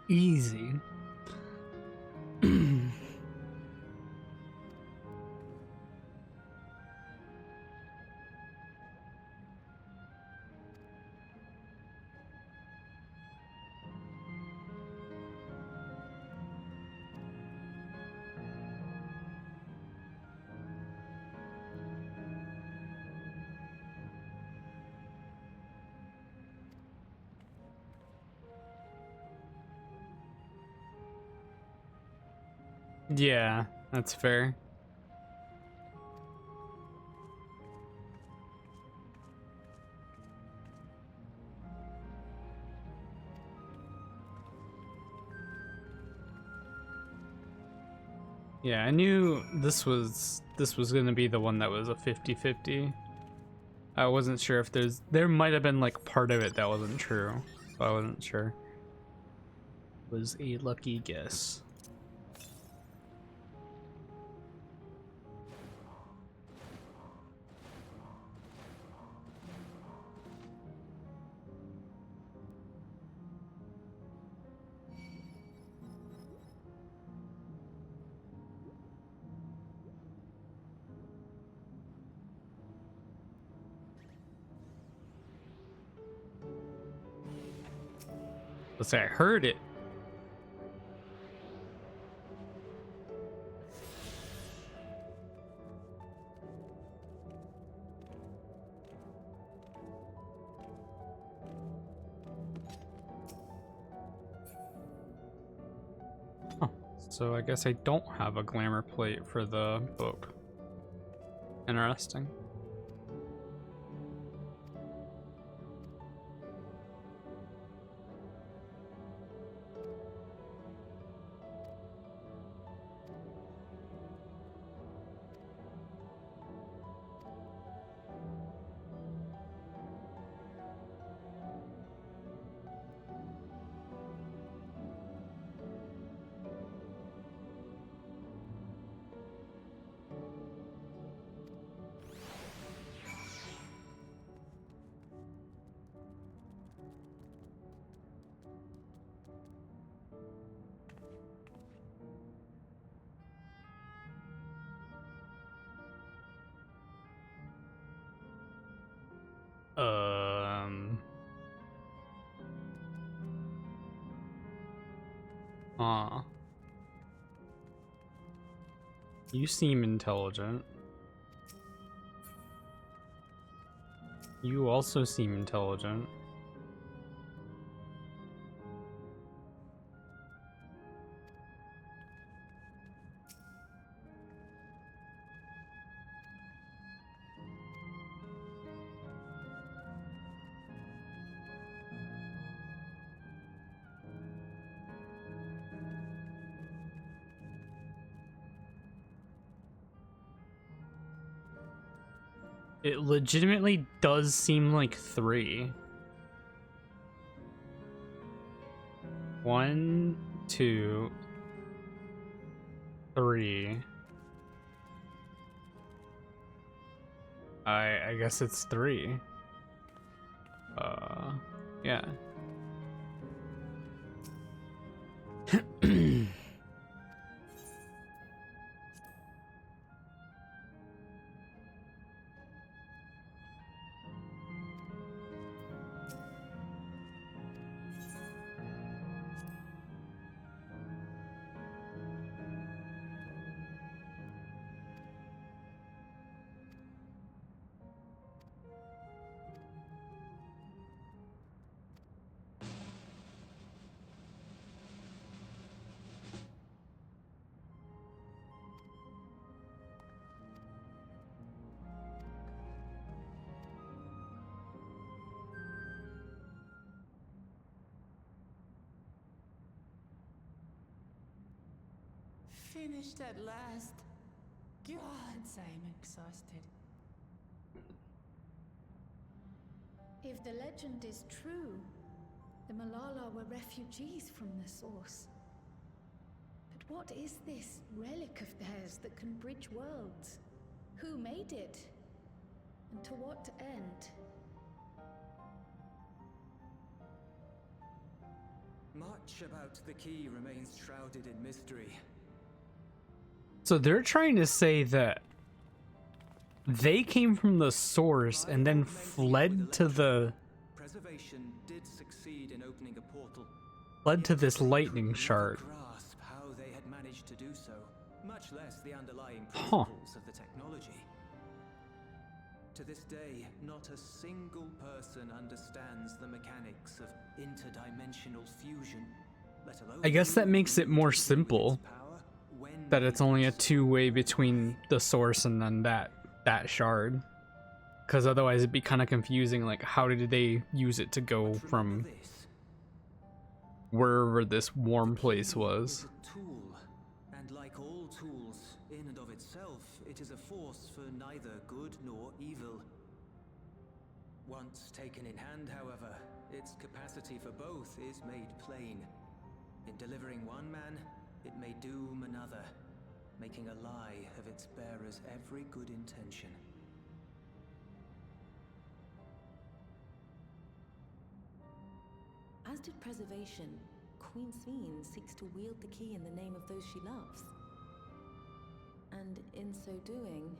Easy. Yeah, that's fair. Yeah, I knew this was going to be the one that was a 50-50. I wasn't sure if there might have been like part of it that wasn't true. So I wasn't sure. It was a lucky guess. Let's say I heard it. Huh. So I guess I don't have a glamour plate for the book. Interesting. You seem intelligent. You also seem intelligent. It legitimately does seem like 3. 1, 2, 3. I guess it's 3. Yeah. Finished at last. God, I'm exhausted. If the legend is true, the Malala were refugees from the source. But what is this relic of theirs that can bridge worlds? Who made it? And to what end? Much about the key remains shrouded in mystery. So they're trying to say that they came from the source and then fled to the Preservation did succeed in opening a portal. fled to this lightning shard. Grasp how they had managed to do so, much less the underlying principles of the technology. To this day, not a single person understands the mechanics of interdimensional fusion, let alone I guess that makes it more simple that it's only a two-way between the source and then that shard. Because otherwise it'd be kind of confusing, like how did they use it to go from wherever this warm place was? tool, and like all tools, in and of itself, it is a force for neither good nor evil. Once taken in hand, however, its capacity for both is made plain. In delivering one man, it may doom another, making a lie of its bearer's every good intention. As did Preservation, Queen Sveen seeks to wield the key in the name of those she loves. And in so doing,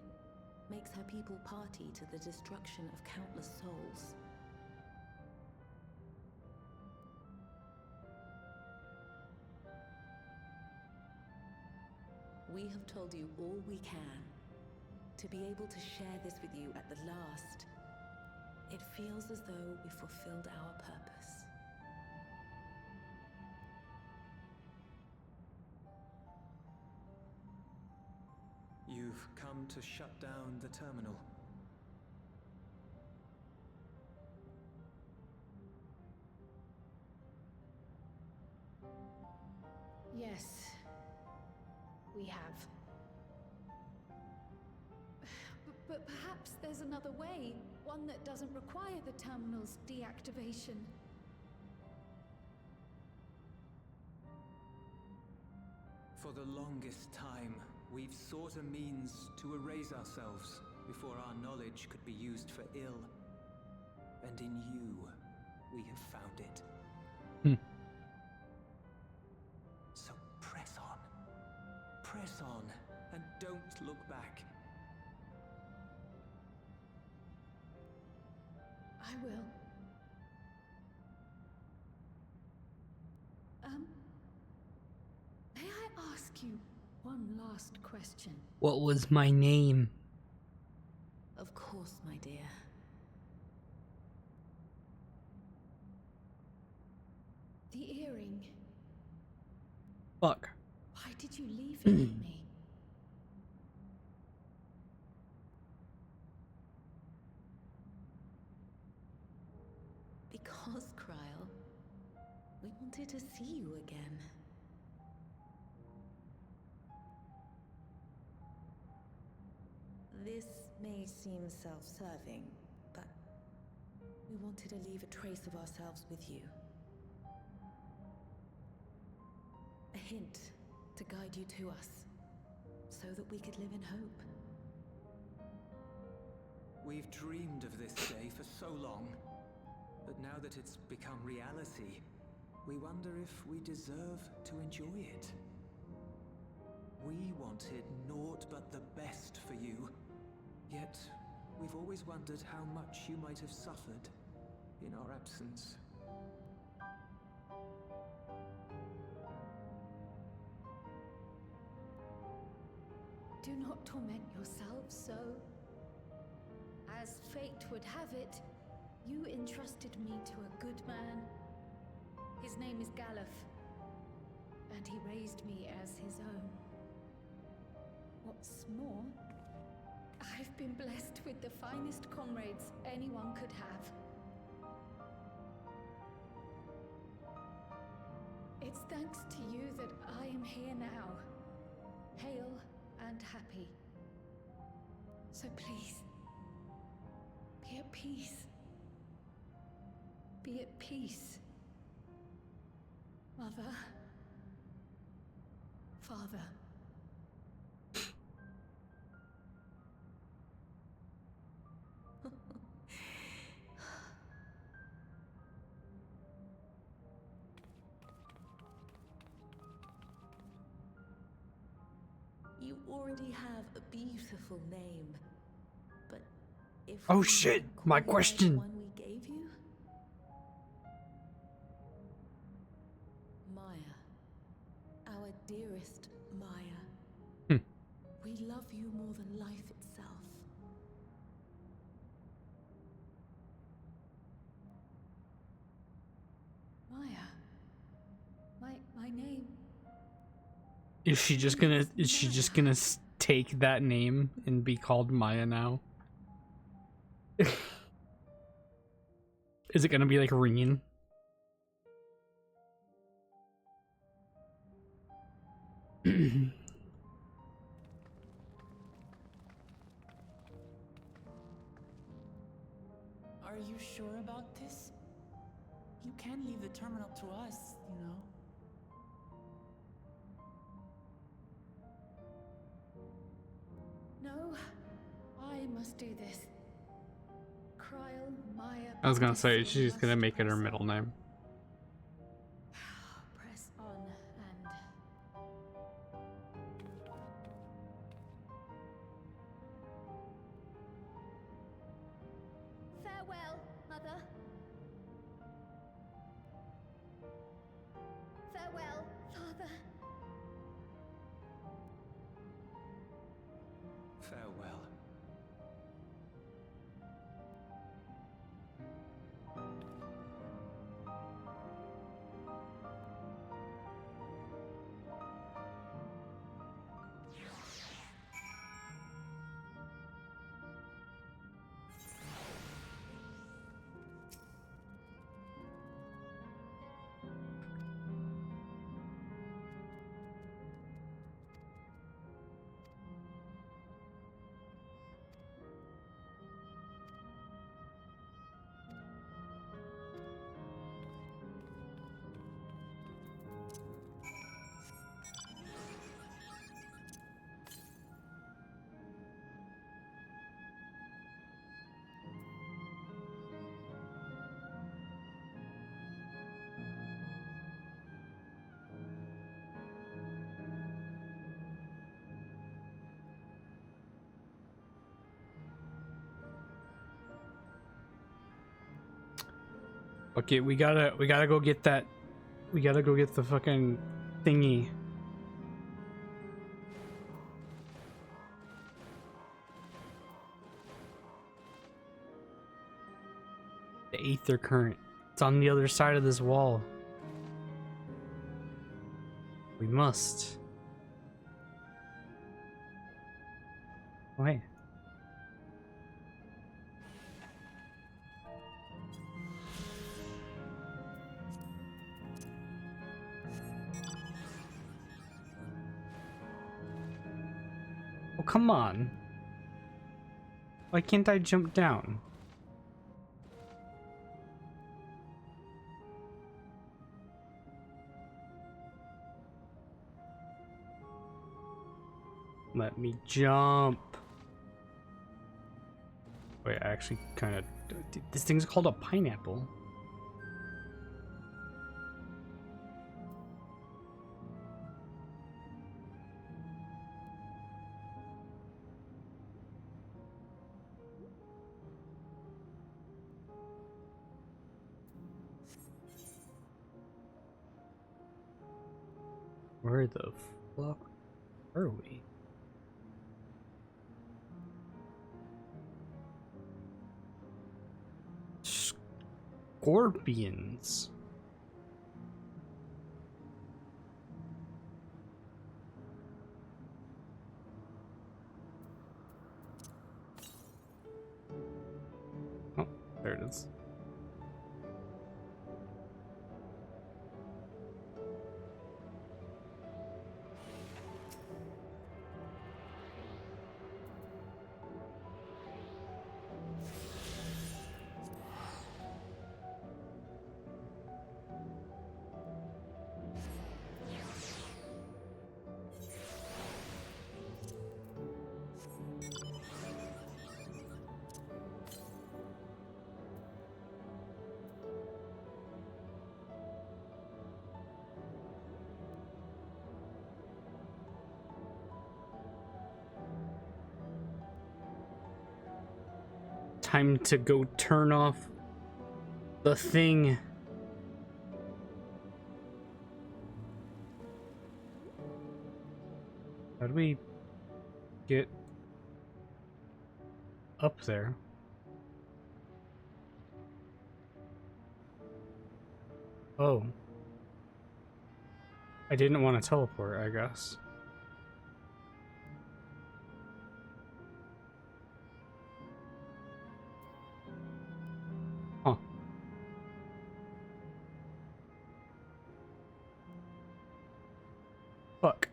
makes her people party to the destruction of countless souls. We have told you all we can. To be able to share this with you at the last, it feels as though we fulfilled our purpose. You've come to shut down the terminal. Yes, we have. But perhaps there's another way, one that doesn't require the terminal's deactivation. For the longest time, we've sought a means to erase ourselves before our knowledge could be used for ill. And in you, we have found it. So press on. Press on, and don't look back. I will. May I ask you one last question? What was my name? Of course, my dear. The earring. Fuck. Why did you leave it with me? Because, Kryl, we wanted to see you again. This may seem self-serving, but we wanted to leave a trace of ourselves with you. A hint to guide you to us, so that we could live in hope. We've dreamed of this day for so long, but now that it's become reality, we wonder if we deserve to enjoy it. We wanted naught but the best for you, yet we've always wondered how much you might have suffered in our absence. Do not torment yourselves so. As fate would have it, you entrusted me to a good man. His name is Galuf, and he raised me as his own. What's more, I've been blessed with the finest comrades anyone could have. It's thanks to you that I am here now, hale and happy. So please, be at peace. Be at peace. Mother. Father. You already have a beautiful name, but if Oh we shit, call my you by the question. one we gave you? Maya. Our dearest Maya. Hmm. We love you more than life itself. Maya. My name. Is she just gonna take that name and be called Maya now? Is it gonna be like Reen? Are you sure about this? You can leave the terminal to us, you know. No, I must do this. Kryl, Maya. I was gonna say Baptiste she's gonna must make it her press middle on. name. Press on and farewell, Mother. Farewell, Father. Farewell. Okay, we gotta go get that. We gotta go get the fucking thingy. The aether current. It's on the other side of this wall. We must. Wait. Oh, come on. Why can't I jump down? Let me jump. Wait, I actually kind of... This thing's called a pineapple. Where the fuck are we? Scorpions. Oh, there it is. Time to go turn off the thing. How do we get up there? Oh. I didn't want to teleport, I guess. Huh. Fuck.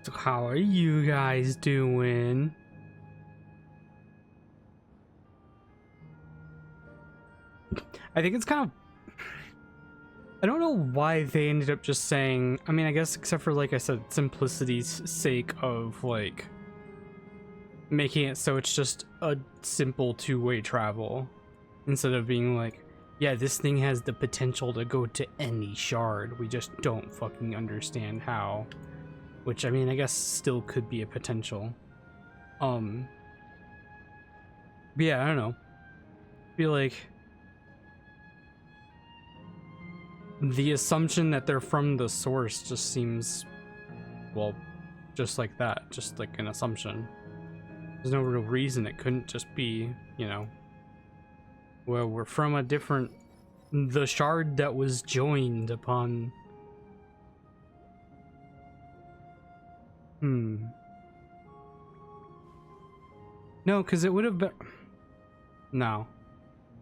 So how are you guys doing? I think it's kind of... I don't know why they ended up just saying... I mean, I guess except for, like I said, simplicity's sake of, like, making it so it's just a simple two-way travel. Instead of being like, yeah, this thing has the potential to go to any shard. We just don't fucking understand how. Which, I mean, I guess still could be a potential. But yeah, I don't know. I feel like the assumption that they're from the source just seems, well, just like that. Just like an assumption. There's no real reason it couldn't just be, you know, well, we're from a different... The shard that was joined upon... No, because it would have been... No.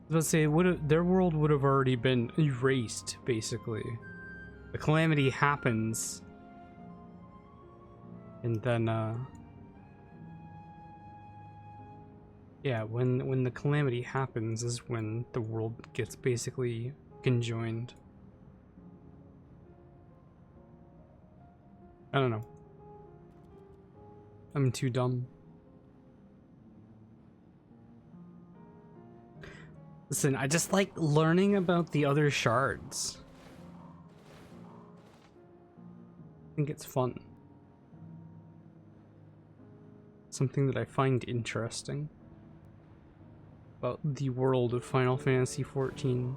Let's say it would have... Their world would have already been erased, basically. The calamity happens. And then, yeah, when the calamity happens is when the world gets basically conjoined. I don't know. I'm too dumb. Listen, I just like learning about the other shards. I think it's fun. Something that I find interesting about the world of Final Fantasy XIV.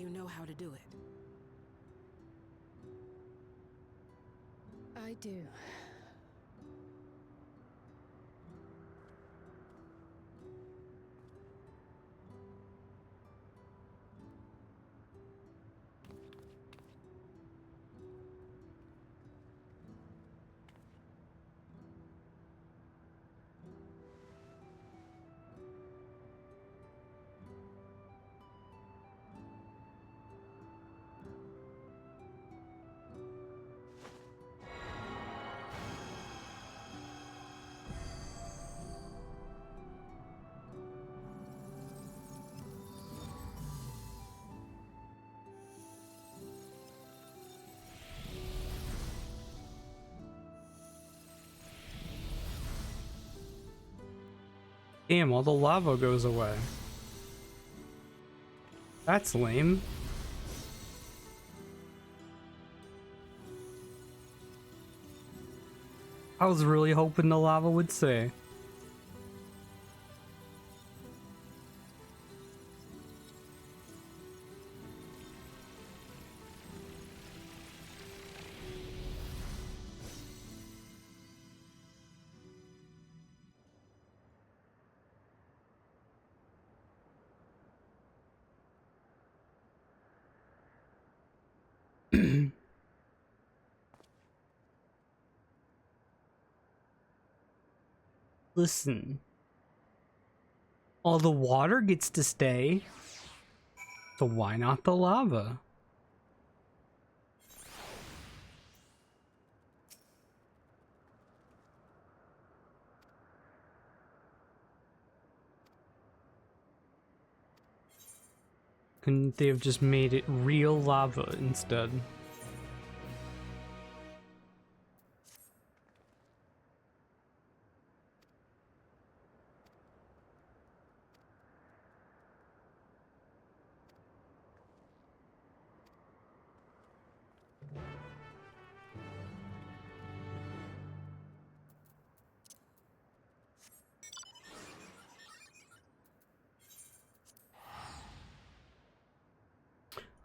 You know how to do it. I do. Damn, all the lava goes away. That's lame. I was really hoping the lava would say. Listen. All the water gets to stay. So why not the lava? Couldn't they have just made it real lava instead?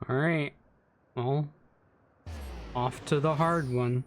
Alright. Well, off to the hard one.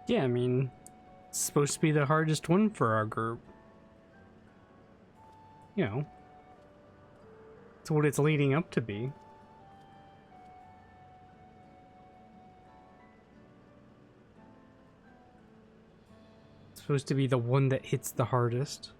Yeah, I mean, it's supposed to be the hardest one for our group. You know, it's what it's leading up to be. It's supposed to be the one that hits the hardest.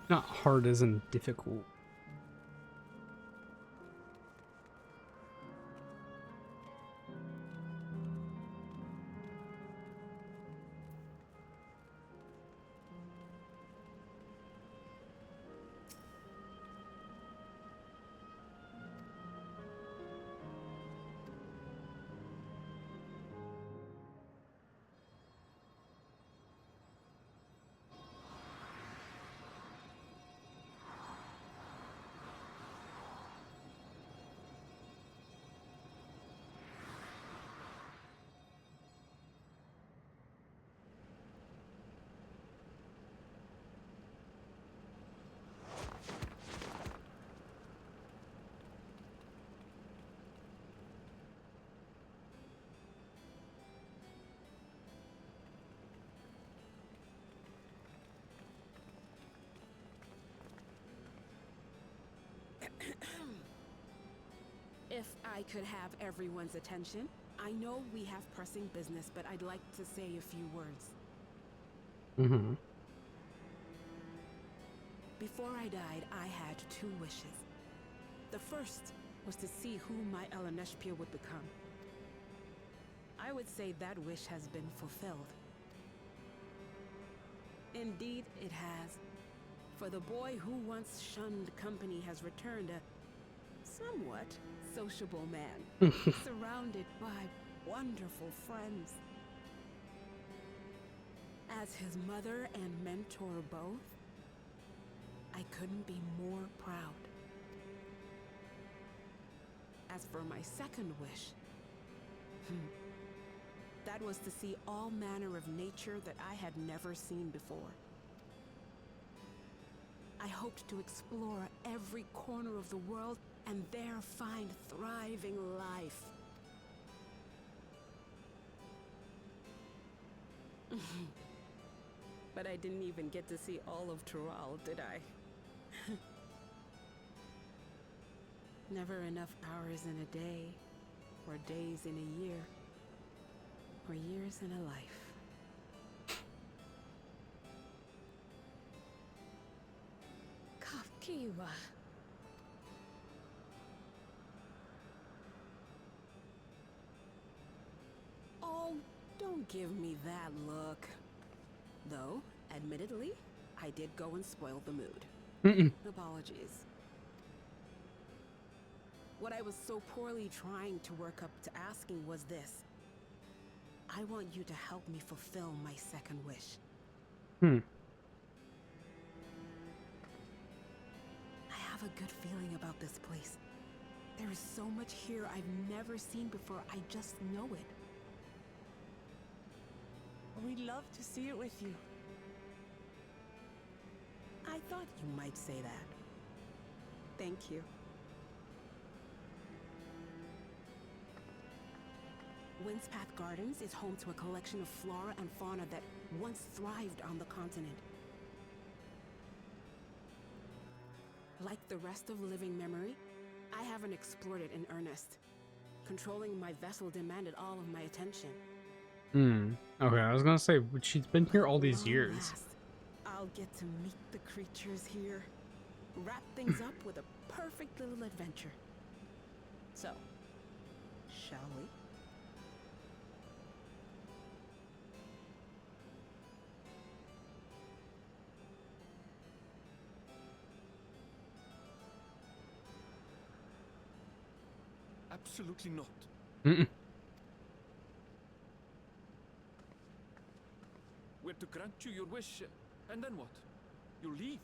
Not hard as in difficult. If I could have everyone's attention, I know we have pressing business, but I'd like to say a few words. Mm-hmm. Before I died, I had 2 wishes. The first was to see who my Eleneshpia would become. I would say that wish has been fulfilled. Indeed, it has. For the boy who once shunned company has returned a somewhat sociable man, surrounded by wonderful friends. As his mother and mentor both, I couldn't be more proud. As for my second wish, that was to see all manner of nature that I had never seen before. I hoped to explore every corner of the world and there find thriving life. But I didn't even get to see all of Tural, did I? Never enough hours in a day, or days in a year, or years in a life. Kafkiwa. Oh, don't give me that look. Though, admittedly, I did go and spoil the mood. Apologies. What I was so poorly trying to work up to asking was this. I want you to help me fulfill my second wish. I have a good feeling about this place. There is so much here I've never seen before, I just know it. We'd love to see it with you. I thought you might say that. Thank you. Windspath Gardens is home to a collection of flora and fauna that once thrived on the continent. Like the rest of living memory, I haven't explored it in earnest. Controlling my vessel demanded all of my attention. Okay, I was gonna say, she's been here all these years. Last, I'll get to meet the creatures here. Wrap things up with a perfect little adventure. So, shall we? Absolutely not. We're to grant you your wish, and then what? You leave?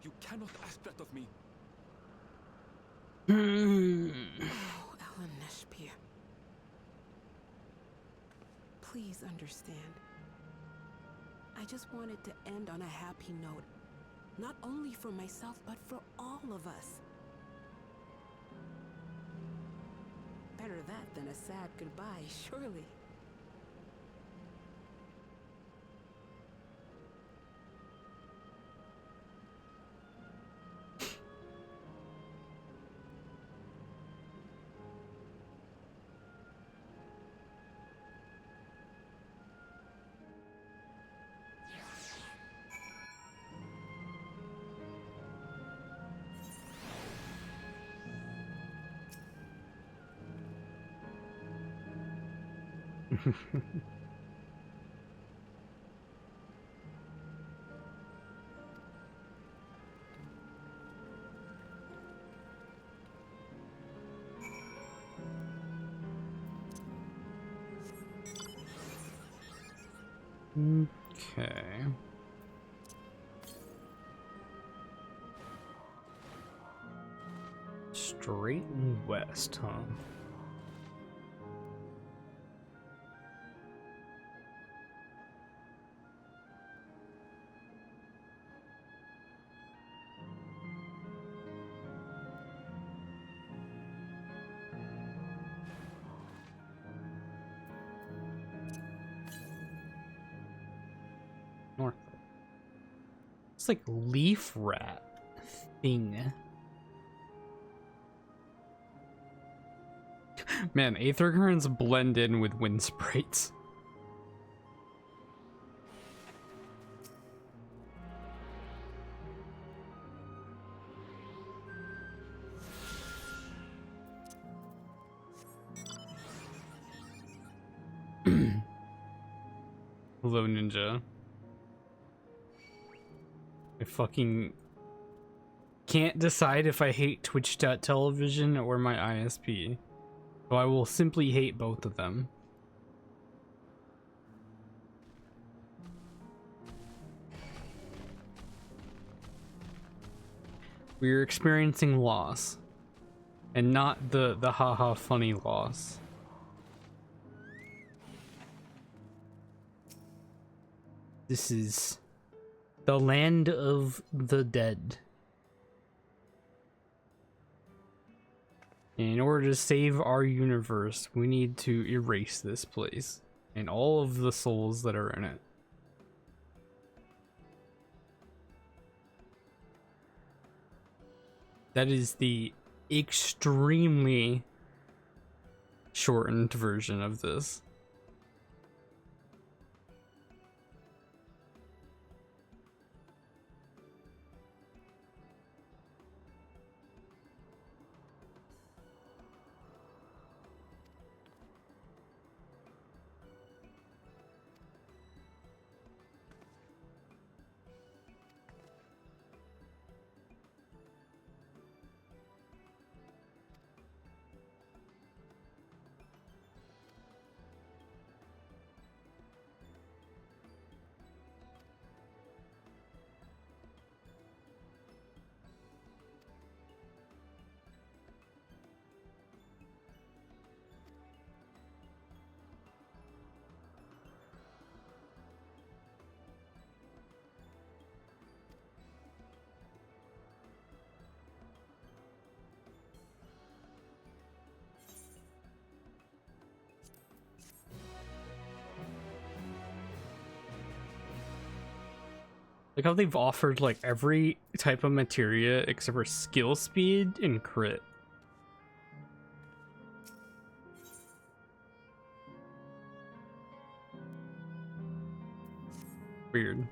You cannot ask that of me. Oh, Eleneshpia. Please understand. I just wanted to end on a happy note. Not only for myself, but for all of us. Better that than a sad goodbye, surely. Okay. Straight west, huh? North. It's like leaf rat thing. Man, aether currents blend in with wind sprites. Hello, Ninja. I fucking can't decide if I hate Twitch.television or my ISP. So I will simply hate both of them. We're experiencing loss. And not the haha funny loss. This is the land of the dead. In order to save our universe, we need to erase this place and all of the souls that are in it. That is the extremely shortened version of this. Like how they've offered like every type of materia except for skill speed and crit. Weird.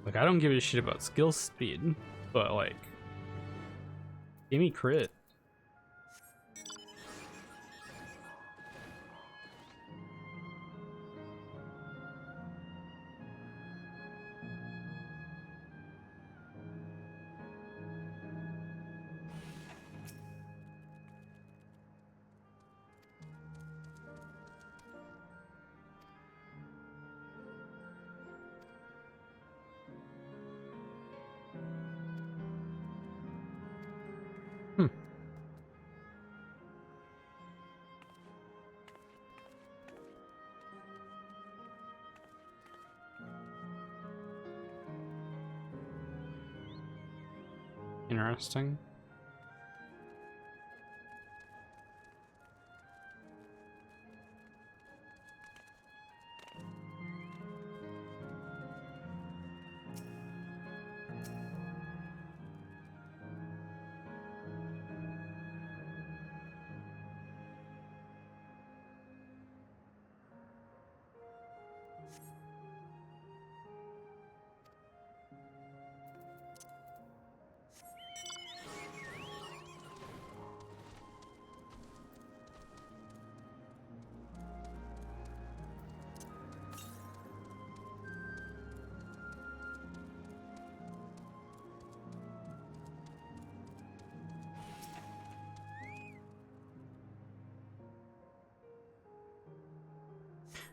Like I don't give a shit about skill speed, but like give me crit. Interesting.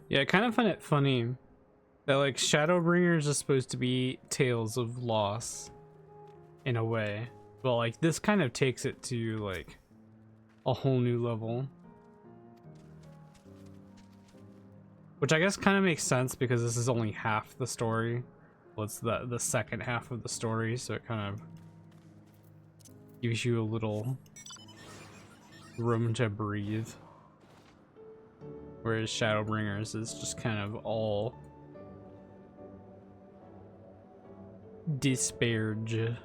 Yeah, I kind of find it funny that like Shadowbringers is supposed to be tales of loss in a way, but like this kind of takes it to like a whole new level, which I guess kind of makes sense because this is only half the story. Well, it's the second half of the story, so it kind of Gives you a little room to breathe. Whereas Shadowbringers is just kind of all disparage.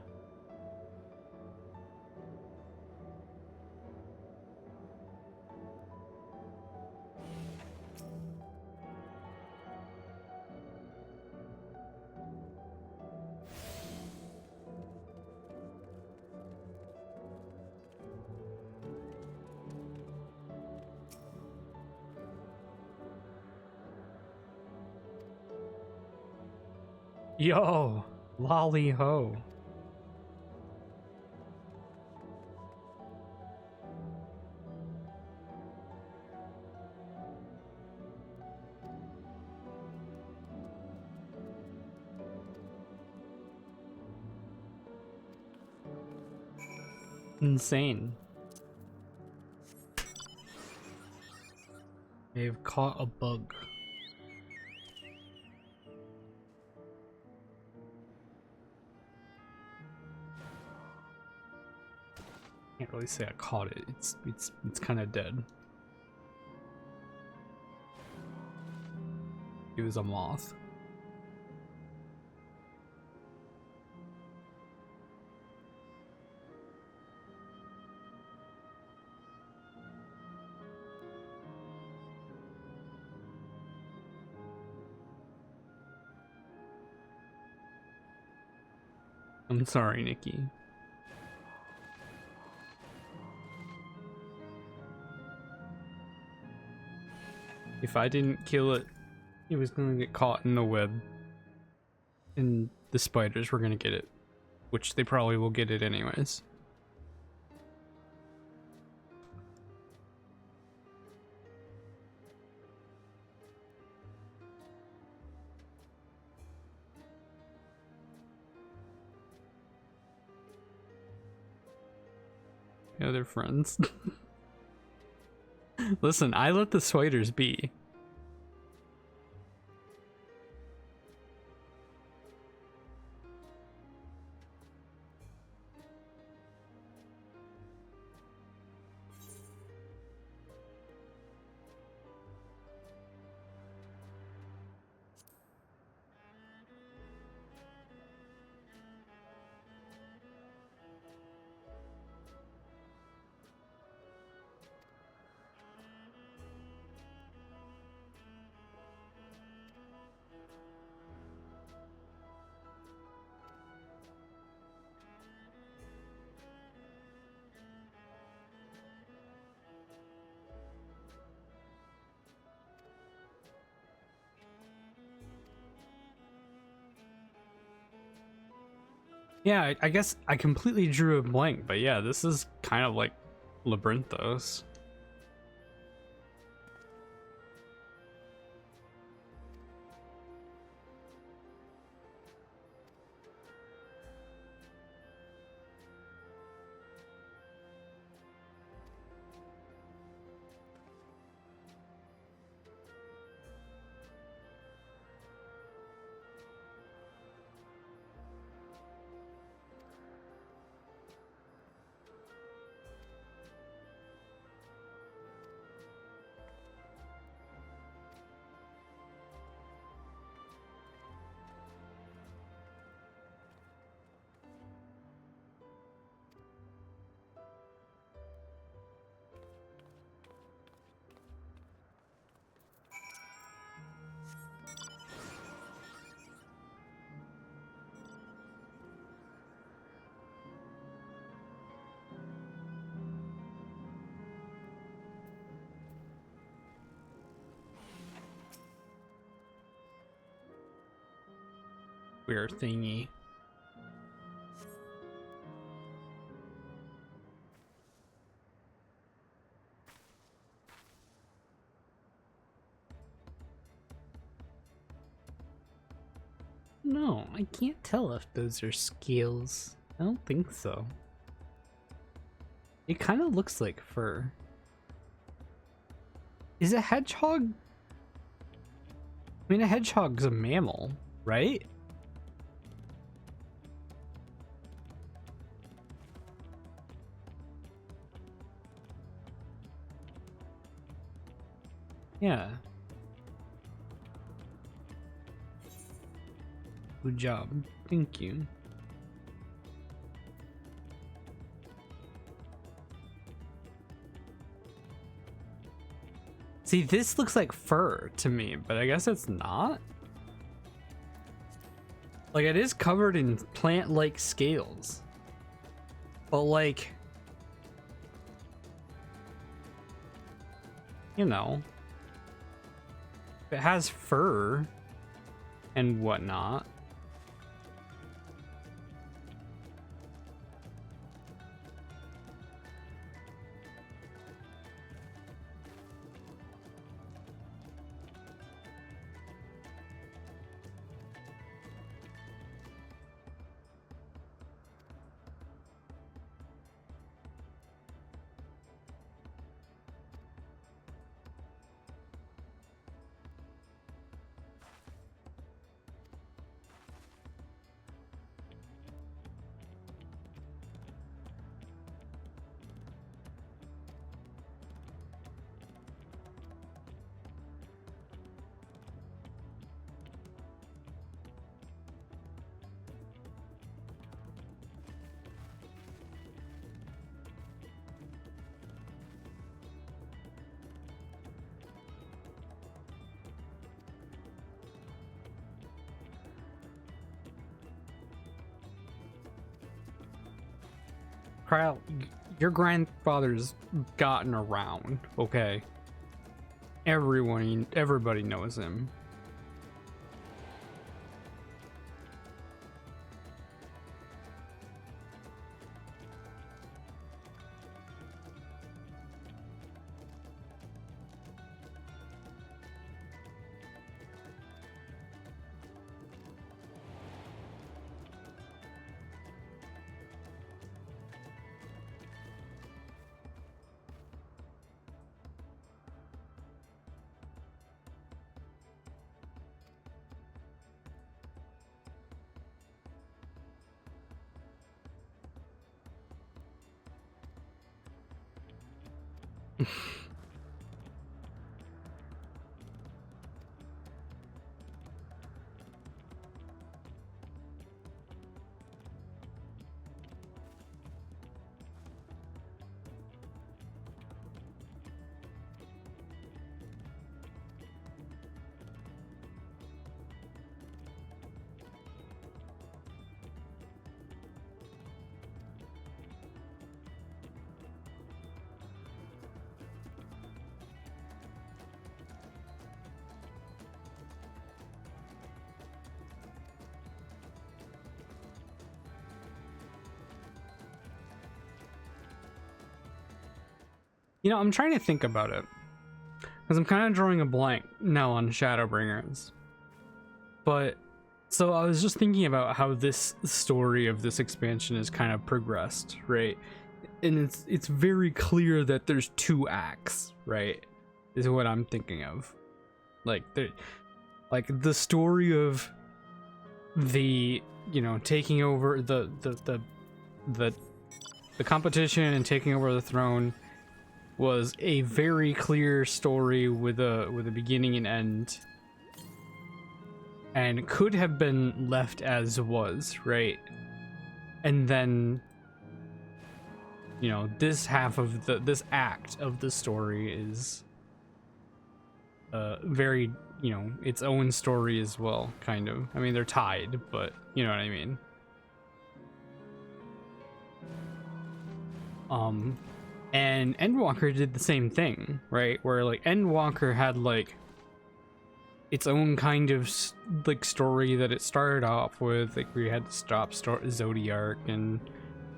Yo, lolly ho. Insane. They've caught a bug. Can't really say I caught it. It's kind of dead. It was a moth. I'm sorry, Nikki. If I didn't kill it, it was gonna get caught in the web. And the spiders were gonna get it. Which they probably will get it anyways. Yeah, they're friends. Listen, I let the spiders be. Yeah, I guess I completely drew a blank, but yeah, this is kind of like Labyrinthos. Weird thingy. No, I can't tell if those are scales. I don't think so. It kind of looks like fur. Is a hedgehog? I mean, a hedgehog's a mammal, right? Yeah. Good job. Thank you. See, this looks like fur to me, but I guess it's not. Like, it is covered in plant-like scales. But, like, you know, it has fur and whatnot. Kyle, your grandfather's gotten around, okay? Everybody knows him. You know, I'm trying to think about it, because I'm kind of drawing a blank now on Shadowbringers. But, so I was just thinking about how this story of this expansion is kind of progressed, right? And it's very clear that there's 2 acts, right? Is what I'm thinking of. Like, the story of the, you know, taking over the competition and taking over the throne was a very clear story with a beginning and end, and could have been left as was, right? And then, you know, this half of this act of the story is very, you know, its own story as well, kind of. I mean, they're tied, but you know what I mean. And Endwalker did the same thing, right? Where like Endwalker had like its own kind of like story that it started off with, like we had to stop Zodiark and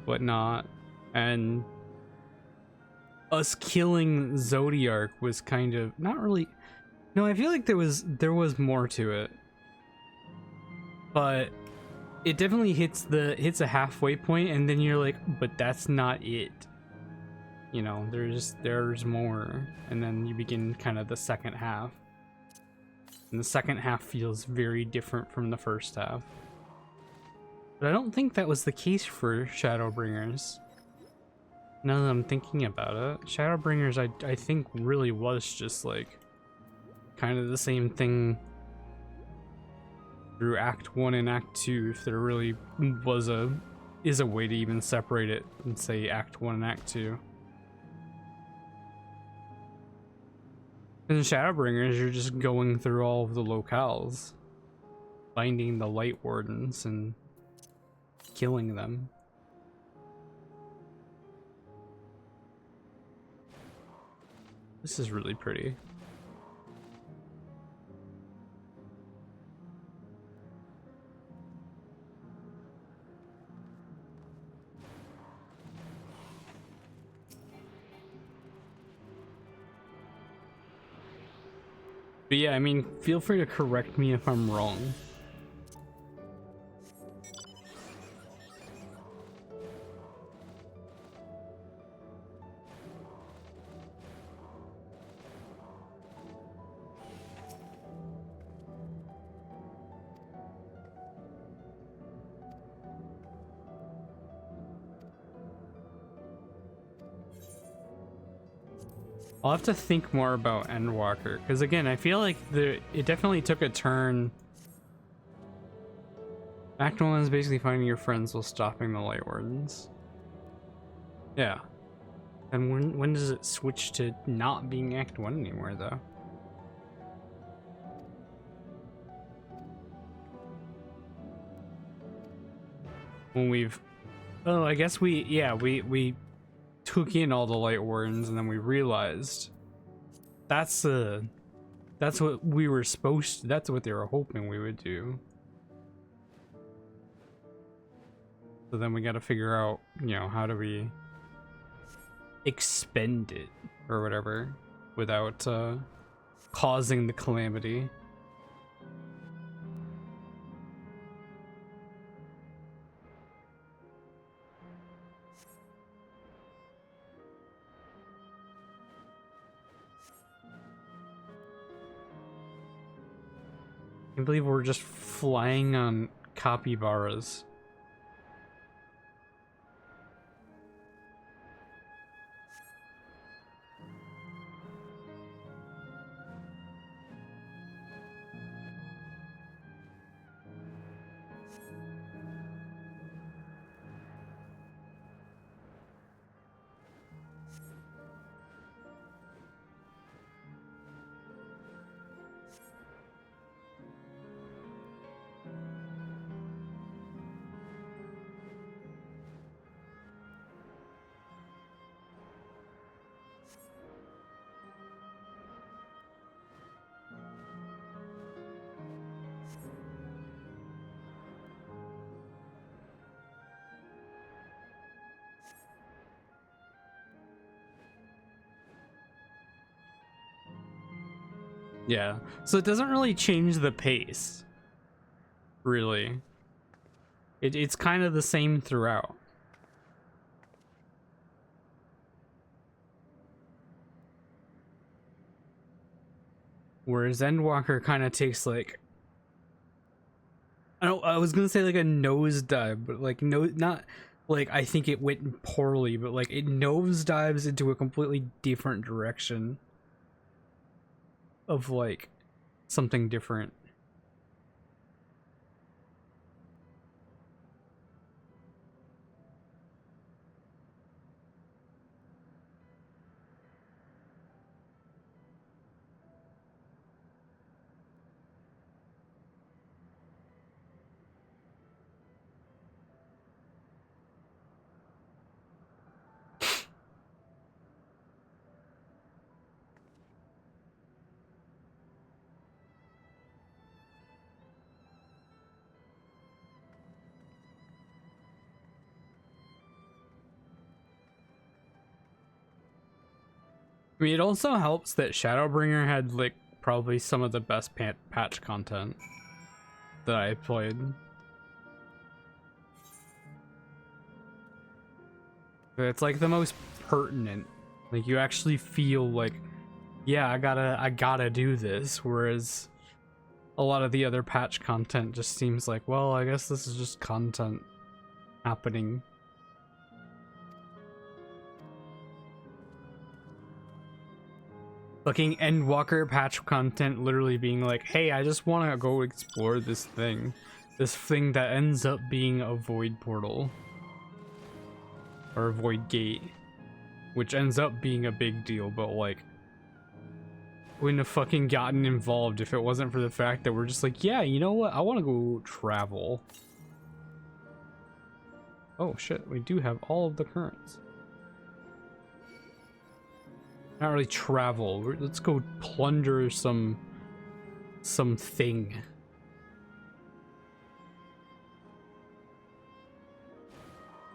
whatnot, and us killing Zodiark was kind of not really. No, I feel like there was more to it, but it definitely hits a halfway point, and then you're like, but that's not it. You know, there's more, and then you begin kind of the second half, and the second half feels very different from the first half. But I don't think that was the case for Shadowbringers. Now that I'm thinking about it, Shadowbringers I think really was just like kind of the same thing through Act 1 and Act 2, if there really is a way to even separate it and say Act 1 and Act 2. In Shadowbringers, you're just going through all of the locales, finding the Light Wardens and killing them. This is really pretty. But yeah, I mean, feel free to correct me if I'm wrong. I'll have to think more about Endwalker, because again, I feel like it definitely took a turn. Act 1 is basically finding your friends while stopping the Light Wardens. Yeah. And when does it switch to not being Act 1 anymore, though? When we've... Oh, I guess we took in all the Light Wardens and then we realized that's what we were supposed to, that's what they were hoping we would do. So then we got to figure out, you know, how do we expend it or whatever without causing the calamity. I can't believe we're just flying on capybaras. Yeah, so it doesn't really change the pace, really. It's kind of the same throughout. Whereas Endwalker kind of takes like, I was gonna say like a nosedive, but like not like I think it went poorly, but like it nosedives into a completely different direction of like something different. I mean, it also helps that Shadowbringer had like probably some of the best patch content that I played. It's like the most pertinent. Like you actually feel like, yeah, I gotta do this. Whereas a lot of the other patch content just seems like, well, I guess this is just content happening. Fucking Endwalker patch content literally being like, hey, I just want to go explore this thing. This thing that ends up being a void portal. Or a void gate. Which ends up being a big deal, but like, wouldn't have fucking gotten involved if it wasn't for the fact that we're just like, yeah, you know what? I want to go travel. Oh shit, we do have all of the currents. Not really travel. Let's go plunder something.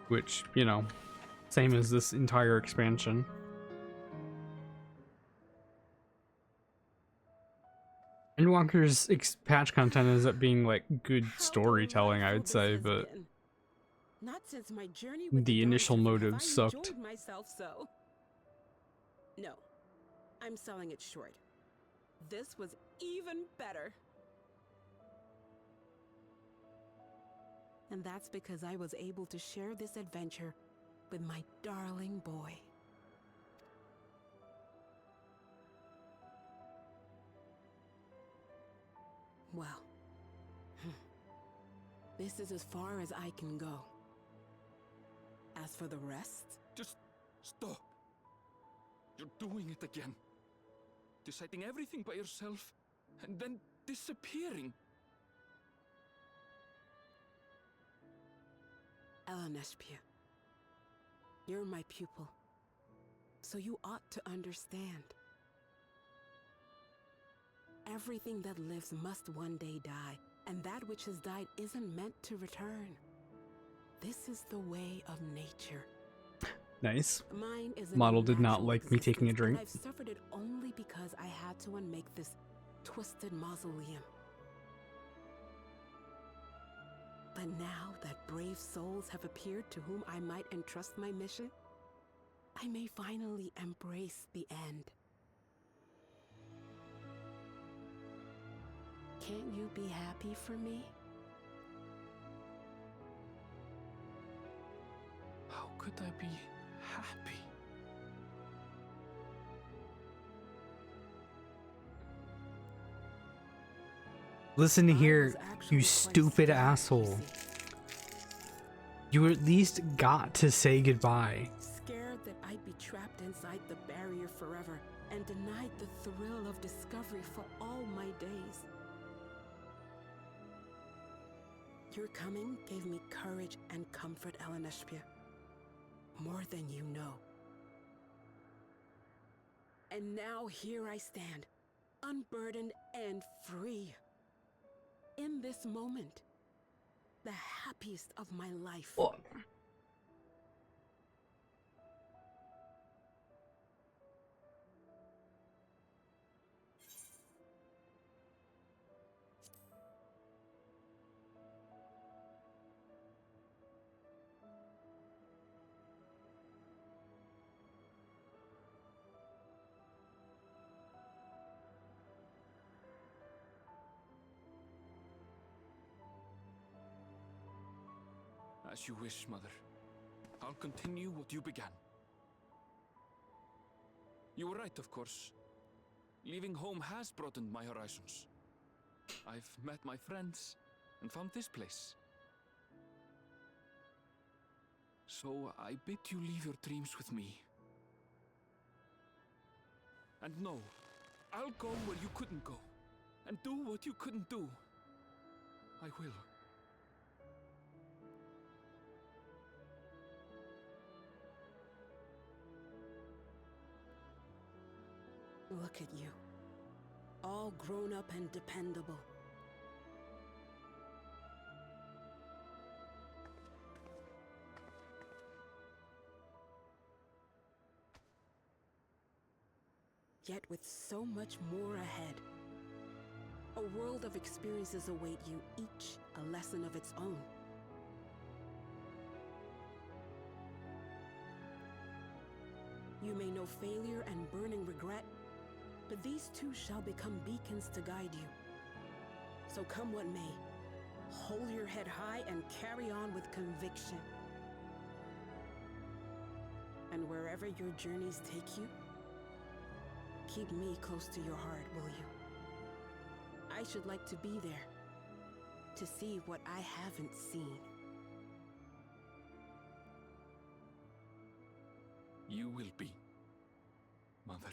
Which, you know, same as this entire expansion. Endwalker's patch content ends up being like good storytelling, I would say, but not since my journey with the initial Dawntrail motive have I sucked. enjoyed myself so. No, I'm selling it short. This was even better. And that's because I was able to share this adventure with my darling boy. Well, this is as far as I can go. As for the rest... Just stop. You're doing it again. Deciding everything by yourself, and then disappearing. Elaneshpia, you're my pupil, so you ought to understand. Everything that lives must one day die, and that which has died isn't meant to return. This is the way of nature. Nice. Mine is Model did not like me taking a drink. I've suffered it only because I had to unmake this twisted mausoleum. But now that brave souls have appeared to whom I might entrust my mission, I may finally embrace the end. Can't you be happy for me? How could I be happy? Listen here, you stupid asshole. You at least got to say goodbye. Scared that I'd be trapped inside the barrier forever and denied the thrill of discovery for all my days. Your coming gave me courage and comfort, Elaneshpia. More than you know. And now here I stand, unburdened and free. In this moment, the happiest of my life. Oh. As you wish, Mother. I'll continue what you began. You were right, of course. Leaving home has broadened my horizons. I've met my friends and found this place. So I bid you leave your dreams with me. And no, I'll go where you couldn't go, and do what you couldn't do. I will. Look at you, all grown up and dependable. Yet with so much more ahead. A world of experiences await you, each a lesson of its own. You may know failure and burning regret, but these too shall become beacons to guide you. So come what may, hold your head high and carry on with conviction. And wherever your journeys take you, keep me close to your heart, will you? I should like to be there, to see what I haven't seen. You will be, Mother.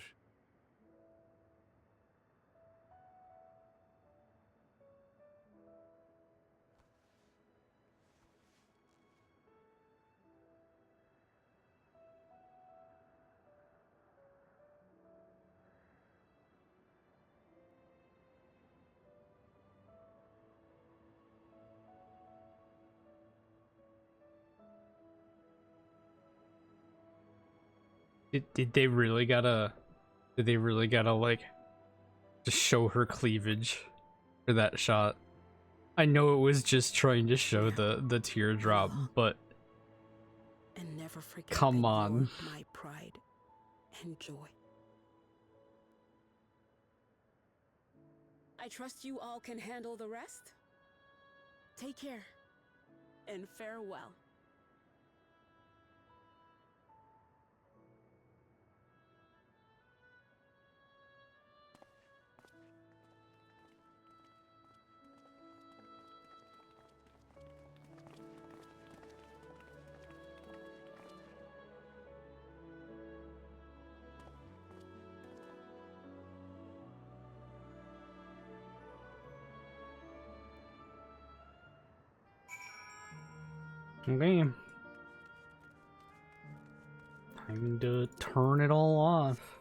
Did they really gotta? Did they really gotta like just show her cleavage for that shot? I know it was just trying to show the teardrop, but And never forget come that on. you're my pride and joy. I trust you all can handle the rest. Take care, and farewell. Okay. Time to turn it all off.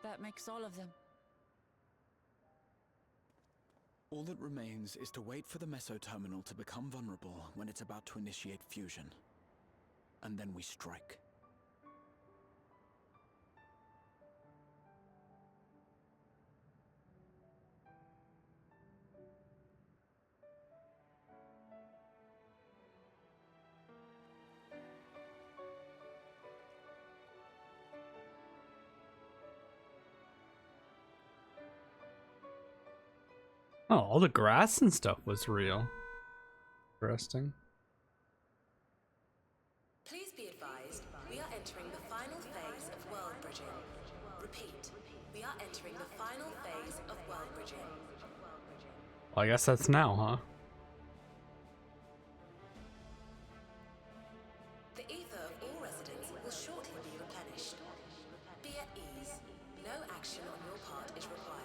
That makes all of them. All that remains is to wait for the meso terminal to become vulnerable when it's about to initiate fusion. And then we strike. Oh, all the grass and stuff was real. Interesting. Please be advised, we are entering the final phase of world bridging. Repeat, we are entering the final phase of world bridging. Well, I guess that's now, huh? The ether of all residents will shortly be replenished. Be at ease. No action on your part is required.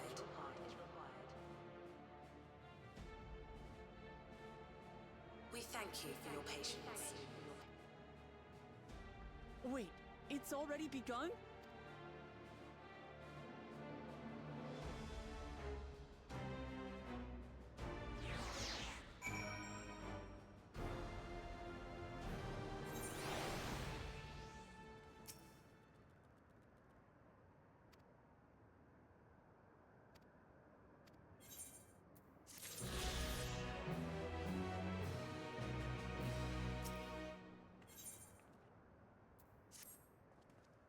We thank you for your patience. Wait, it's already begun?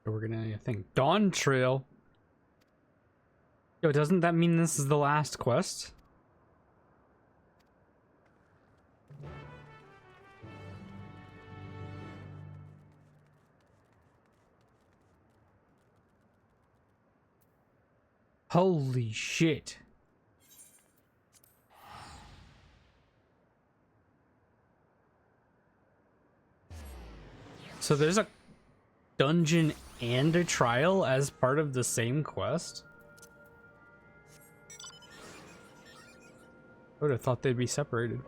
So we're gonna think Dawntrail. Yo, doesn't that mean this is the last quest? Holy shit. So there's a dungeon and a trial as part of the same quest? I would have thought they'd be separated.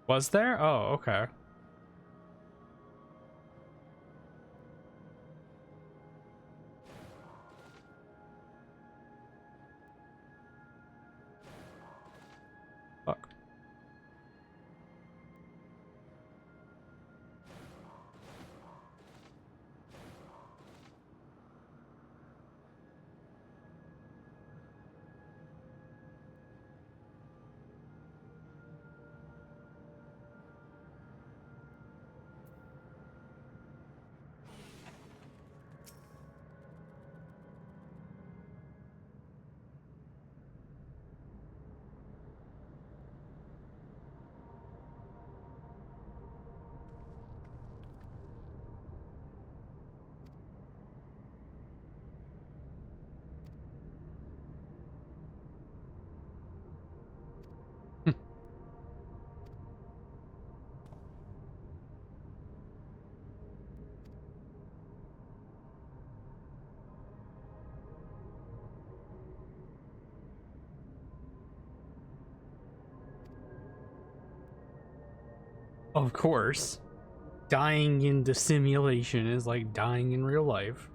Was there? Oh, okay. Fuck. Of course. Dying in the simulation is like dying in real life.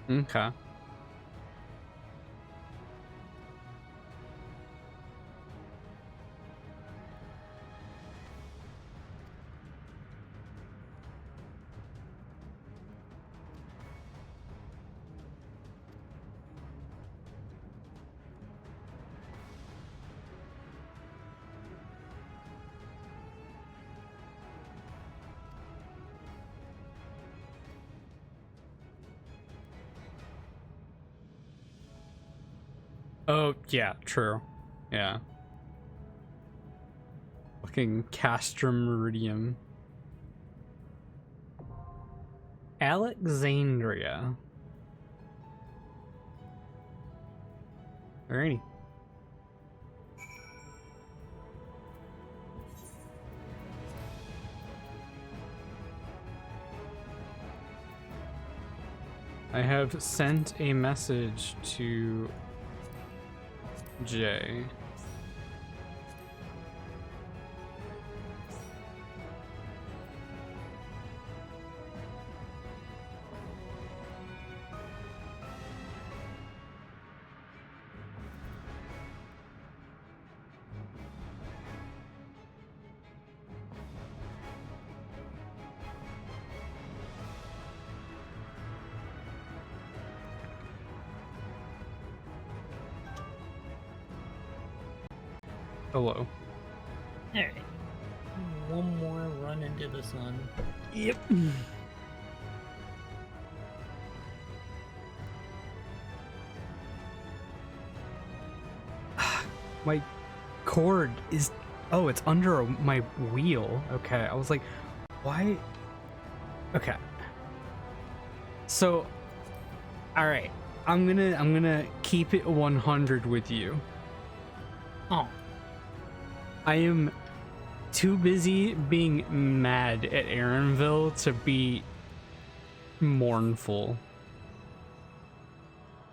Okay. Oh, yeah, true. Yeah. Fucking Castrum Meridium. Alexandria. Alrighty. I have sent a message to Jay. Hello. Alright. One more run into the sun. Yep. My cord is... Oh, it's under my wheel. Okay, I was like, why? Okay. So, all right. I'm gonna keep it 100 with you. Oh. I am too busy being mad at Aaronville to be mournful.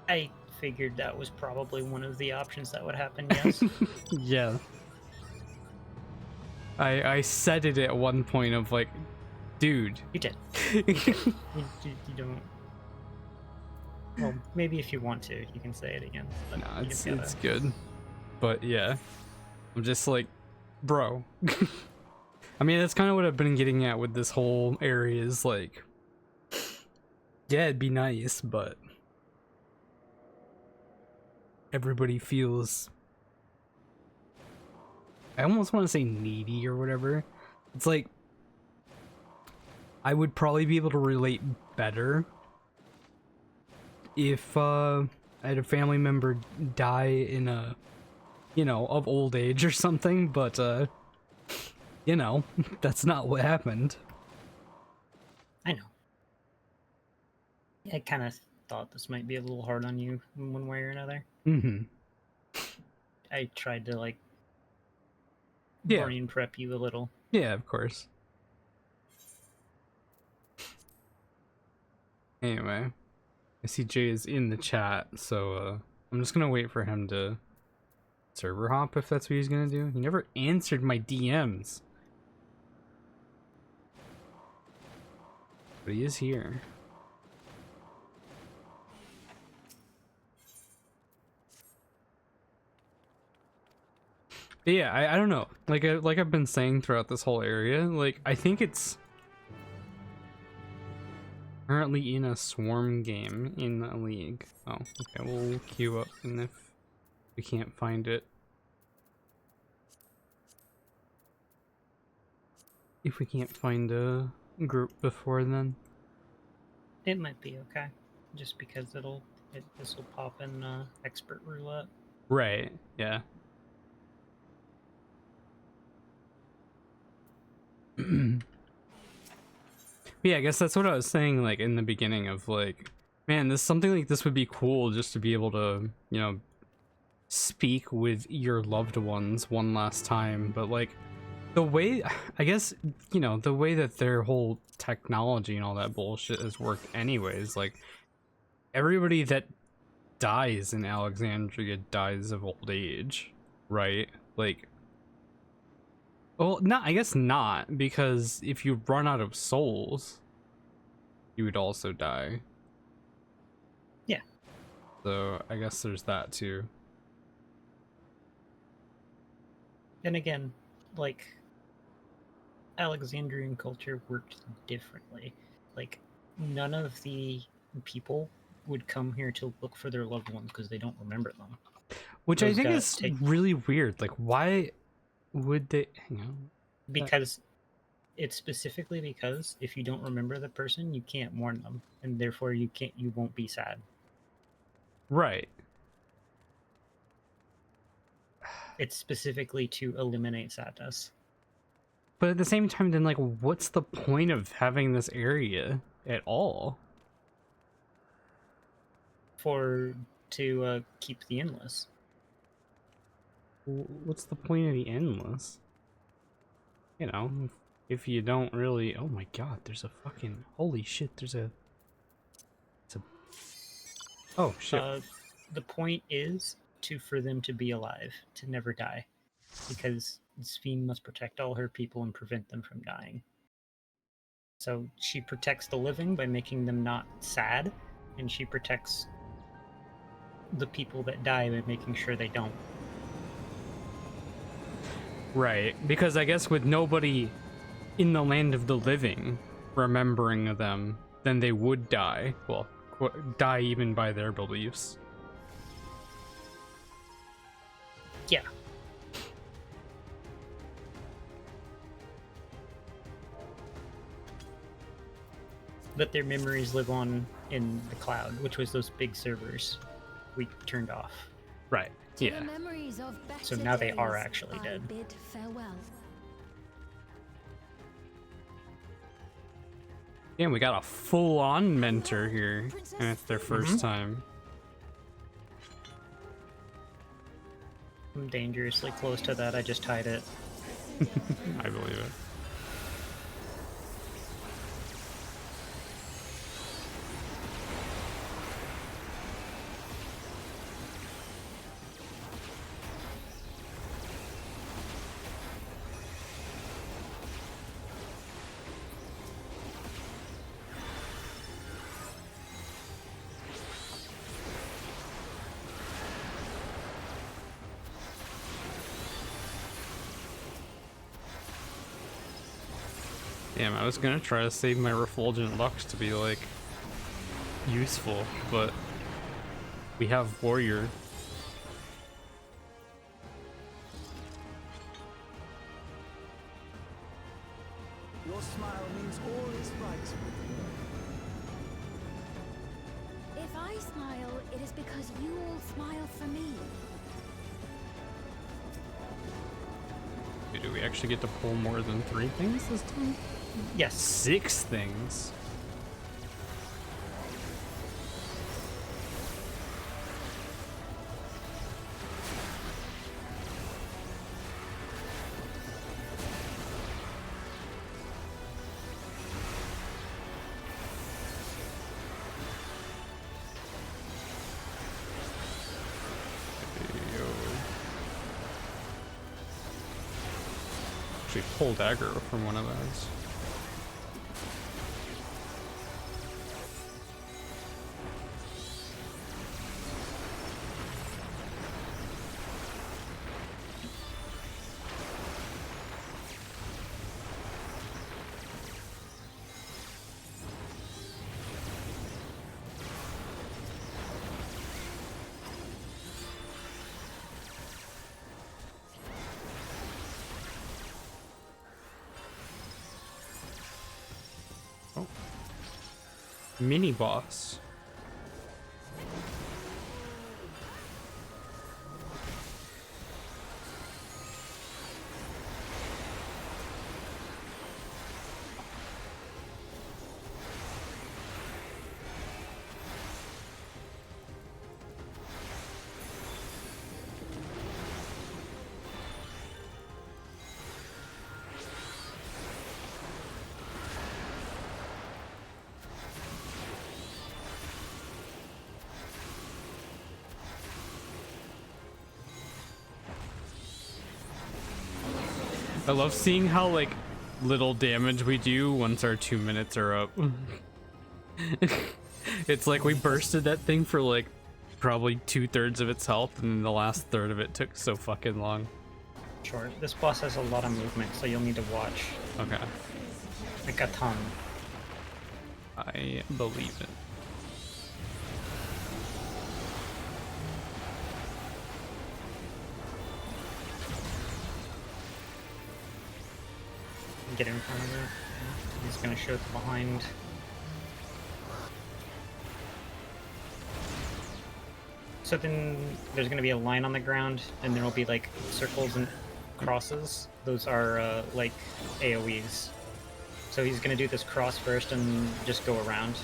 I figured that was probably one of the options that would happen, yes. Yeah. I said it at one point of like, dude. You did. You don't... Well, maybe if you want to, you can say it again. No, it's good. But yeah. I'm just like, bro. I mean, that's kind of what I've been getting at with this whole area is like, yeah, it'd be nice, but everybody feels, I almost want to say needy or whatever. It's like, I would probably be able to relate better if I had a family member die in a, you know, of old age or something, but you know, that's not what happened. I know. I kind of thought this might be a little hard on you in one way or another. Mm-hmm. I tried to, like, Yeah. brain prep you a little. Yeah, of course. Anyway, I see Jay is in the chat, so I'm just gonna wait for him to server hop if that's what he's gonna do. He never answered my DMs. But he is here. But yeah, I don't know. Like I've been saying throughout this whole area, like I think it's currently in a swarm game in a league. Oh, okay, we'll queue up, and if we can't find it, if we can't find a group before then, It might be okay, just because this will pop in expert roulette. right? Yeah. Yeah, I guess that's what I was saying, like in the beginning of like, man, something like this would be cool just to be able to, you know, speak with your loved ones one last time. But like the way, I guess, you know, the way that their whole technology and all that bullshit has worked anyways, like everybody that dies in Alexandria dies of old age, right? Like, well, no, I guess not, because if you run out of souls, you would also die. Yeah. So I guess there's that too. And again, like, Alexandrian culture worked differently. Like, none of the people would come here to look for their loved ones because they don't remember them. Which I think is really weird. Like, why would they? Hang on. Because it's specifically because if you don't remember the person, you can't mourn them, and therefore you won't be sad. Right. It's specifically to eliminate sadness. But at the same time, then, like, what's the point of having this area at all? To keep the endless. What's the point of the endless? You know, if you don't really... Oh my god, there's a fucking... Holy shit, there's a... It's a... Oh, shit. The point is for them to be alive, to never die. Because Sphene must protect all her people and prevent them from dying. So she protects the living by making them not sad, and she protects the people that die by making sure they don't. Right, because I guess with nobody in the land of the living remembering them, then they would die. Well, die even by their beliefs. Yeah. But their memories live on in the cloud, which was those big servers we turned off. Right. To Yeah. the memories of So better now they are days, actually I dead. bid farewell. Damn, we got a full-on mentor here, and it's their first time. I'm dangerously close to that. I just tied it. I believe it. Damn, I was gonna try to save my Refulgent Lux to be, like, useful, but we have Warrior. Your smile means all is right. If I smile, it is because you all smile for me. Wait, do we actually get to pull more than 3 things this time? Yes. 6 things. Actually pulled aggro from one of those. Mini boss. I love seeing how, like, little damage we do once our 2 minutes are up. It's like we bursted that thing for, like, probably 2/3 of its health, and then the last third of it took so fucking long. Sure. This boss has a lot of movement, so you'll need to watch. Okay. Like a ton. I believe it. Get in front of it. He's gonna show it behind. So then there's gonna be a line on the ground, and there will be like circles and crosses. Those are like AoEs. So he's gonna do this cross first and just go around.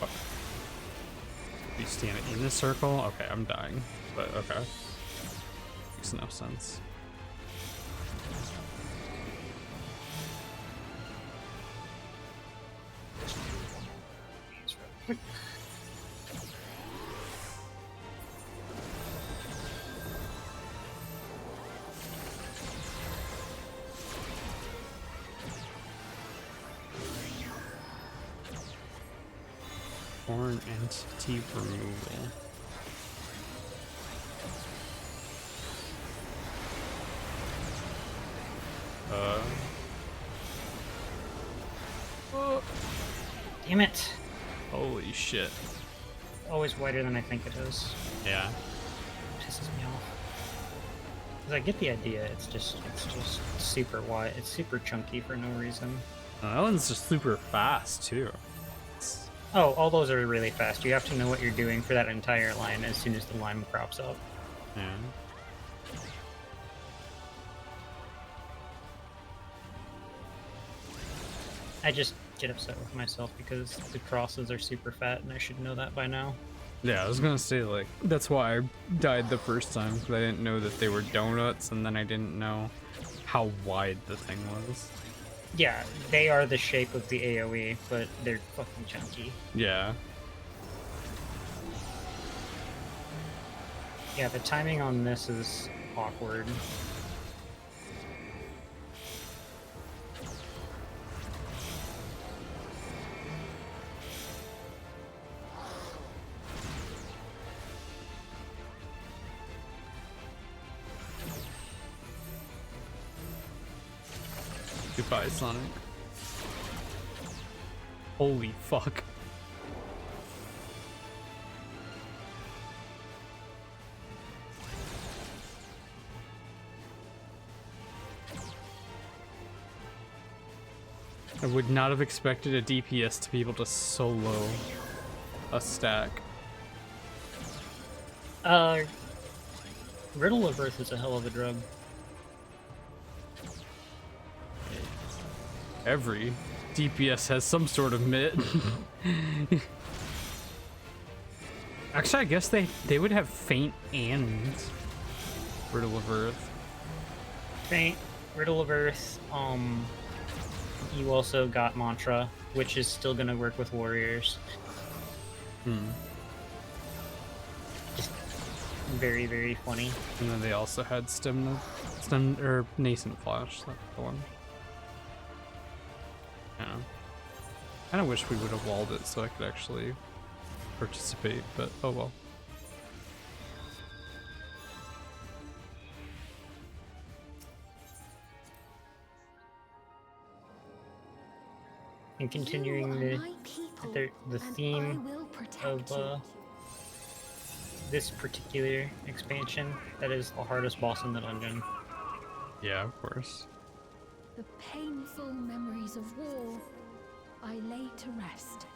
Fuck. You stand in a circle? Okay, I'm dying. But okay. Makes no sense. Foreign entity removal. Oh. Damn it! Holy shit. Always wider than I think it is. Yeah. Pisses me off. 'Cause I get the idea, it's just super wide. It's super chunky for no reason. That one's just super fast too. Oh, all those are really fast. You have to know what you're doing for that entire line as soon as the line crops up. Yeah. I just get upset with myself because the crosses are super fat, and I should know that by now. Yeah, I was gonna say, like, that's why I died the first time, because I didn't know that they were donuts, and then I didn't know how wide the thing was. Yeah, they are the shape of the AoE, but they're fucking chunky. Yeah. Yeah, the timing on this is awkward. Goodbye, Sonic. Holy fuck. I would not have expected a DPS to be able to solo a stack. Riddle of Earth is a hell of a drug. Every DPS has some sort of mitt. Actually, I guess they would have Faint and Riddle of Earth. Faint, Riddle of Earth, you also got Mantra, which is still gonna work with warriors. Just very, very funny. And then they also had Stem or Nascent Flash, that's the one. Yeah. I kinda wish we would have walled it so I could actually participate, but oh well. And continuing the theme of this particular expansion, that is the hardest boss in the dungeon. Yeah, of course. The painful memories of war I lay to rest.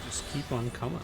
Just keep on coming.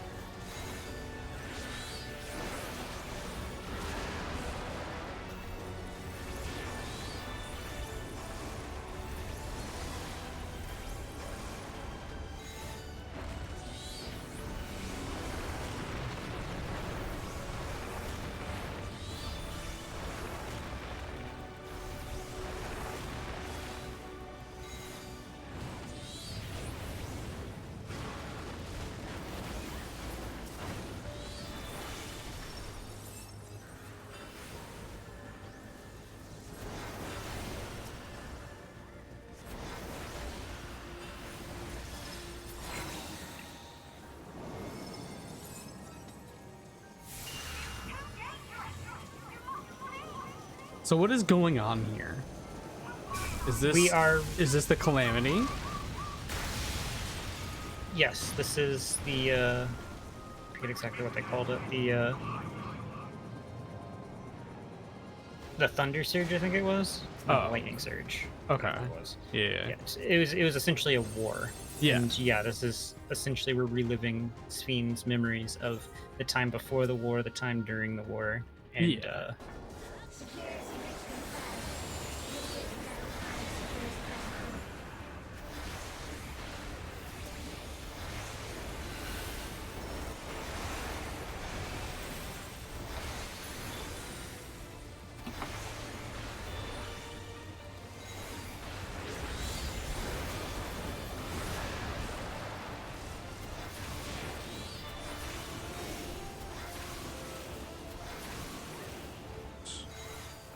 So what is going on here? Is this is this the Calamity? Yes, this is the I forget exactly what they called it. The Thunder Surge, I think it was. No, Lightning Surge. Okay. It was. Yeah. It was essentially a war. Yeah. And yeah, this is essentially we're reliving Sphyn's memories of the time before the war, the time during the war, and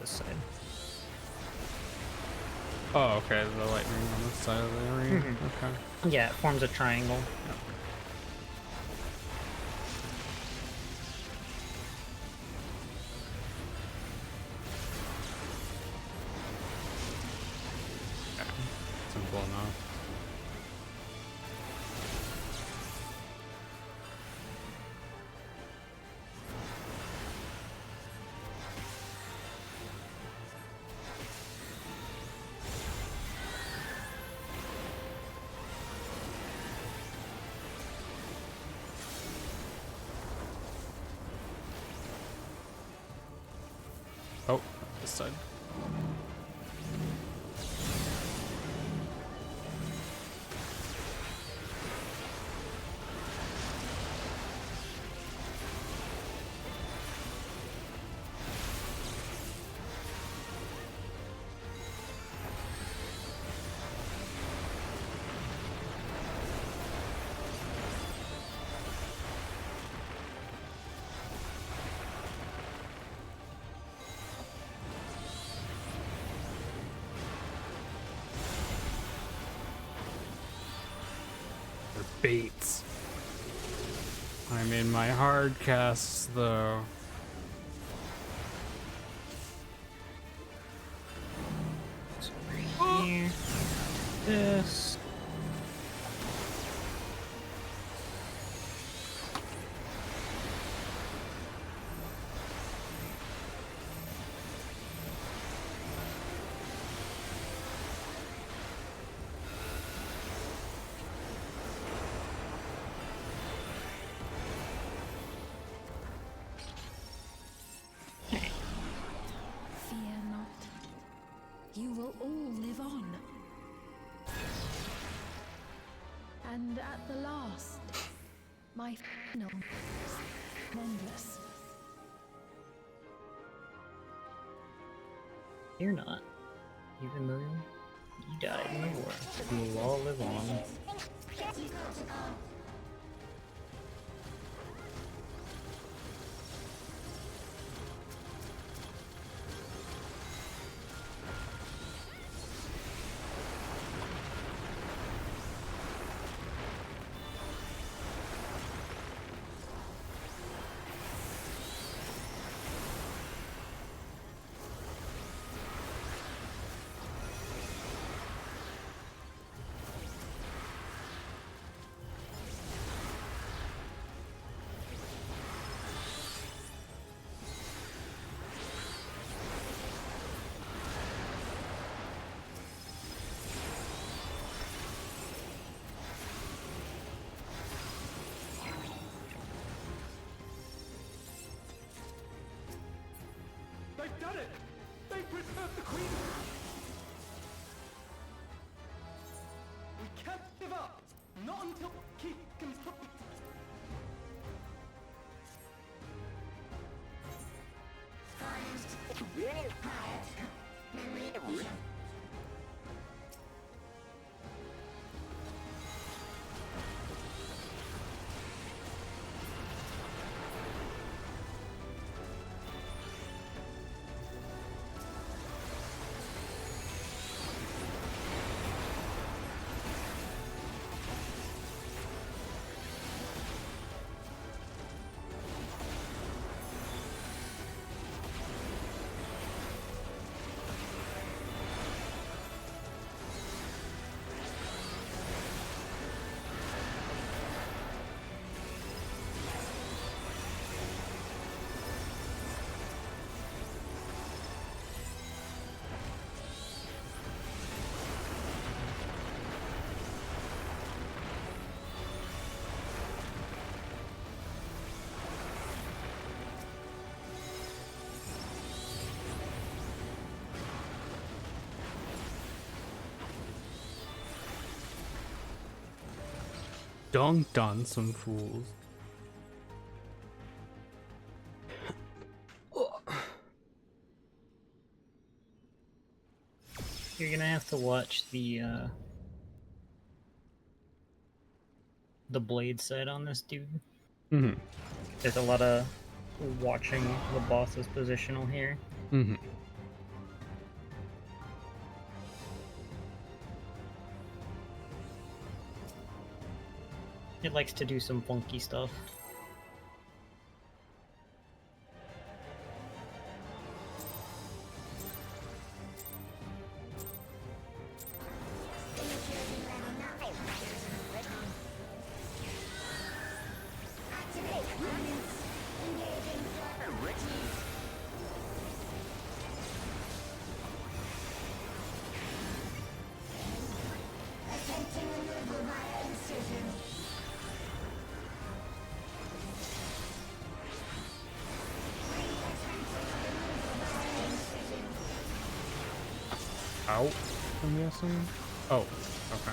this side. Oh, okay. The lightning on this side of the ring. Okay. Yeah, it forms a triangle. Simple enough. Oh, this side. Baits. I'm in my hard casts though. Here. This. Fear not. You will all live on. And at the last, my final endless. Fear not. Even though you died in the war, we will all live on. They've done it! They've preserved the Queen! We can't give up! Not until Keith can put... dunked on some fools. You're gonna have to watch the blade side on this dude. Mm-hmm. There's a lot of watching the boss's positional here. Mm-hmm. It likes to do some funky stuff. Out, I'm guessing? Oh, okay.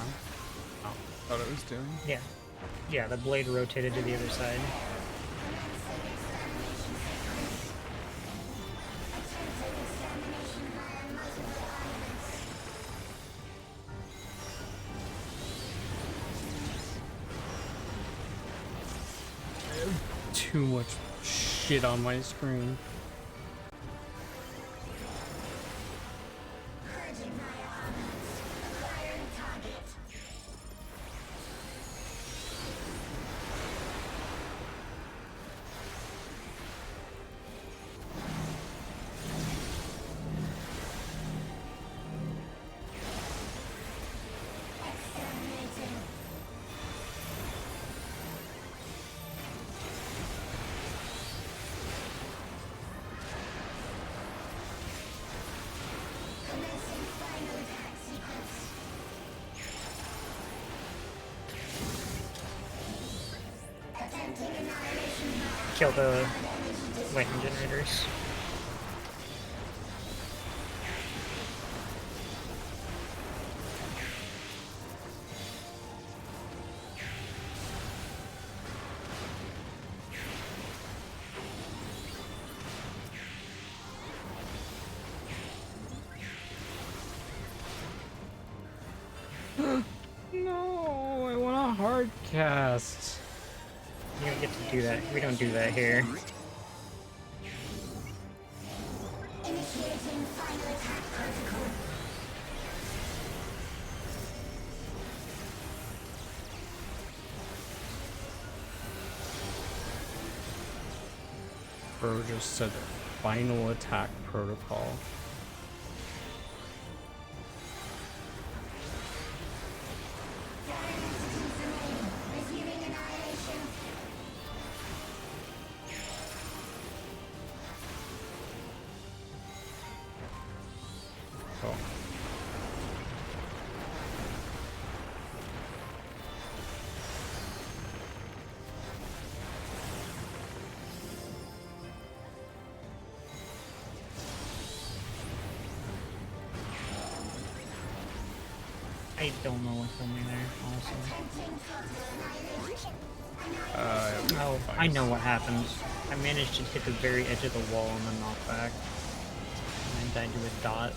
Oh, thought it was doing. Yeah. Yeah, the blade rotated to the other side. Too much shit on my screen. Kill the lightning generators. No, I want a hard cast. You don't get to do that. We don't do that here. Bro just said final attack protocol. Oh. I don't know what's coming there, honestly. Oh, I know what happened. I managed to hit the very edge of the wall on the knockback. And I died to a dot.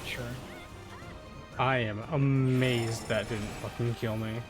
Sure. I am amazed that didn't fucking kill me.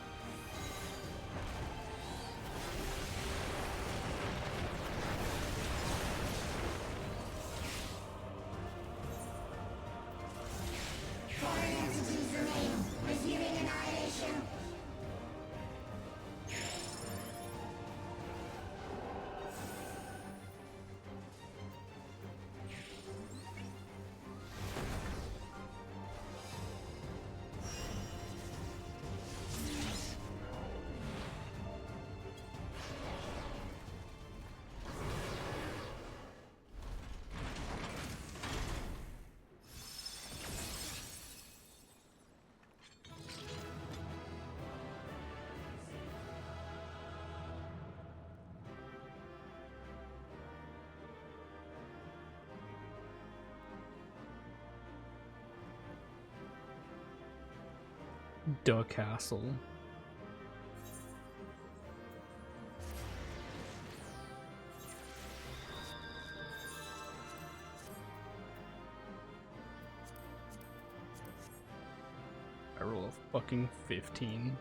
the castle. I roll a fucking 15.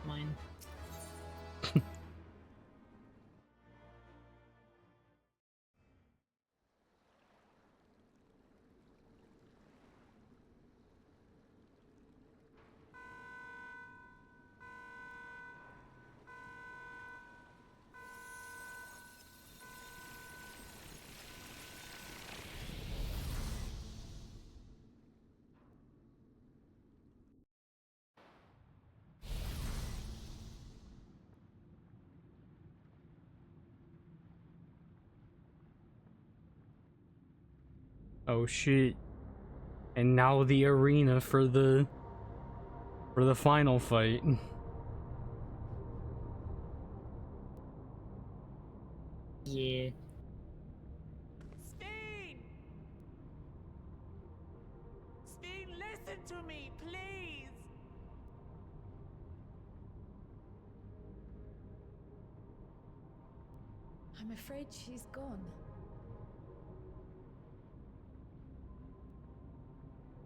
Mine. Oh shit. And now the arena for the final fight. Yeah. Steen! Steen, listen to me, please! I'm afraid she's gone.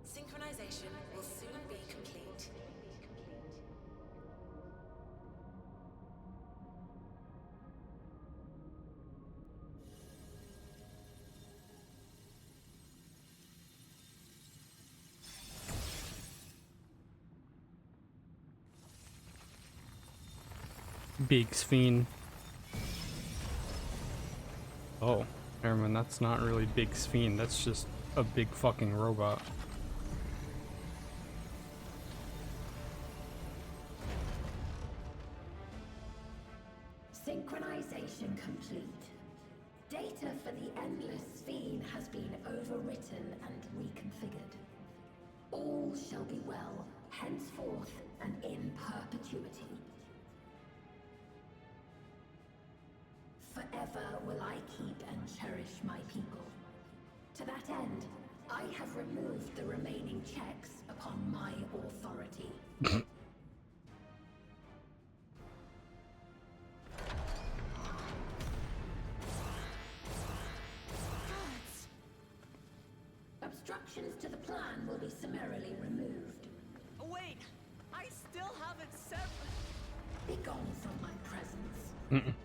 Synchronization will soon be complete. Big Sphene. Oh, never mind, that's not really Big Sphene, that's just a big fucking robot. Synchronization complete. Data for the Endless Sphene has been overwritten and reconfigured. All shall be well, henceforth and in perpetuity. Forever will I keep and cherish my people. To that end, I have removed the remaining checks upon my authority. Obstructions to the plan will be summarily removed. Wait, I still haven't said. Be gone from my presence.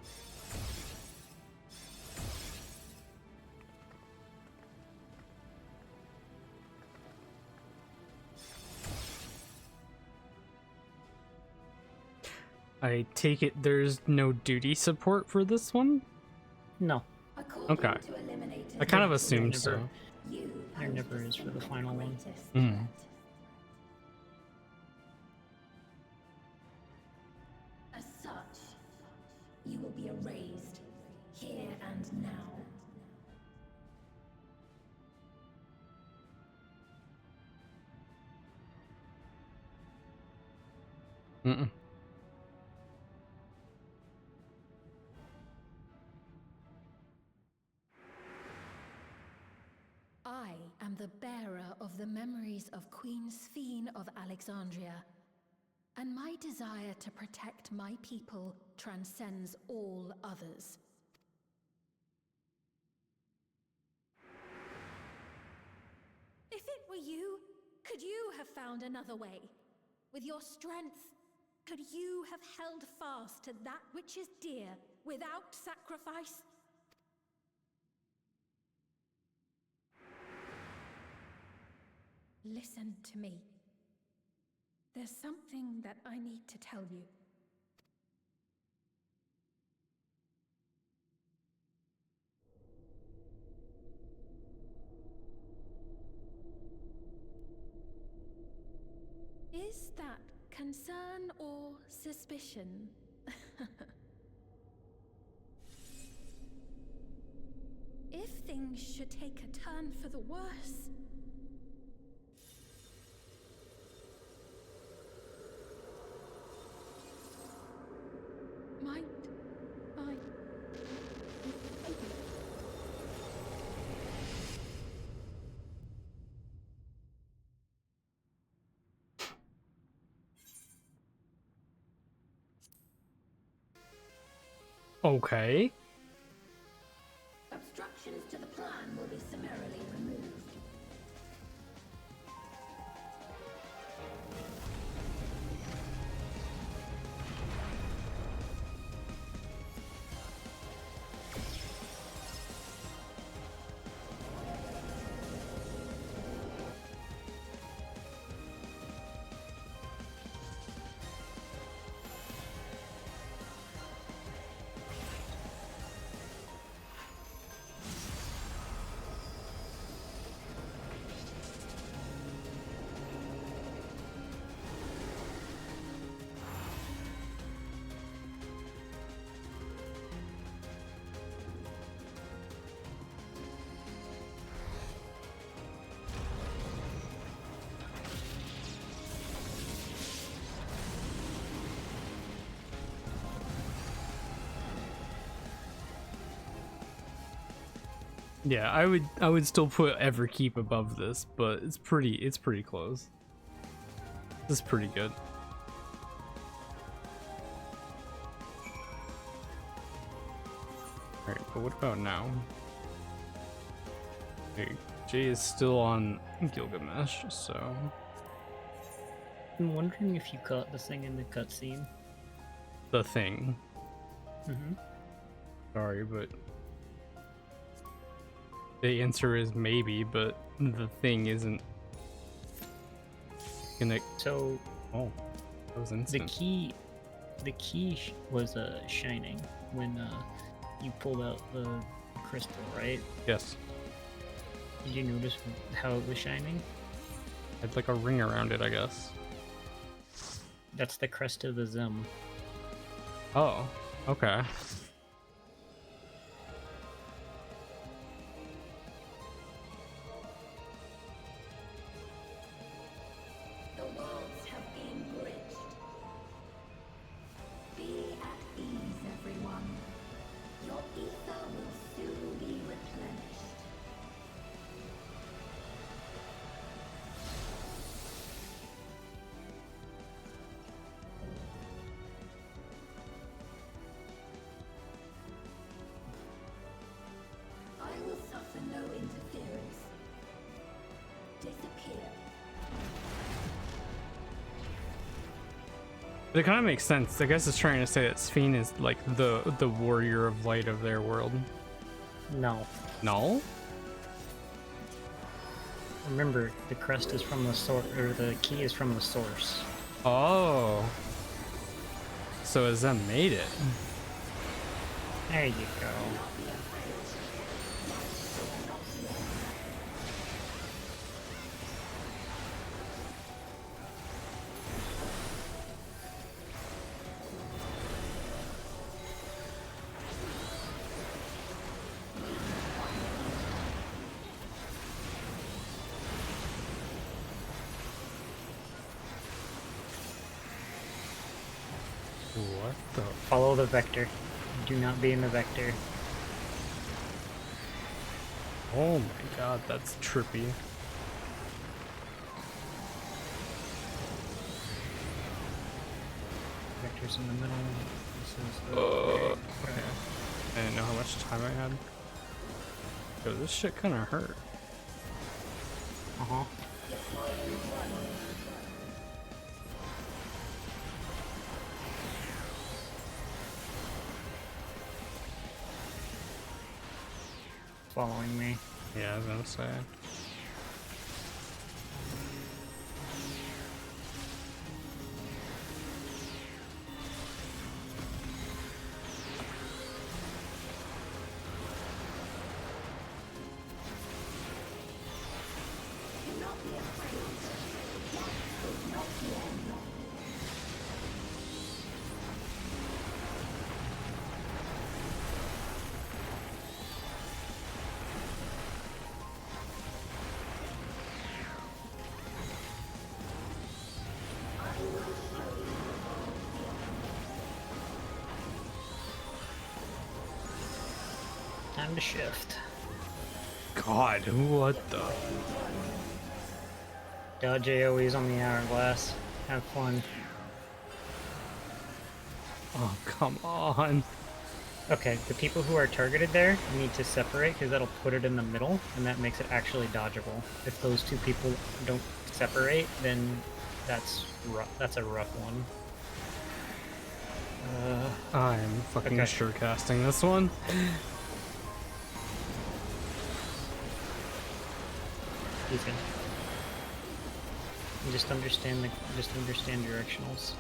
I take it there's no duty support for this one? No. Okay. I kind of assumed so. There never is for the final one. As such, you will be erased here and now. I am the bearer of the memories of Queen Sphene of Alexandria, and my desire to protect my people transcends all others. If it were you, could you have found another way? With your strength, could you have held fast to that which is dear without sacrifice? Listen to me. There's something that I need to tell you. Is that concern or suspicion? If things should take a turn for the worse, might I... Okay. Obstructions to the plan will be summarily removed. Yeah, I would still put Everkeep above this, but it's pretty close. This is pretty good. Alright, but what about now? Okay, Jay is still on Gilgamesh, so... I'm wondering if you caught the thing in the cutscene. The thing. Mm-hmm. Sorry, but... The answer is maybe, but the thing isn't gonna... So... Oh, that was instant. The key was shining when you pulled out the crystal, right? Yes. Did you notice how it was shining? Had like a ring around it, I guess. That's the crest of the Zim. Oh, okay. The worlds have been bridged. Be at ease, everyone. Your ether will soon be replenished. I will suffer no interference. Disappear. But it kind of makes sense. I guess it's trying to say that Sphene is like the warrior of light of their world. No. No? Remember, the crest is from the source, or the key is from the source. Oh. So Azem made it. There you go. What the? Follow the vector. Do not be in the vector. Oh my god, that's trippy. Vector's in the middle. This is the... Okay. I didn't know how much time I had. Yo, this shit kind of hurt. Uh-huh. Following me. Yeah, I was gonna say. Time to shift. God, what the? Dodge AoEs on the hourglass. Have fun. Oh, come on. Okay, the people who are targeted there need to separate because that'll put it in the middle, and that makes it actually dodgeable. If those two people don't separate, then that's a rough one. I'm fucking okay. sure casting this one. He's good. You just understand directionals.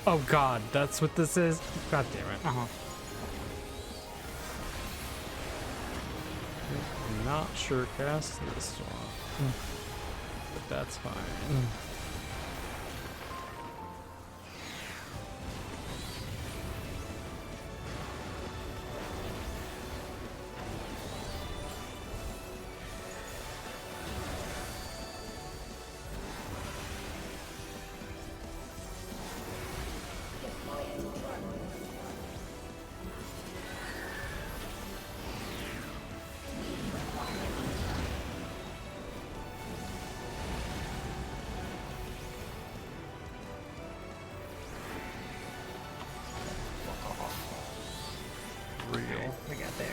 Oh god, that's what this is? God damn it. Uh-huh. I'm not sure cast this one. But that's fine. Real. We got there.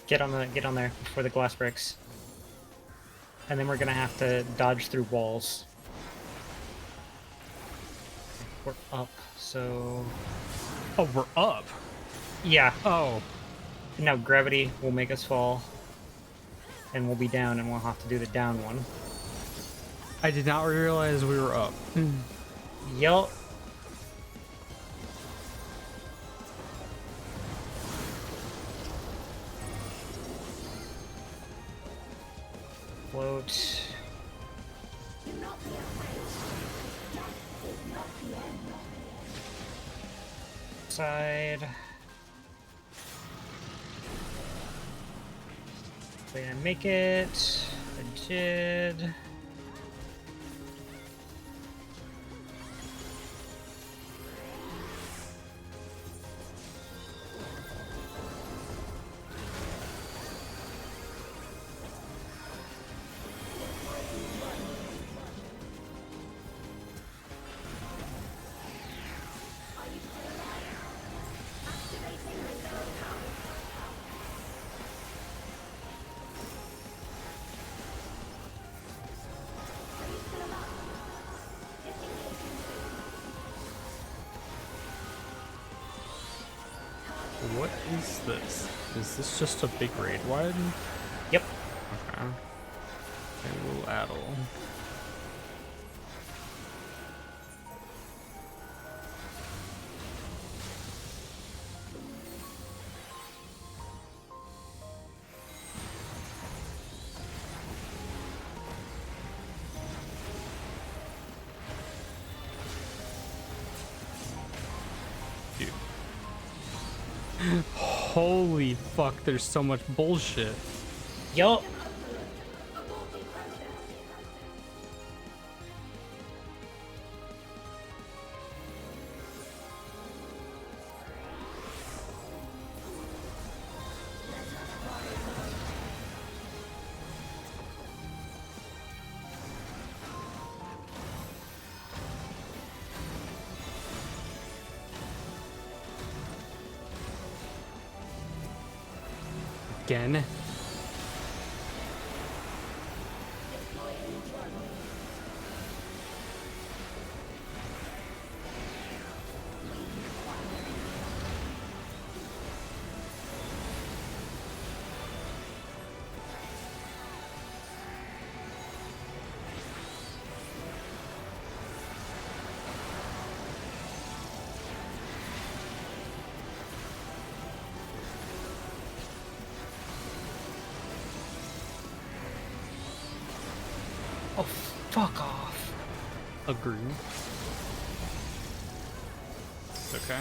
Get on there before the glass breaks. And then we're gonna have to dodge through walls. We're up, so... Oh, we're up? Yeah. Oh. Now gravity will make us fall. And we'll be down, and we'll have to do the down one. I did not realize we were up. Yup. Float. Side. Did I make it? I did. What is this? Is this just a big raid wide? Yep. Okay. A little addle. Holy fuck, there's so much bullshit. Yup. Again? Oh, fuck off. Agree. It's okay.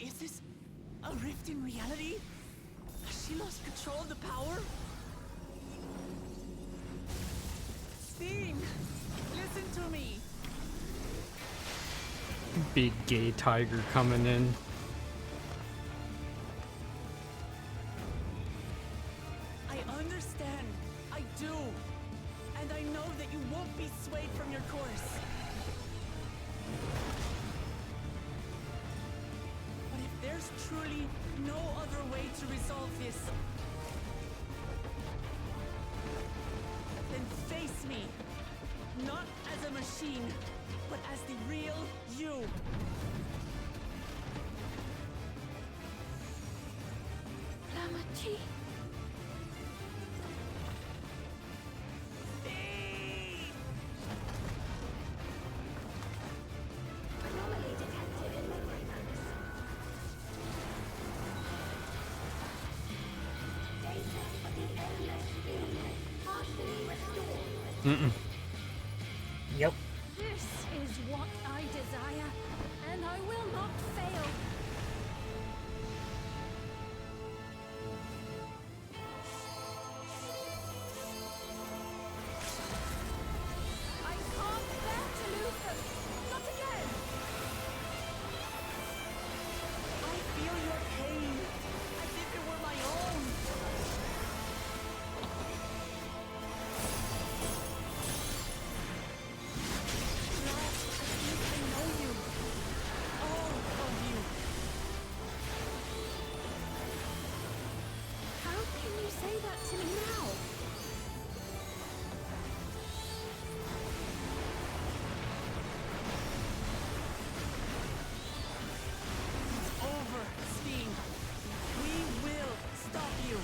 Is this a rift in reality? Has she lost control of the power? Sting! Listen to me! Big gay tiger coming in. I understand. I do. And I know that you won't be swayed from your course. But if there's truly no other way to resolve this, then face me. Not as a machine, but as the real you. Lamachi. Yep. This is what I desire, and I will not fail. I can't bear to lose them. Not again. I feel your pain, as if it were my own. How can you say that to me now? Over, Sting. We will stop you.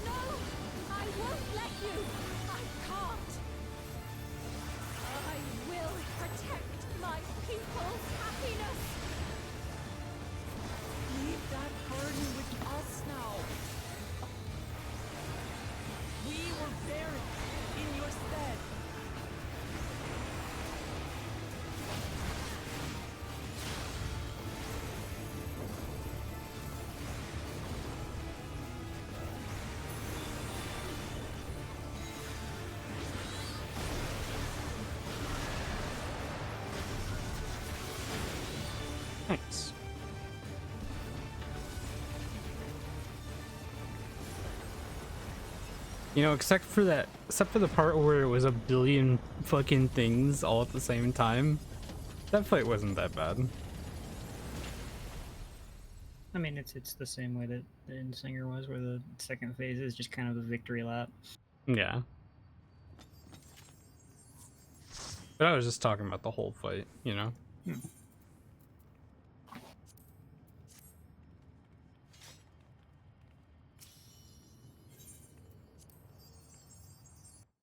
No! I won't let you! I can't! I will protect my people's happiness! Leave that burden with us now. We were buried in your stead. Nice. You know, except for the part where it was a billion fucking things all at the same time, that fight wasn't that bad. I mean, it's the same way that the Endsinger was, where the second phase is just kind of a victory lap. Yeah. But I was just talking about the whole fight, you know?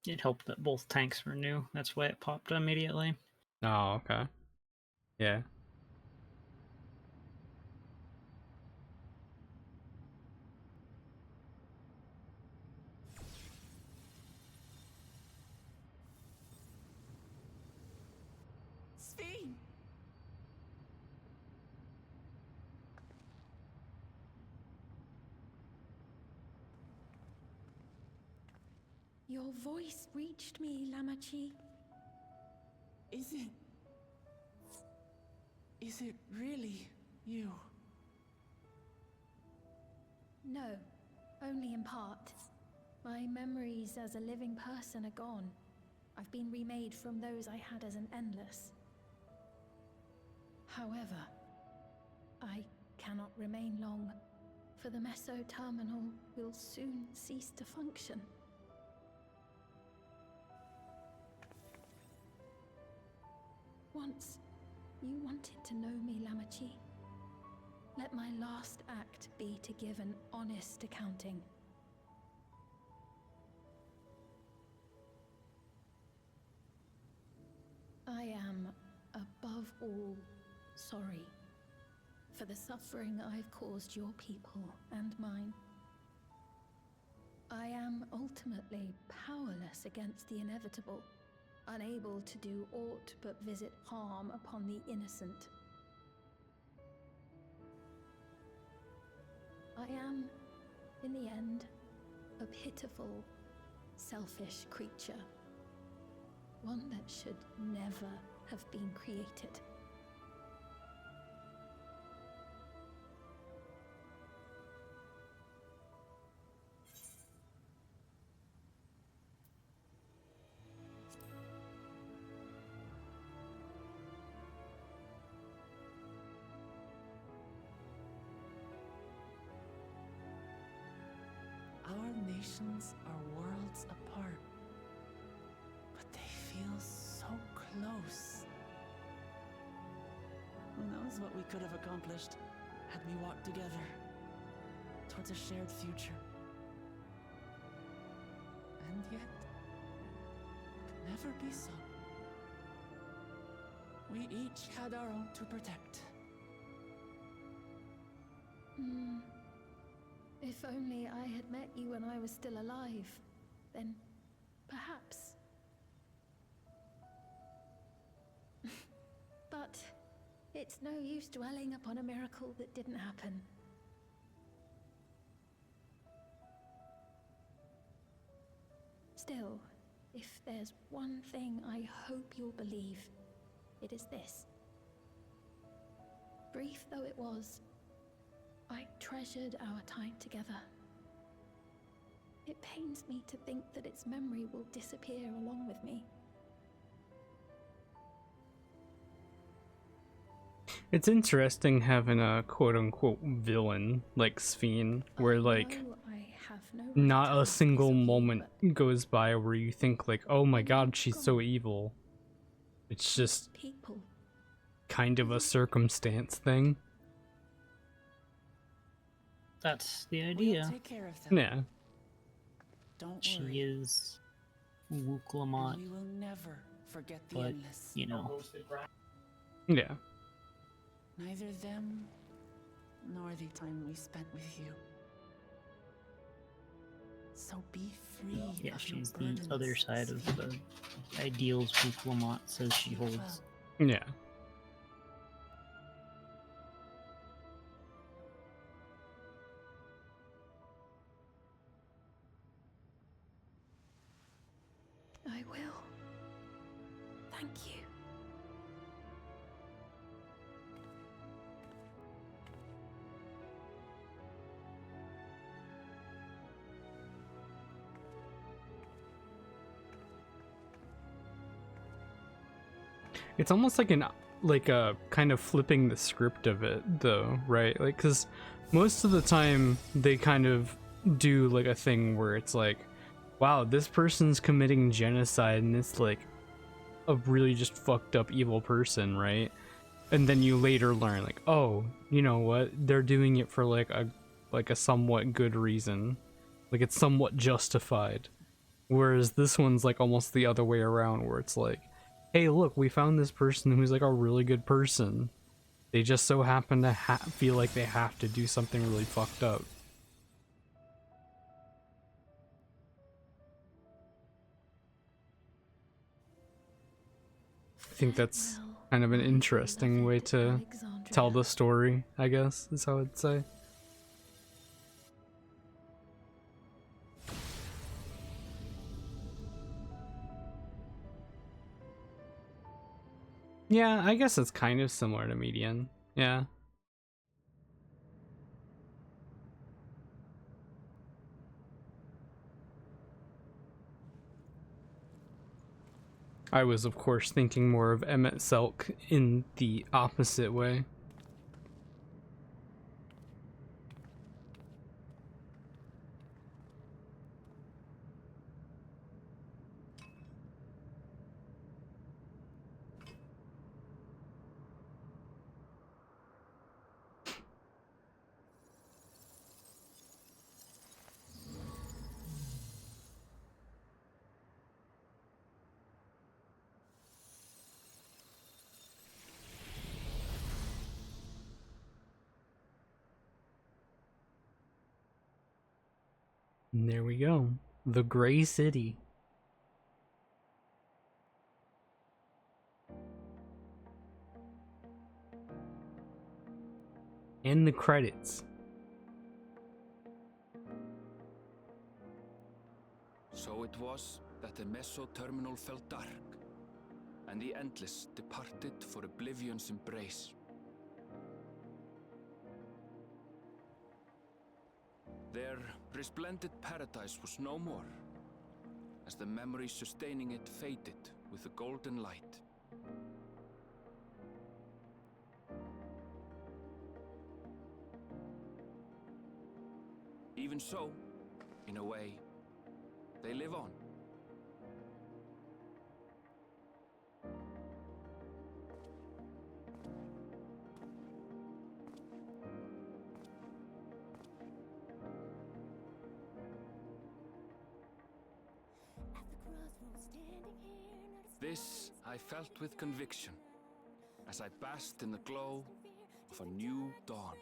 It helped that both tanks were new. That's why it popped immediately. Oh, okay. Yeah. Fiend! Your voice reached me, Lamachi. Is it really you? No, only in part. My memories as a living person are gone. I've been remade from those I had as an endless. However, I cannot remain long, for the meso-terminal will soon cease to function. Once, you wanted to know me, Lamachi. Let my last act be to give an honest accounting. I am, above all, sorry for the suffering I've caused your people and mine. I am ultimately powerless against the inevitable, unable to do aught but visit harm upon the innocent. I am, in the end, a pitiful, selfish creature. One that should never have been created. Our nations are worlds apart, but they feel so close. Who knows what we could have accomplished had we walked together towards a shared future. And yet, it could never be so. We each had our own to protect. If only I had met you when I was still alive, then perhaps. But it's no use dwelling upon a miracle that didn't happen. Still, if there's one thing I hope you'll believe, it is this. Brief though it was, I treasured our time together. It pains me to think that its memory will disappear along with me. It's interesting having a quote-unquote villain like Sphene, where like not a single moment goes by where you think like, oh my god, she's so evil. It's just kind of a circumstance thing. That's the idea. We'll take care of them. Yeah. Don't She worry. is Wuklamont, We will never forget the but, endless. you know. Yeah. Neither them nor the time we spent with you. So be free. Yeah, of she's your the other burdens. side of the ideals Wuklamont says she holds. Yeah. I will. Thank you. It's almost like a kind of flipping the script of it though, right? Like, cuz most of the time they kind of do like a thing where it's like, wow, this person's committing genocide and it's like a really just fucked up evil person, right? And then you later learn like, oh, you know what? They're doing it for like a somewhat good reason. Like it's somewhat justified. Whereas this one's like almost the other way around where it's like, hey, look, we found this person who's like a really good person. They just so happen to feel like they have to do something really fucked up. I think that's Kind of an interesting way to tell the story, I guess, is how I'd say. Yeah, I guess it's kind of similar to Median. Yeah. I was, of course, thinking more of Emmett Selk in the opposite way. And there we go. The Gray City. And the credits. So it was that the Meso Terminal fell dark, and the Endless departed for oblivion's embrace. Their resplendent paradise was no more, as the memory sustaining it faded with the golden light. Even so, in a way, they live on. This I felt with conviction, as I basked in the glow of a new dawn.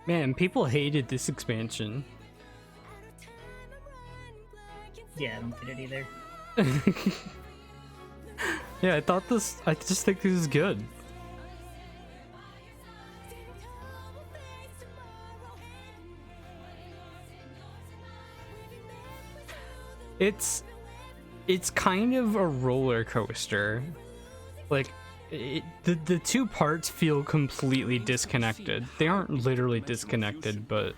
Man, people hated this expansion. Yeah, I don't get it either. Yeah, I just think this is good. It's kind of a roller coaster. Like, the two parts feel completely disconnected. They aren't literally disconnected, but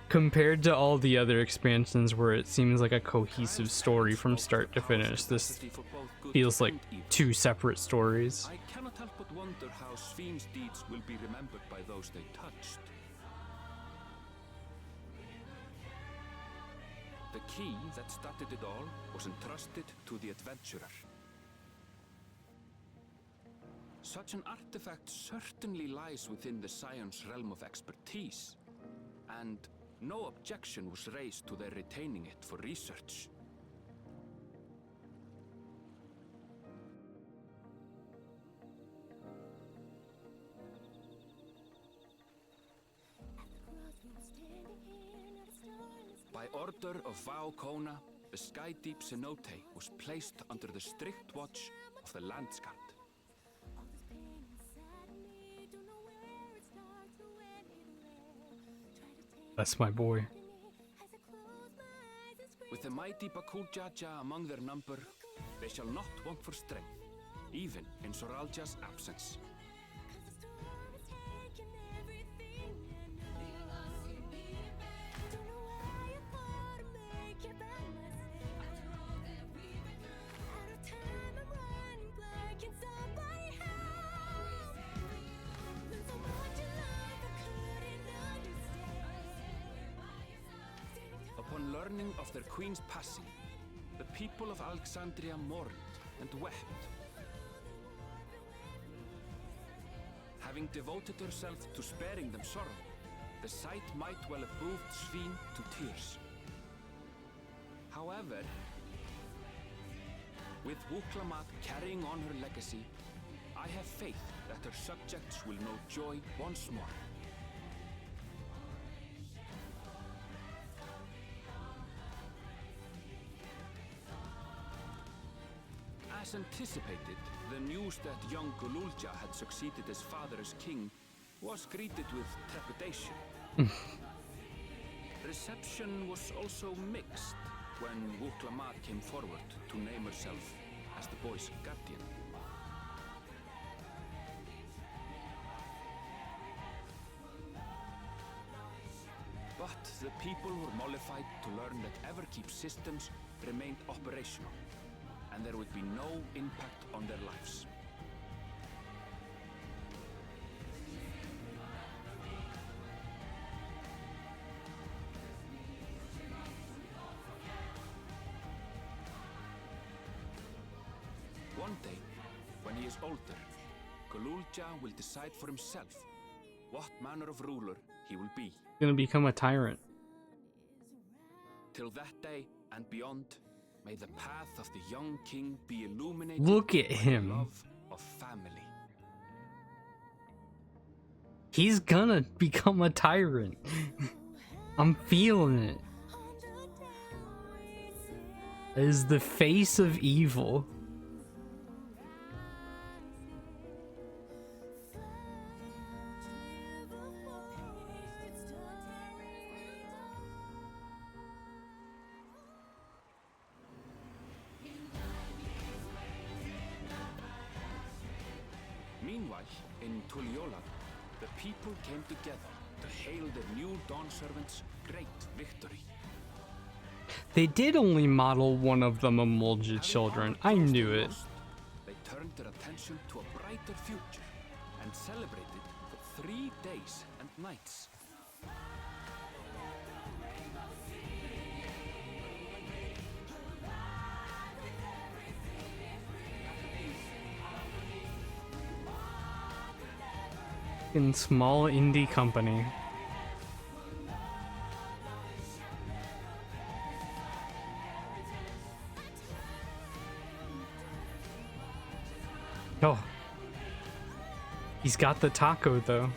compared to all the other expansions where it seems like a cohesive story from start to finish, this feels like two separate stories. I cannot help but wonder how Sven's deeds will be remembered by those they touched. The key that started it all was entrusted to the adventurer. Such an artifact certainly lies within the Scion's realm of expertise, and no objection was raised to their retaining it for research. By order of Vau Kona, the Sky Deep Cenote was placed under the strict watch of the Landsguard. That's my boy. With the mighty Bakul Jaja among their number, they shall not want for strength, even in Soralja's absence. Upon learning of their queen's passing, the people of Alexandria mourned and wept. Having devoted herself to sparing them sorrow, the sight might well have moved Sveen to tears. However, with Wuklamat carrying on her legacy, I have faith that her subjects will know joy once more. As anticipated, the news that young Gululja had succeeded his father as king was greeted with trepidation. Reception was also mixed when Wuklamat came forward to name herself as the boy's guardian. But the people were mollified to learn that Everkeep's systems remained operational, and there would be no impact on their lives. One day, when he is older, Gululja will decide for himself what manner of ruler he will be. Gonna become a tyrant. Till that day and beyond, may the path of the young king be illuminated. Look at by him. the love of family. He's gonna become a tyrant. I'm feeling it. Is the face of evil. Meanwhile, in Tuliolad, the people came together to hail the new Dawn Servant's great victory. They did only model one of the Mamulja children. I knew it. They turned their attention to a brighter future and celebrated for 3 days and nights. In small indie company. Oh. He's got the taco though.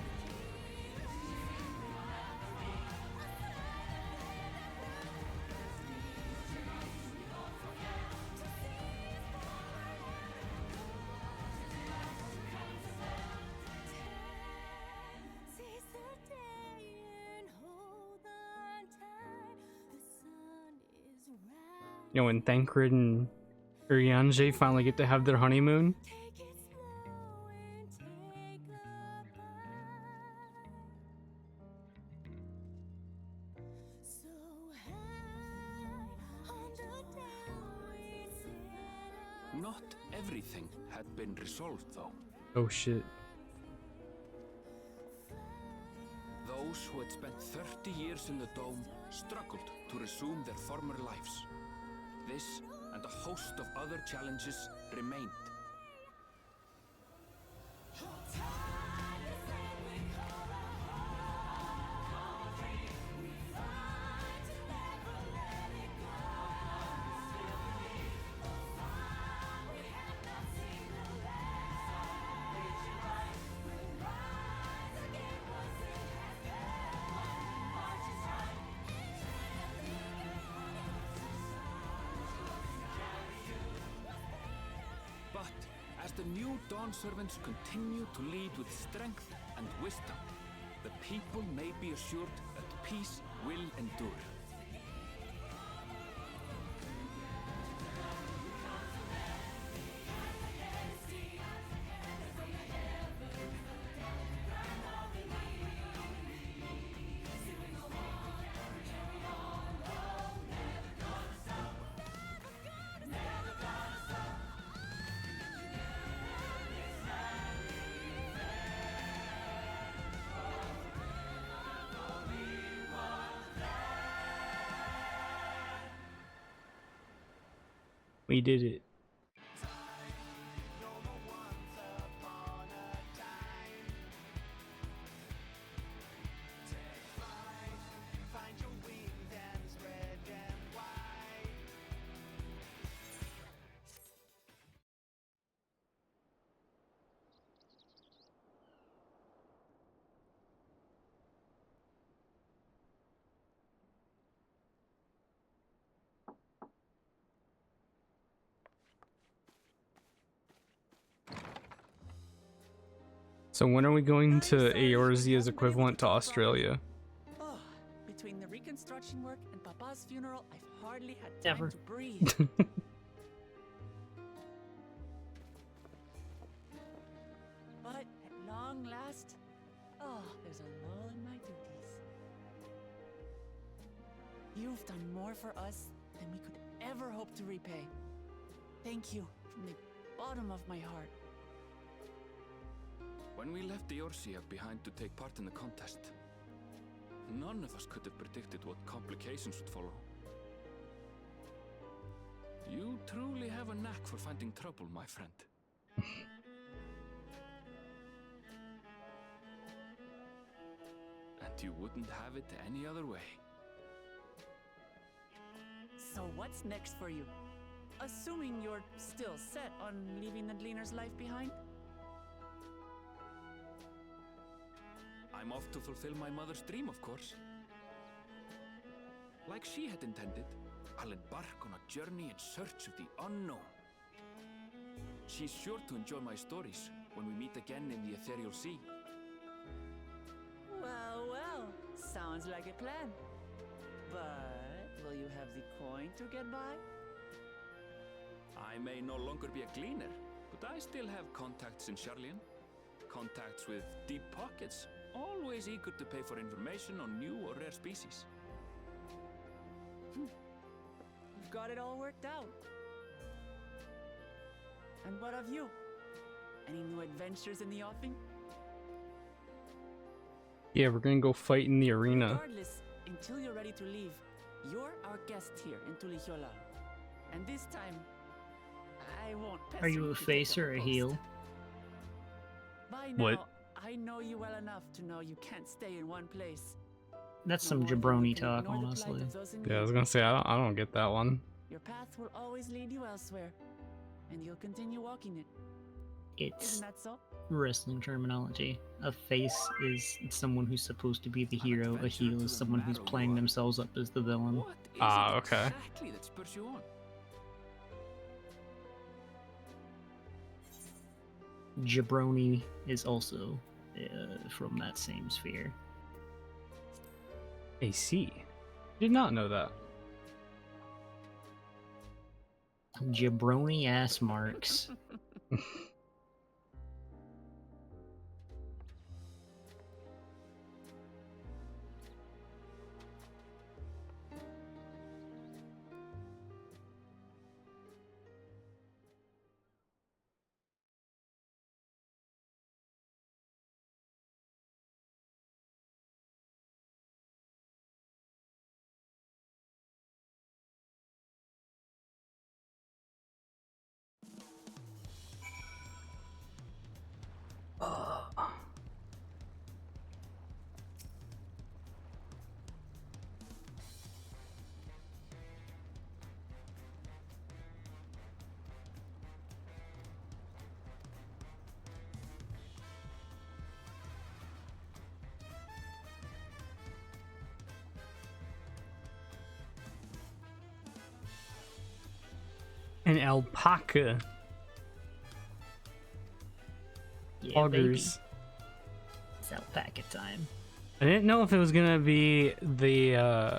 You know, when Thancred and Urianger finally get to have their honeymoon. Not everything had been resolved, though. Oh shit. Those who had spent 30 years in the Dome struggled to resume their former lives. This and a host of other challenges remained. But as the new Dawn Servants continue to lead with strength and wisdom, the people may be assured that peace will endure. We did it. So when are we going to Eorzea's equivalent to Australia? Oh, between the reconstruction work and Papa's funeral, I've hardly had time Never. to breathe. But at long last, there's a lull in my duties. You've done more for us than we could ever hope to repay. Thank you from the bottom of my heart. When we left Eorzea behind to take part in the contest, none of us could have predicted what complications would follow. You truly have a knack for finding trouble, my friend. And you wouldn't have it any other way. So what's next for you? Assuming you're still set on leaving the Gleaner's life behind? I'm off to fulfill my mother's dream, of course. Like she had intended, I'll embark on a journey in search of the unknown. She's sure to enjoy my stories when we meet again in the ethereal sea. Well, sounds like a plan. But will you have the coin to get by? I may no longer be a gleaner, but I still have contacts in Sharlayan. Contacts with deep pockets, always eager to pay for information on new or rare species. You've got it all worked out. And what of you? Any new adventures in the offing? Yeah, we're gonna go fight in the arena. Regardless, until you're ready to leave, you're our guest here in Tulihiola. And this time, I won't pester Are you a to take face up or a post. heel? By now, What? I know you well enough to know you can't stay in one place. That's some jabroni talk, honestly. Yeah, I was gonna say I don't get that one. Your path will always lead you elsewhere, and you'll continue walking it. It's Isn't that so? wrestling terminology. A face is someone who's supposed to be the hero. A heel is someone who's playing themselves up as the villain. Ah, okay. Exactly that spurs you on. Jabroni is also from that same sphere. AC. Did not know that. Jabroni ass marks. An alpaca. Yeah, Augers. It's alpaca time. I didn't know if it was gonna be the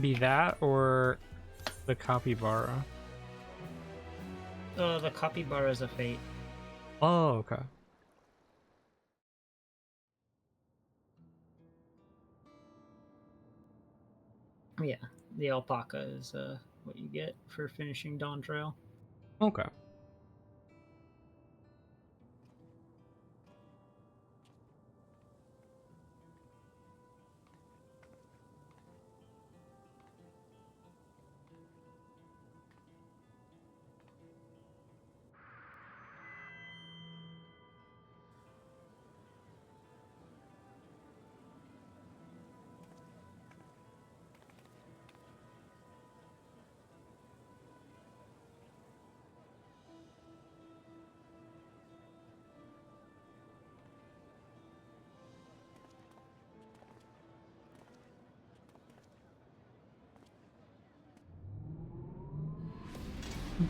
be that or the capybara. The capybara is a fate. Oh, okay. Yeah, the alpaca is what you get for finishing Dawntrail. Okay.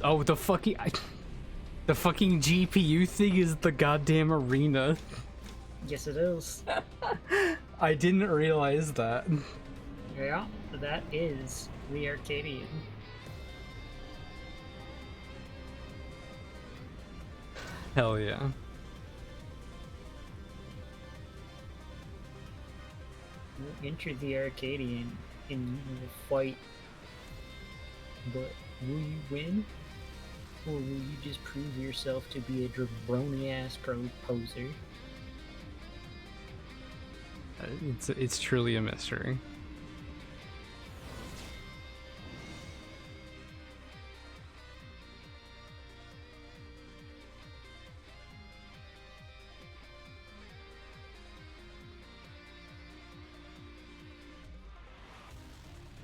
Oh, the fucking GPU thing is the goddamn arena. Yes, it is. I didn't realize that. Yeah, that is the Arcadian. Hell yeah. You enter the Arcadian and you will fight, but will you win? Or will you just prove yourself to be a jabroni-ass poser? It's truly a mystery.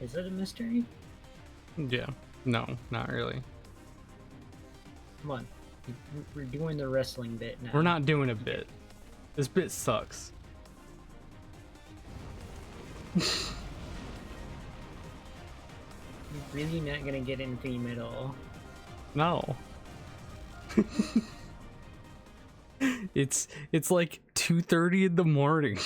Is it a mystery? Yeah. No, not really. Come on. We're doing the wrestling bit now. We're not doing a bit. This bit sucks. You're really not gonna get in theme at all. No. It's like 2:30 in the morning.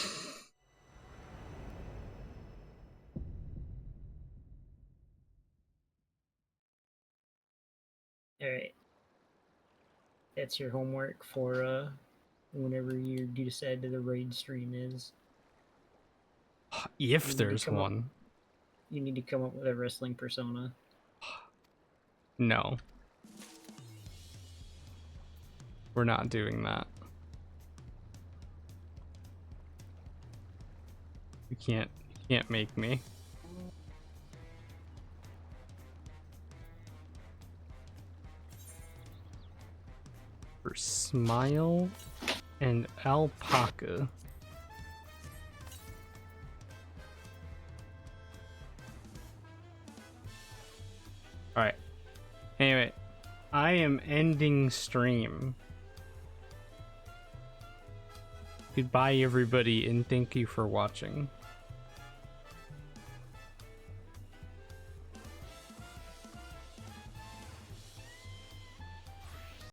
Alright. That's your homework for whenever you decide the raid stream is. If there's one. You need to come up with a wrestling persona. No. We're not doing that. You can't make me. For Smile and Alpaca. Alright. Anyway, I am ending stream. Goodbye everybody and thank you for watching.